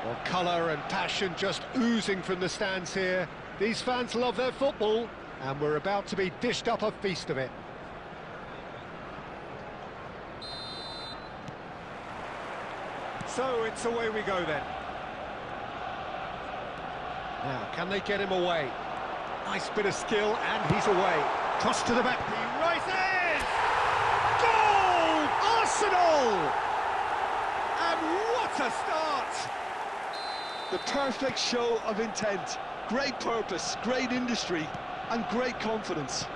[SPEAKER 1] Well, colour and passion just oozing from the stands here. These fans love their football, and we're about to be dished up a feast of it. So it's away we go then. Now, can they get him away? Nice bit of skill, and he's away. Cross to the back, he rises! Goal! Arsenal! And what a start!
[SPEAKER 2] The perfect show of intent. Great purpose, great industry, and great confidence.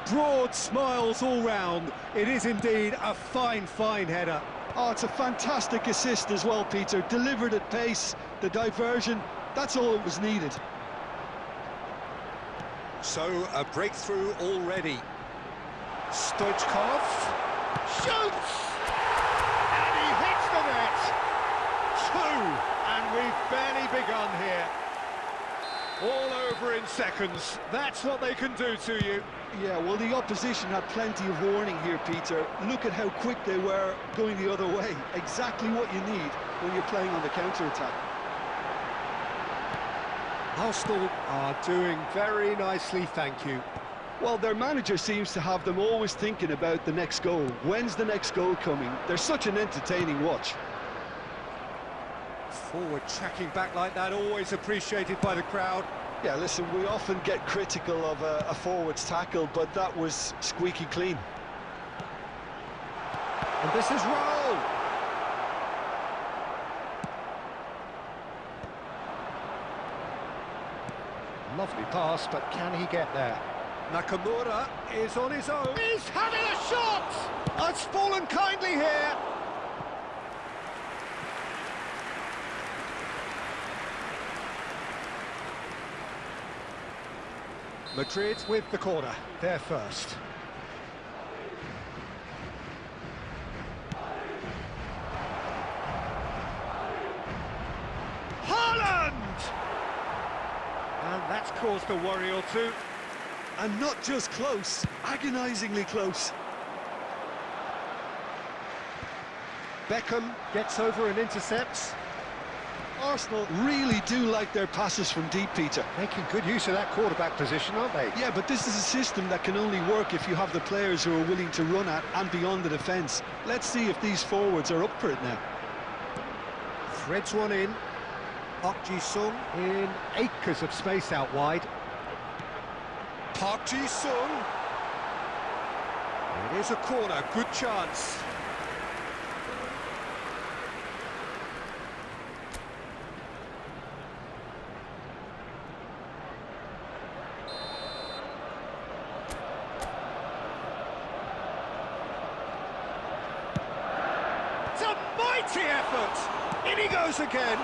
[SPEAKER 1] Broad smiles all round. It is indeed a fine, fine header.
[SPEAKER 2] Oh, it's a fantastic assist as well, Peter. Delivered at pace, the diversion, that's all that was needed.
[SPEAKER 1] So, a breakthrough already. Stoichkov shoots! And he hits the net! Two! And we've barely begun here. All over in seconds. That's what they can do to you.
[SPEAKER 2] Yeah, well, the opposition had plenty of warning here, Peter. Look at how quick they were going the other way. Exactly what you need when you're playing on the counter-attack.
[SPEAKER 1] Arsenal are doing very nicely, thank you.
[SPEAKER 2] Well, their manager seems to have them always thinking about the next goal. When's the next goal coming? They're such an entertaining watch.
[SPEAKER 1] Forward tracking back like that, always appreciated by the crowd.
[SPEAKER 2] Yeah, listen, we often get critical of a forward's tackle, but that was squeaky clean.
[SPEAKER 1] And this is roll! Lovely pass, but can he get there? Nakamura is on his own. He's having a shot! It's fallen kindly here. Madrid with the corner, they're first. Haaland! And that's caused a worry or two.
[SPEAKER 2] And not just close, agonisingly close.
[SPEAKER 1] Beckham gets over and intercepts.
[SPEAKER 2] Arsenal really do like their passes from deep, Peter.
[SPEAKER 1] Making good use of that quarterback position, aren't they?
[SPEAKER 2] Yeah, but this is a system that can only work if you have the players who are willing to run at and beyond the defence. Let's see if these forwards are up for it now.
[SPEAKER 1] Threads one in. Park Ji-sung in acres of space out wide. Park Ji-sung. It is a corner, good chance. It's a mighty effort! In he goes again.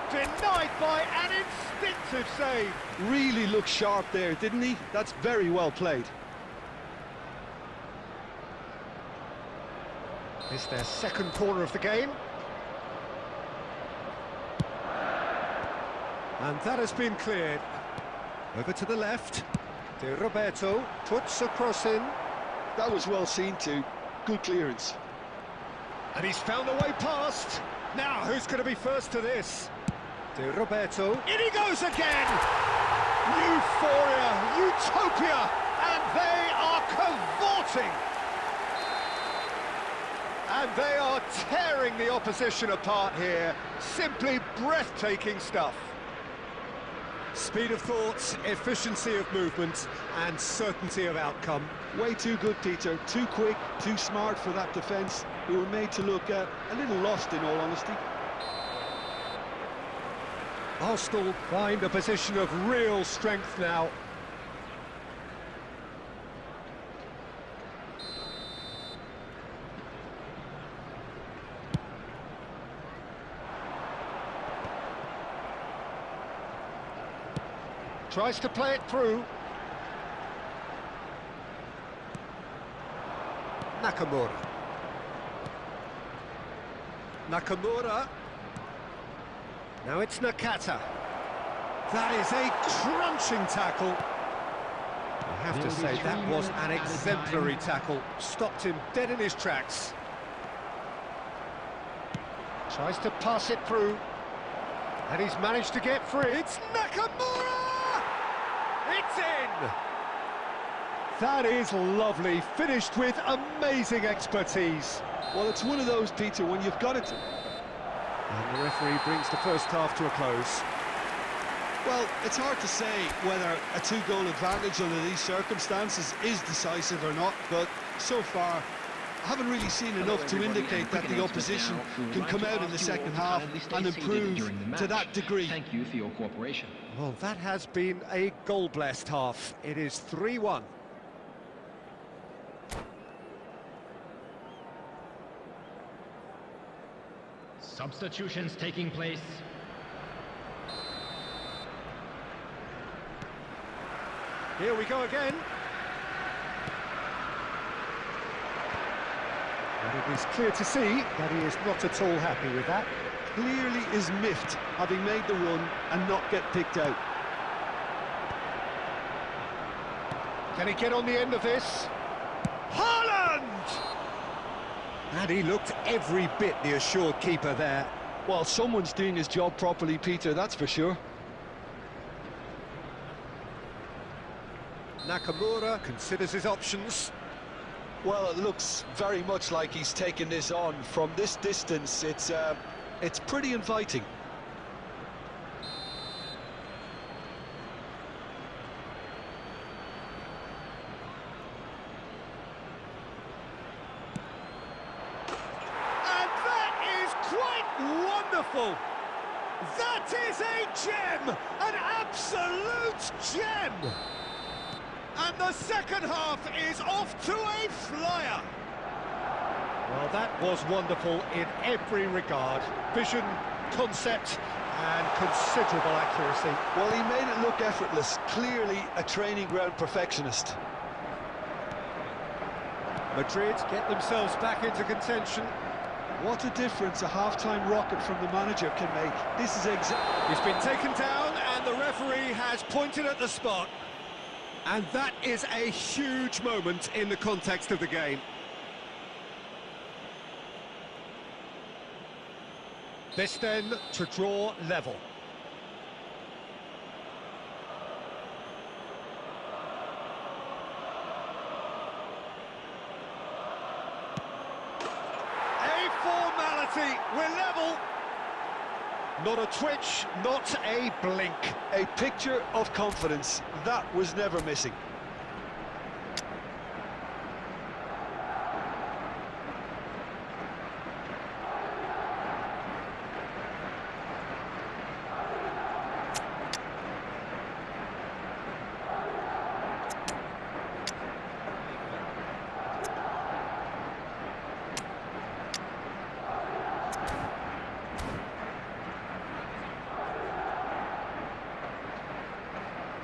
[SPEAKER 1] Denied by an instinctive save.
[SPEAKER 2] Really looked sharp there, didn't he? That's very well played.
[SPEAKER 1] It's their second corner of the game. And that has been cleared. Over to the left. De Roberto puts a cross in.
[SPEAKER 2] That was well seen too. Good clearance.
[SPEAKER 1] And he's found a way past. Now, who's going to be first to this? De Roberto. In he goes again! Euphoria, utopia, and they are cavorting. And they are tearing the opposition apart here. Simply breathtaking stuff. Speed of thought, efficiency of movement, and certainty of outcome.
[SPEAKER 2] Way too good, Peter. Too quick, too smart for that defence. We were made to look a little lost, in all honesty.
[SPEAKER 1] Arsenal find a position of real strength now. Tries to play it through. Nakamura. Nakamura. Now it's Nakata. That is a crunching tackle. I have to say, that was an exemplary tackle. Stopped him dead in his tracks. Tries to pass it through. And he's managed to get free. It's Nakamura! It's in! That is lovely. Finished with amazing expertise.
[SPEAKER 2] Well, it's one of those, Peter, when you've got it...
[SPEAKER 1] And the referee brings the first half to a close.
[SPEAKER 2] Well, it's hard to say whether a two-goal advantage under these circumstances is decisive or not, but so far I haven't really seen enough to indicate that the opposition can come out in the second half and improve to that degree.
[SPEAKER 4] Thank you for your cooperation.
[SPEAKER 1] Well, that has been a goal-blessed half. It is 3-1.
[SPEAKER 3] Substitutions taking place.
[SPEAKER 1] Here we go again. And it is clear to see that he is not at all happy with that.
[SPEAKER 2] Clearly is miffed, having made the run and not get picked out.
[SPEAKER 1] Can he get on the end of this? Haaland! And he looked every bit the assured keeper there.
[SPEAKER 2] Well, someone's doing his job properly, Peter, that's for sure.
[SPEAKER 1] Nakamura considers his options.
[SPEAKER 2] Well, it looks very much like he's taken this on. From this distance, it's pretty inviting.
[SPEAKER 1] And that is quite wonderful. That is a gem, an absolute gem. And the second half is off to a flyer. Well, that was wonderful in every regard. Vision, concept, and considerable accuracy.
[SPEAKER 2] Well, he made it look effortless. Clearly a training ground perfectionist.
[SPEAKER 1] Madrid get themselves back into contention.
[SPEAKER 2] What a difference a half-time rocket from the manager can make. This is
[SPEAKER 1] He's been taken down, and the referee has pointed at the spot. And that is a huge moment in the context of the game. This then to draw level. A formality, we're level. Not a twitch, not a blink.
[SPEAKER 2] a picture of confidence. That was never missing.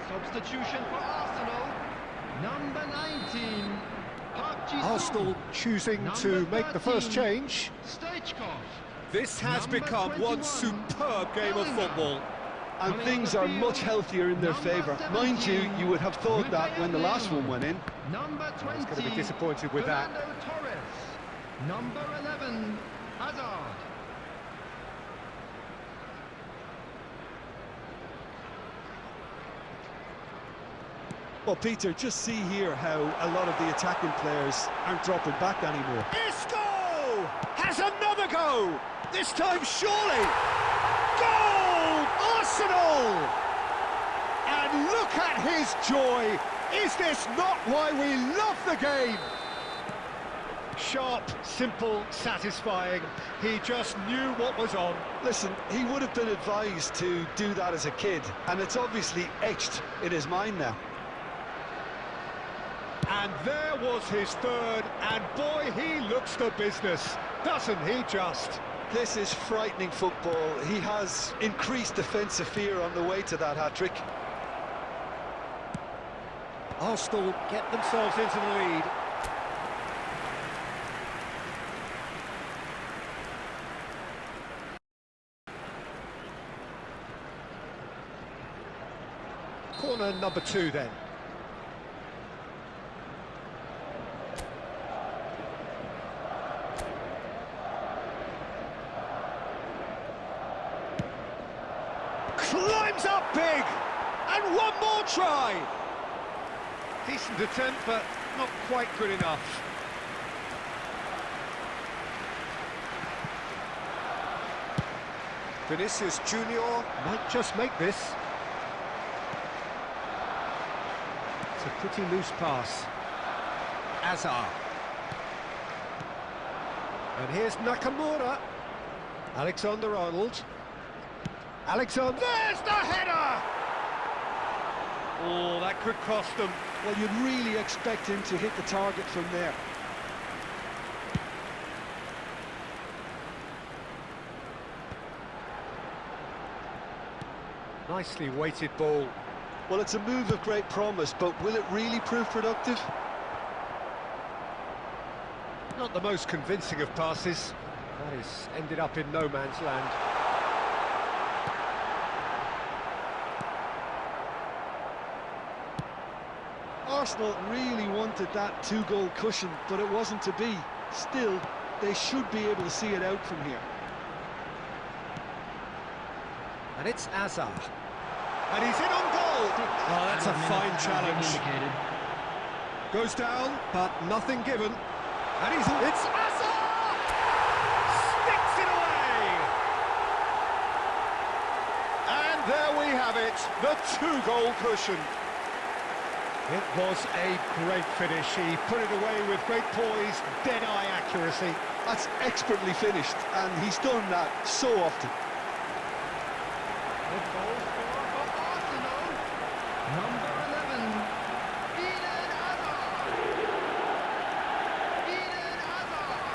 [SPEAKER 3] Substitution for Arsenal, number 19.
[SPEAKER 1] Arsenal choosing to make the first change.
[SPEAKER 3] Stoichkov.
[SPEAKER 1] This has
[SPEAKER 3] Number
[SPEAKER 1] become
[SPEAKER 3] 21,
[SPEAKER 1] one superb game of football.
[SPEAKER 2] And things are much healthier in their favour. Mind you, you would have thought that when the last one went in.
[SPEAKER 3] Number 20.
[SPEAKER 1] He's going to be disappointed with that.
[SPEAKER 3] Fernando Torres. Number 11. Hazard.
[SPEAKER 2] Well, Peter, just see here how a lot of the attacking players aren't dropping back anymore.
[SPEAKER 1] Isco has another go. This time, surely. Goal! Arsenal! And look at his joy. Is this not why we love the game? Sharp, simple, satisfying. He just knew what was on.
[SPEAKER 2] Listen, he would have been advised to do that as a kid, and it's obviously etched in his mind now.
[SPEAKER 1] And there was his third, and boy, he looks the business, doesn't he just?
[SPEAKER 2] This is frightening football. He has increased defensive fear on the way to that hat-trick.
[SPEAKER 1] Arsenal get themselves into the lead. Corner number 2 then. Climbs up big! And one more try! Decent attempt, but not quite good enough. Vinicius Junior might just make this. It's a pretty loose pass. Azar. And here's Nakamura. Alexander-Arnold. Alexander, there's the header! Oh, that could cost them.
[SPEAKER 2] Well, you'd really expect him to hit the target from there.
[SPEAKER 1] Nicely weighted ball.
[SPEAKER 2] Well, it's a move of great promise, but will it really prove productive?
[SPEAKER 1] Not the most convincing of passes. That is ended up in no man's land.
[SPEAKER 2] Arsenal really wanted that 2-goal cushion, but it wasn't to be. Still, they should be able to see it out from here.
[SPEAKER 1] And it's Azar. And he's in on goal! Oh, that's a fine challenge. Goes down, but nothing given. And it's Azar! Sticks it away! And there we have it, the 2-goal cushion. It was a great finish. He put it away with great poise, dead-eye accuracy.
[SPEAKER 2] That's expertly finished, and he's done that so often.
[SPEAKER 3] The goal scorer for Arsenal, number 11, Eden Hazard. Eden Hazard.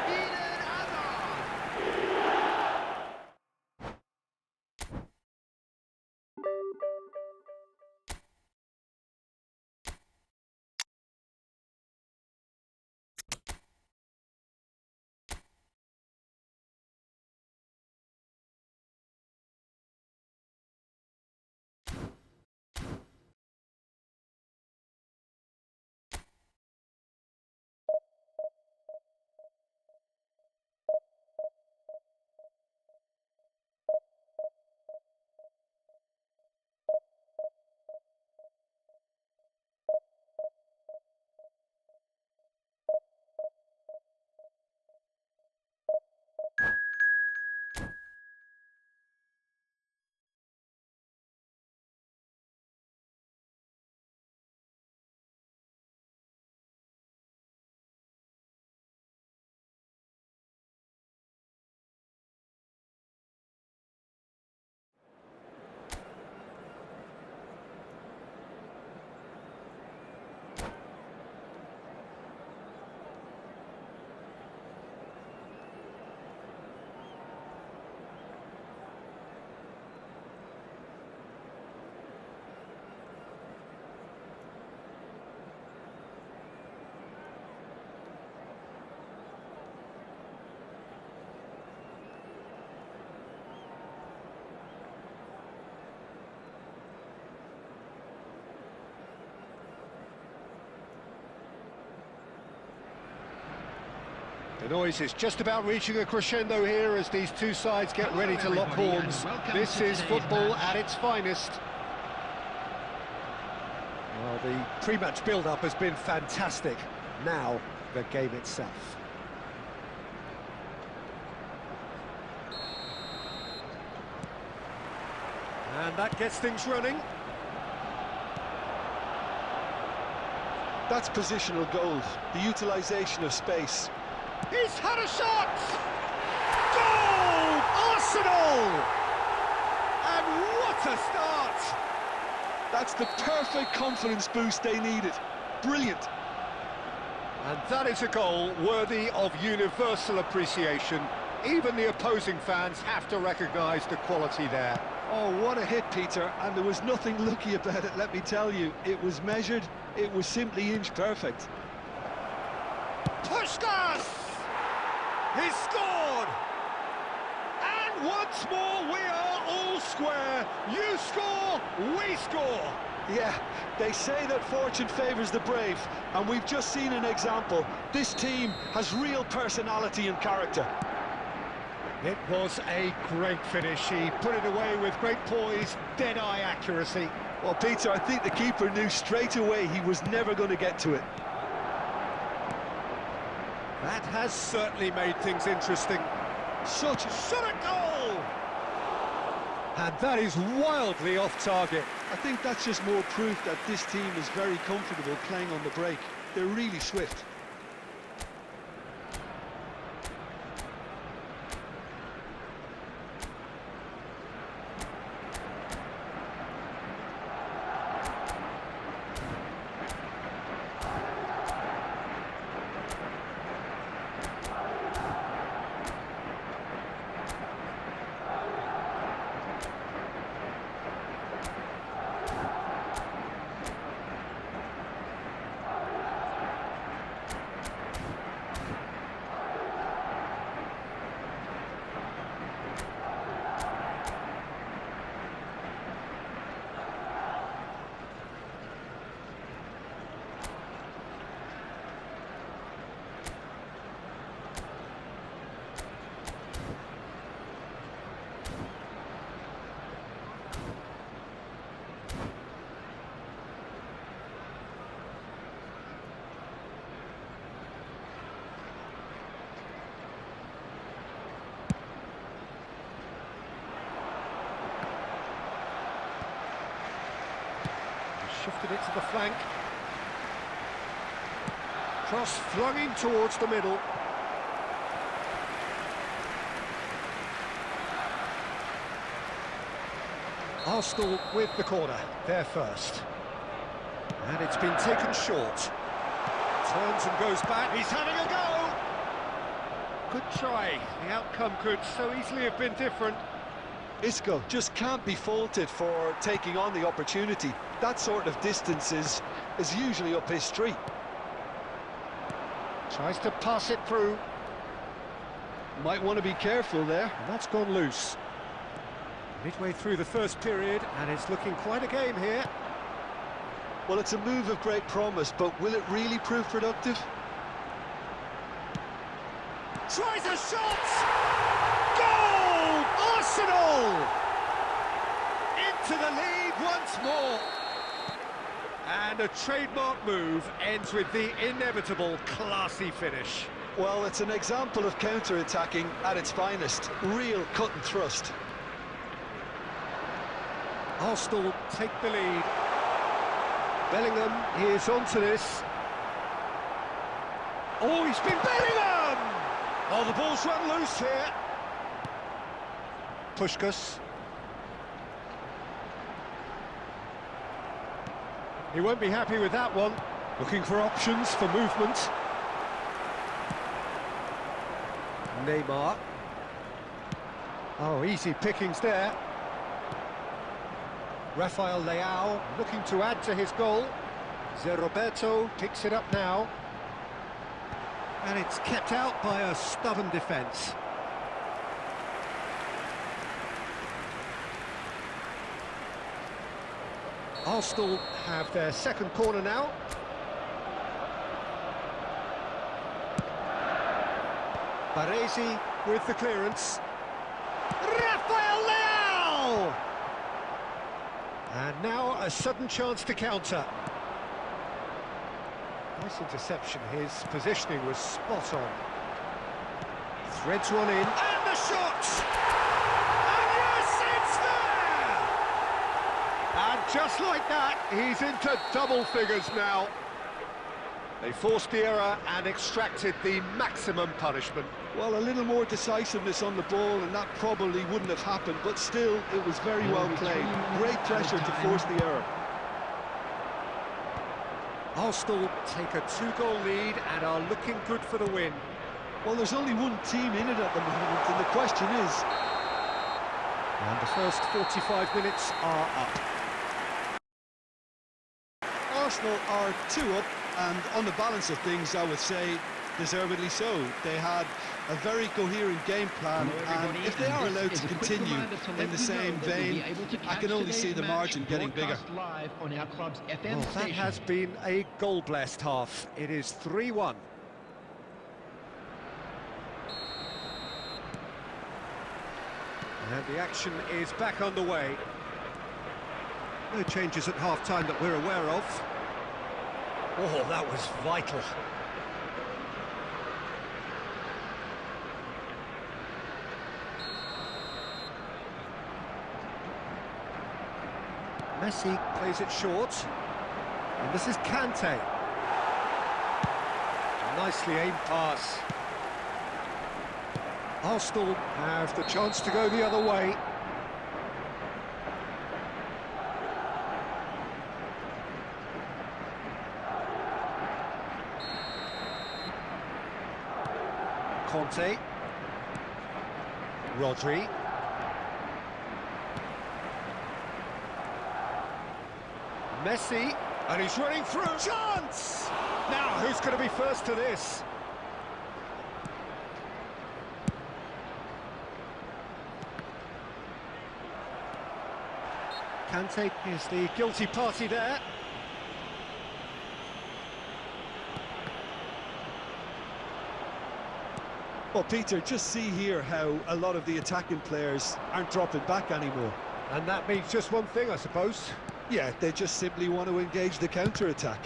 [SPEAKER 3] Eden Hazard.
[SPEAKER 1] The noise is just about reaching a crescendo here as these two sides get ready to lock horns. This is football at its finest. Well, the pre-match build-up has been fantastic. Now, the game itself. And that gets things running.
[SPEAKER 2] That's positional gold, the utilisation of space.
[SPEAKER 1] He's had a shot! Goal! Arsenal! And what a start!
[SPEAKER 2] That's the perfect confidence boost they needed. Brilliant.
[SPEAKER 1] And that is a goal worthy of universal appreciation. Even the opposing fans have to recognise the quality there.
[SPEAKER 2] Oh, what a hit, Peter, and there was nothing lucky about it, let me tell you. It was measured, it was simply inch perfect.
[SPEAKER 1] Puskas! He's scored! And
[SPEAKER 2] And once more, we are all square. You score, we score. Yeah, they say that fortune favours the brave, and we've just seen an example. This team has real personality and character.
[SPEAKER 1] It was a great finish. He put it away with great poise, dead-eye accuracy.
[SPEAKER 2] Well, Peter, I think the keeper knew straight away he was never going to get to it.
[SPEAKER 1] That has certainly made things interesting.
[SPEAKER 2] Such a goal!
[SPEAKER 1] And that is wildly off target.
[SPEAKER 2] I think that's just more proof that this team is very comfortable playing on the break. They're really swift.
[SPEAKER 1] Shifted it to the flank. Cross flung in towards the middle. Arsenal with the corner, there first. And it's been taken short. Turns and goes back, he's having a go! Good try, the outcome could so easily have been different.
[SPEAKER 2] Isco just can't be faulted for taking on the opportunity. That sort of distance is usually up his street.
[SPEAKER 1] Tries to pass it through.
[SPEAKER 2] Might want to be careful there.
[SPEAKER 1] And that's gone loose. Midway through the first period, and it's looking quite a game here.
[SPEAKER 2] Well, it's a move of great promise, but will it really prove productive?
[SPEAKER 1] Tries a shot! Goal! Arsenal! Into the lead once more. And a trademark move ends with the inevitable classy finish.
[SPEAKER 2] Well, it's an example of counter-attacking at its finest. Real cut and thrust.
[SPEAKER 1] Arsenal take the lead. Bellingham is onto this. Oh, he's been Bellingham! Oh, the ball's run loose here. Puskás. He won't be happy with that one. Looking for options for movement. Neymar. Oh, easy pickings there. Rafael Leao looking to add to his goal. Zé Roberto picks it up now. And it's kept out by a stubborn defence. Arsenal have their second corner now. Baresi with the clearance. Rafael Leao! And now a sudden chance to counter. Nice interception, his positioning was spot on. Threads one in, and the shot! And yes, it's there! And just like that, he's into double figures now. They forced the error and extracted the maximum punishment.
[SPEAKER 2] Well, a little more decisiveness on the ball and that probably wouldn't have happened, but still, it was very well played. Great pressure to force the error.
[SPEAKER 1] Arsenal take a 2-goal lead and are looking good for the win.
[SPEAKER 2] Well, there's only one team in it at the moment, and the question is...
[SPEAKER 1] And the first 45 minutes are up.
[SPEAKER 2] Arsenal are 2 up, and on the balance of things, I would say deservedly so. They had a very coherent game plan, and if they are allowed to continue in the same vein, I can only see the margin getting bigger.
[SPEAKER 3] Live on our club's FM
[SPEAKER 1] Well, that has been a goal-blessed half. It is 3-1. And the action is back underway. No changes at half-time that we're aware of. Oh, that was vital. Messi plays it short. And this is Kante. Nicely aimed pass. Arsenal have the chance to go the other way. Conte. Rodri. Messi, and he's running through. Chance! Now, who's going to be first to this? Kante is the guilty party there.
[SPEAKER 2] Well, Peter, just see here how a lot of the attacking players aren't dropping back anymore.
[SPEAKER 1] And that means just one thing, I suppose.
[SPEAKER 2] Yeah, they just simply want to engage the counter-attack.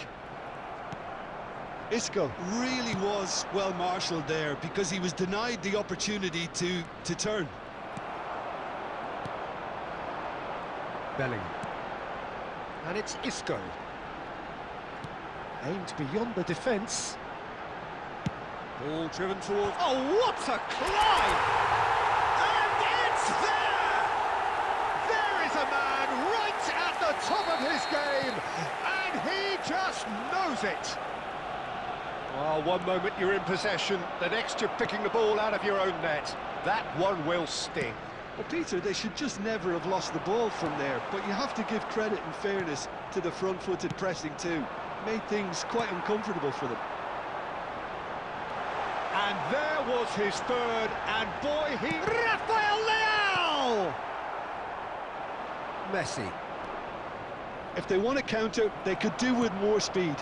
[SPEAKER 2] Isco really was well marshalled there because he was denied the opportunity to turn.
[SPEAKER 1] Bellingham. And it's Isco. Aimed beyond the defence. Ball driven towards... Oh, what a climb! And it's there! There is a man right at the top of his game, and he just knows it. Well, one moment you're in possession, the next you're picking the ball out of your own net. That one will sting.
[SPEAKER 2] Well, Peter, they should just never have lost the ball from there, but you have to give credit and fairness to the front-footed pressing too. Made things quite uncomfortable for them.
[SPEAKER 1] And there was his third, and boy, he... Rafael Leao! Messi.
[SPEAKER 2] If they want to counter, they could do with more speed.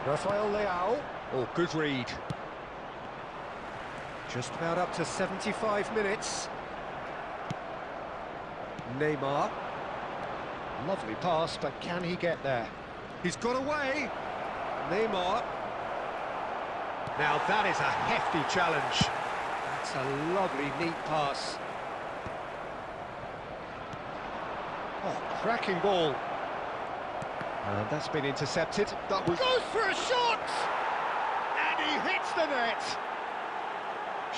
[SPEAKER 1] Rafael Leao. Oh, good read. Just about up to 75 minutes. Neymar. Lovely pass, but can he get there? He's got away. Neymar. Now that is a hefty challenge. That's a lovely, neat pass. Oh, cracking ball. And that's been intercepted. That was... Goes for a shot! And he hits the net!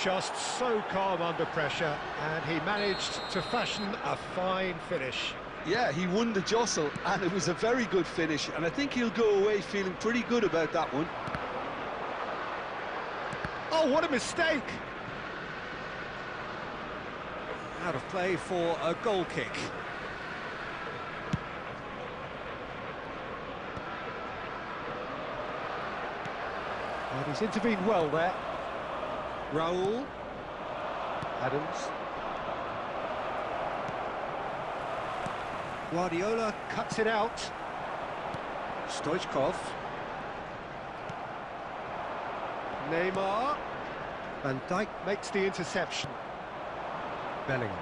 [SPEAKER 1] Just so calm under pressure, and he managed to fashion a fine finish.
[SPEAKER 2] Yeah, he won the jostle, and it was a very good finish, and I think he'll go away feeling pretty good about that one.
[SPEAKER 1] Oh, what a mistake! Out of play for a goal kick. And he's intervened well there. Raul. Adams. Guardiola cuts it out. Stoichkov. Neymar. Van Dijk makes the interception. Bellingham.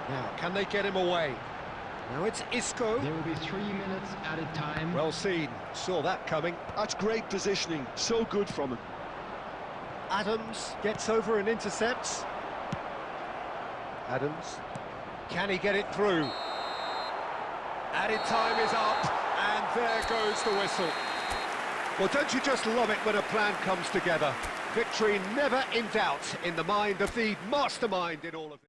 [SPEAKER 1] Now, can they get him away? Now it's Isco.
[SPEAKER 3] There will be 3 minutes added time.
[SPEAKER 1] Well seen. Saw that coming.
[SPEAKER 2] That's great positioning. So good from him.
[SPEAKER 1] Adams gets over and intercepts. Adams. Can he get it through? Added time is up, and there goes the whistle. Well, don't you just love it when a plan comes together? Victory never in doubt in the mind of the mastermind in all of it.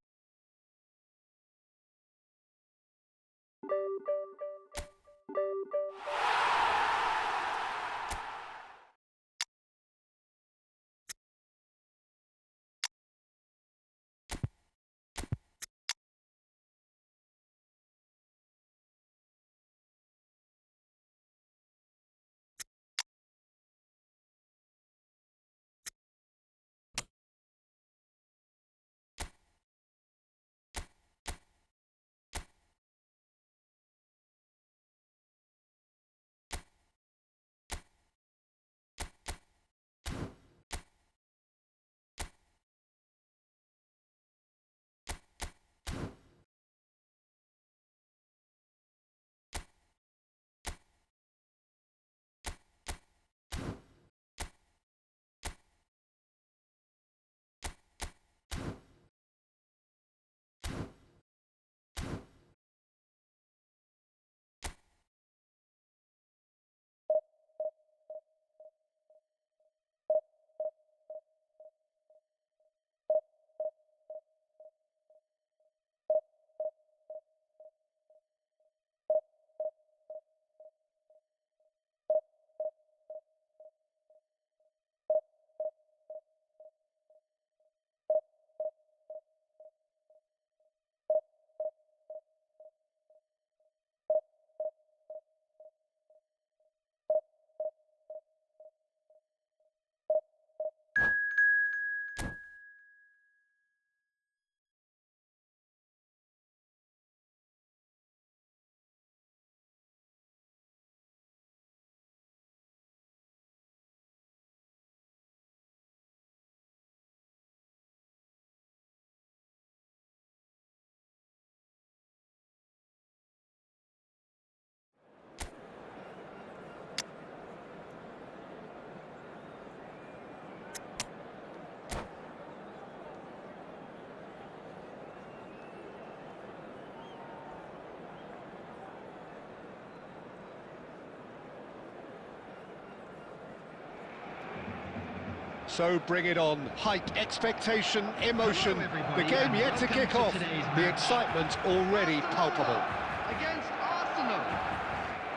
[SPEAKER 1] So bring it on. Hype, expectation, emotion.
[SPEAKER 3] Hello,
[SPEAKER 1] The
[SPEAKER 3] everybody,
[SPEAKER 1] game
[SPEAKER 3] and
[SPEAKER 1] yet to
[SPEAKER 3] welcome
[SPEAKER 1] kick
[SPEAKER 3] to
[SPEAKER 1] off.
[SPEAKER 3] today's
[SPEAKER 1] The
[SPEAKER 3] match.
[SPEAKER 1] excitement already palpable.
[SPEAKER 3] Against Arsenal.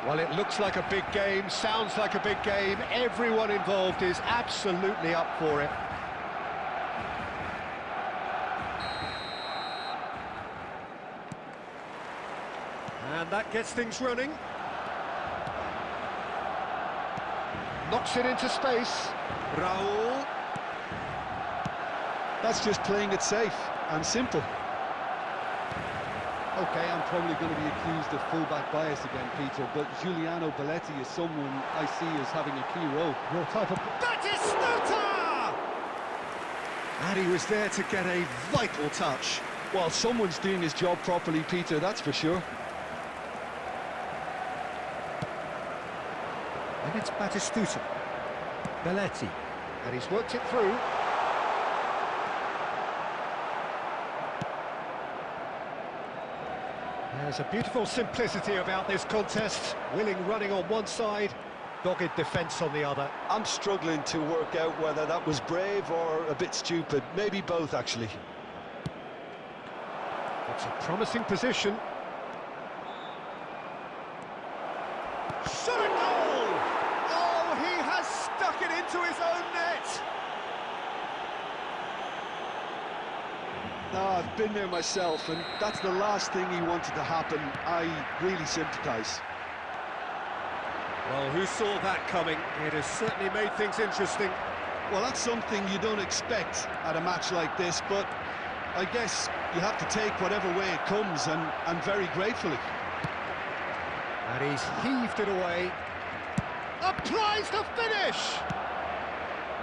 [SPEAKER 1] Well, it looks like a big game, sounds like a big game. Everyone involved is absolutely up for it. And that gets things running. Knocks it into space. Raul.
[SPEAKER 2] That's just playing it safe and simple. Okay, I'm probably going to be accused of fullback bias again, Peter, but Giuliano Belletti is someone I see as having a key role.
[SPEAKER 1] Your type of... Batistuta! And he was there to get a vital touch.
[SPEAKER 2] Well, someone's doing his job properly, Peter, that's for sure.
[SPEAKER 1] And it's Batistuta. Belletti. And he's worked it through. There's a beautiful simplicity about this contest. Willing running on one side, dogged defence on the other.
[SPEAKER 2] I'm struggling to work out whether that was brave or a bit stupid. Maybe both, actually.
[SPEAKER 1] It's a promising position. Shot a goal! Oh, he has stuck it into his own net!
[SPEAKER 2] No, I've been there myself, and that's the last thing he wanted to happen. I really sympathise.
[SPEAKER 1] Well, who saw that coming? It has certainly made things interesting.
[SPEAKER 2] Well, that's something you don't expect at a match like this, but I guess you have to take whatever way it comes, and very gratefully.
[SPEAKER 1] And he's heaved it away. Applies the finish!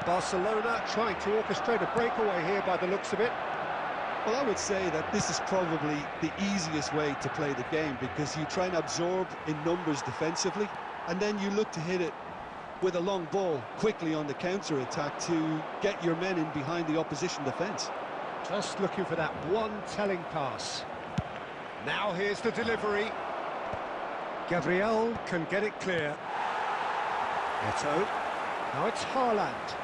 [SPEAKER 1] Barcelona trying to orchestrate a breakaway here by the looks of it.
[SPEAKER 2] Well, I would say that this is probably the easiest way to play the game, because you try and absorb in numbers defensively, and then you look to hit it with a long ball quickly on the counter-attack to get your men in behind the opposition defence.
[SPEAKER 1] Just looking for that one telling pass. Now here's the delivery. Gabriel can get it clear. Eto'o. Now it's Haaland.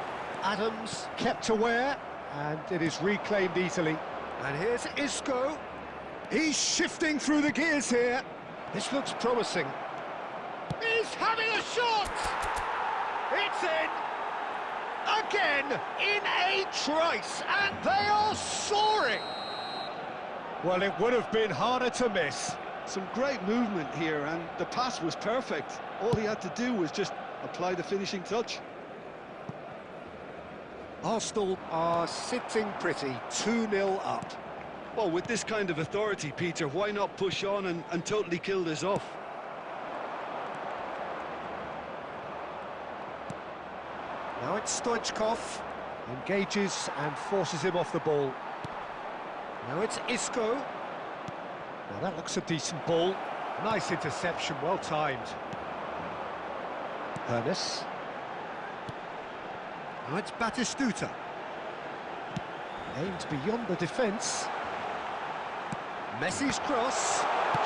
[SPEAKER 1] Adams kept aware, and it is reclaimed easily. And here's Isco. He's shifting through the gears here. This looks promising. He's having a shot! It's in! Again, in a trice, and they are soaring! Well, it would have been harder to miss.
[SPEAKER 2] Some great movement here, and the pass was perfect. All he had to do was just apply the finishing touch.
[SPEAKER 1] Arsenal are sitting pretty, 2-0 up.
[SPEAKER 2] Well, with this kind of authority, Peter, why not push on and totally kill this off?
[SPEAKER 1] Now it's Stoichkov, engages and forces him off the ball. Now it's Isco. Well, that looks a decent ball. Nice interception, well timed. Ernest. Now it's Batistuta. Aimed beyond the defence. Messi's cross.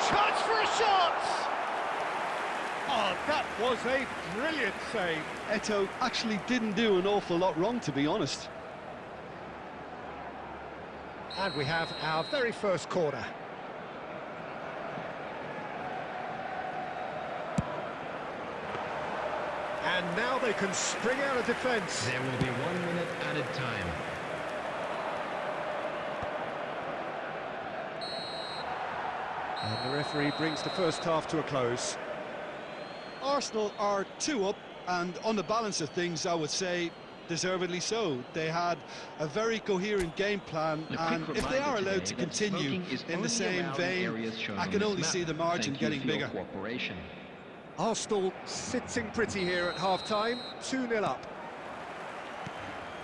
[SPEAKER 1] Chance for a shot! Oh, that was a brilliant save.
[SPEAKER 2] Eto'o actually didn't do an awful lot wrong, to be honest.
[SPEAKER 1] And we have our very first corner. And now they can spring out of defence.
[SPEAKER 3] There will be 1 minute added time.
[SPEAKER 1] And the referee brings the first half to a close.
[SPEAKER 2] Arsenal are 2 up, and on the balance of things, I would say deservedly so. They had a very coherent game plan, and if they are allowed to continue in the same vein, I can only see the margin getting bigger.
[SPEAKER 1] Arsenal sitting pretty here at half-time, 2-0 up.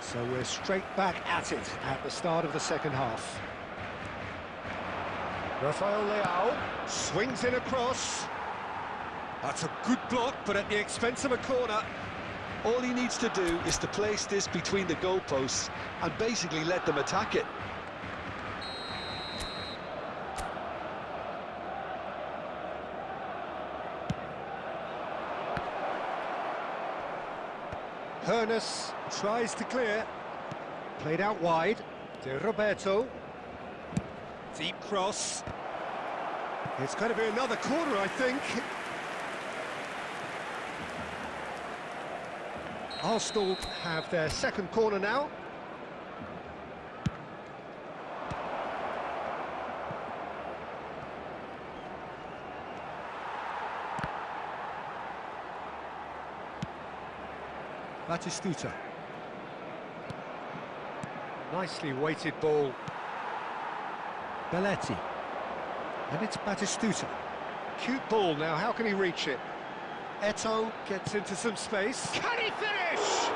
[SPEAKER 1] So we're straight back at it at the start of the second half. Rafael Leao swings in across. That's a good block, but at the expense of a corner.
[SPEAKER 2] All he needs to do is to place this between the goalposts and basically let them attack it.
[SPEAKER 1] Hernus tries to clear. Played out wide. De Roberto. Deep cross. It's going to be another corner, I think. Arsenal have their second corner now. Batistuta. Nicely weighted ball. Belletti. And it's Batistuta. Cute ball now, how can he reach it? Eto'o gets into some space. Can he finish?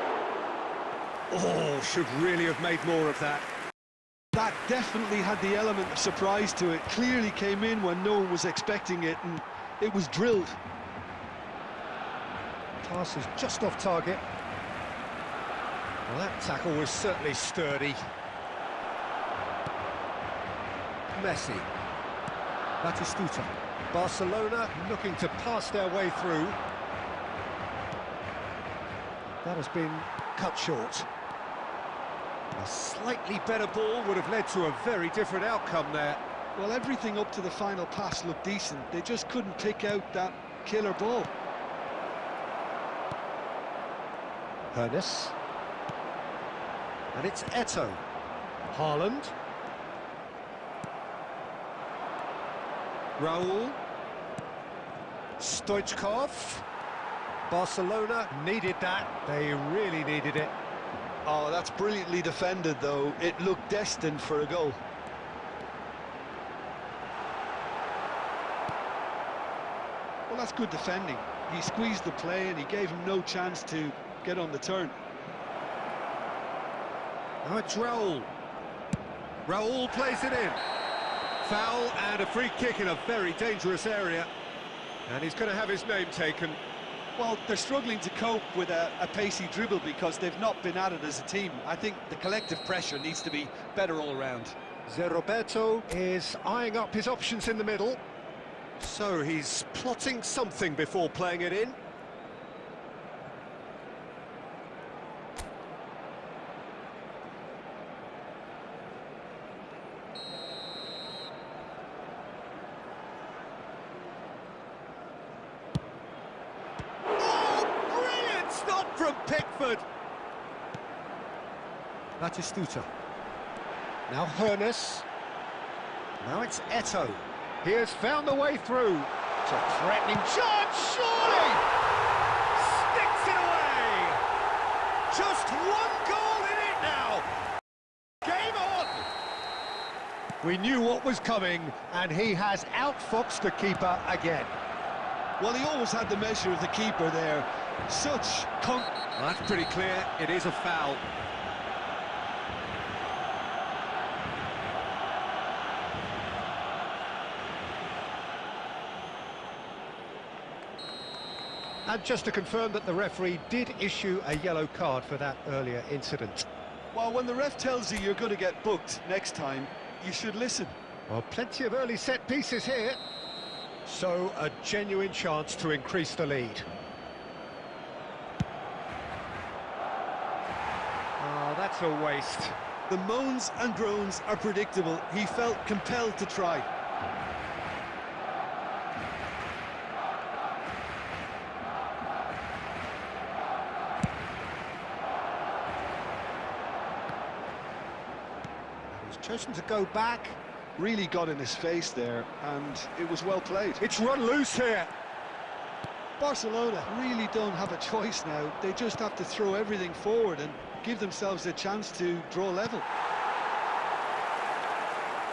[SPEAKER 1] Oh, should really have made more of that.
[SPEAKER 2] That definitely had the element of surprise to it. Clearly came in when no one was expecting it, and it was drilled.
[SPEAKER 1] Pass is just off target. Well, that tackle was certainly sturdy. Messi. Batistuta. Barcelona looking to pass their way through. That has been cut short. A slightly better ball would have led to a very different outcome there.
[SPEAKER 2] Well, everything up to the final pass looked decent. They just couldn't pick out that killer ball.
[SPEAKER 1] Hernus. And it's Eto'o. Haaland. Raul. Stoichkov. Barcelona needed that. They really needed it.
[SPEAKER 2] Oh, that's brilliantly defended, though. It looked destined for a goal. Well, that's good defending. He squeezed the play and he gave him no chance to get on the turn.
[SPEAKER 1] Now it's Raul. Raul plays it in. Foul and a free kick in a very dangerous area. And he's going to have his name taken.
[SPEAKER 2] Well, they're struggling to cope with a pacey dribble because they've not been at it as a team. I think the collective pressure needs to be better all around.
[SPEAKER 1] De Roberto is eyeing up his options in the middle. So he's plotting something before playing it in. From Pickford. Batistuta. Now Hernus. Now it's Eto'o. He has found the way through. It's a threatening chance, surely! Sticks it away! Just one goal in it now! Game on! We knew what was coming, and he has outfoxed the keeper again.
[SPEAKER 2] Well, he always had the measure of the keeper there.
[SPEAKER 1] That's pretty clear, it is a foul. And just to confirm that the referee did issue a yellow card for that earlier incident.
[SPEAKER 2] Well, when the ref tells you you're going to get booked next time, you should listen.
[SPEAKER 1] Well, plenty of early set pieces here. So, a genuine chance to increase the lead. Oh, that's a waste.
[SPEAKER 2] The moans and groans are predictable. He felt compelled to try.
[SPEAKER 1] He's chosen to go back.
[SPEAKER 2] Really got in his face there, and it was well played.
[SPEAKER 1] It's run loose here.
[SPEAKER 2] Barcelona really don't have a choice now. They just have to throw everything forward and give themselves a chance to draw level.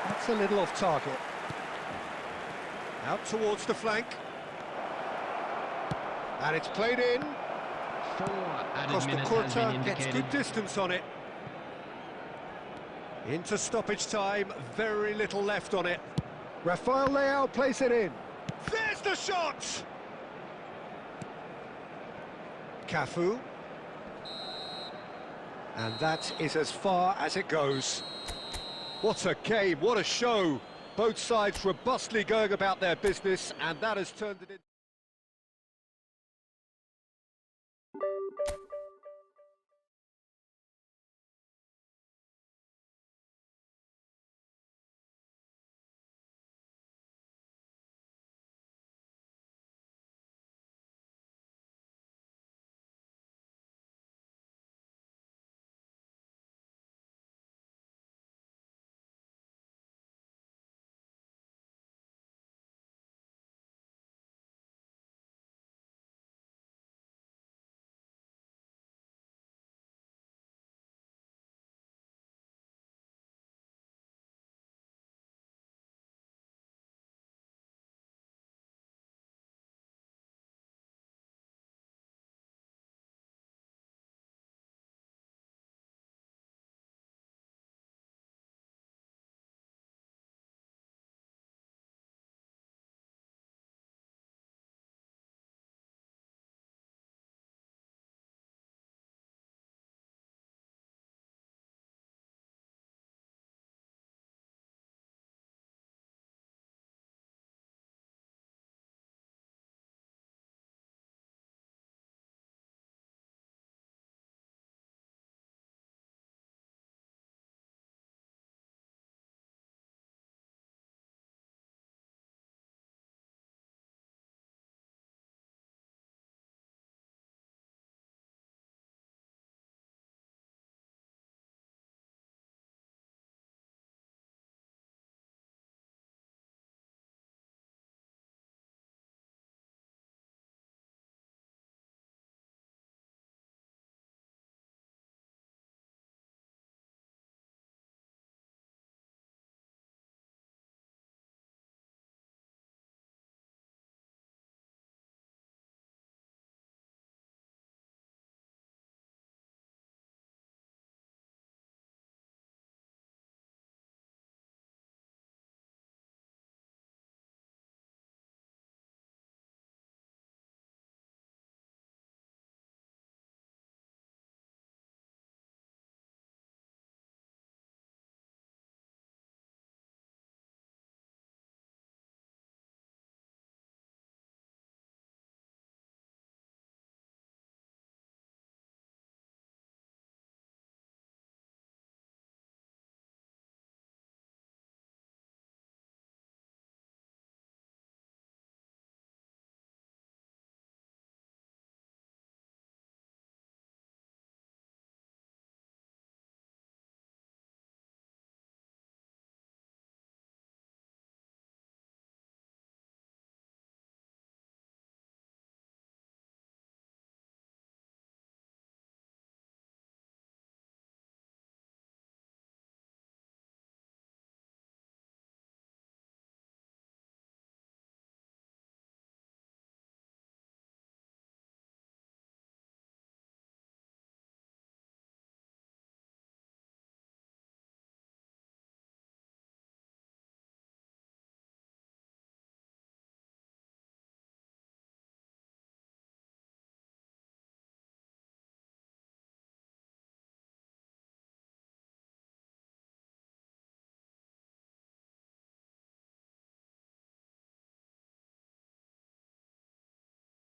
[SPEAKER 1] That's a little off target. Out towards the flank. And it's played in.
[SPEAKER 3] 4 added
[SPEAKER 1] Costa
[SPEAKER 3] minutes has been
[SPEAKER 1] Curta gets
[SPEAKER 3] indicated.
[SPEAKER 1] good distance on it. Into stoppage time, very little left on it. Rafael Leao plays it in. There's the shot! Cafu. And that is as far as it goes. What a game, what a show. Both sides robustly going about their business, and that has turned it into...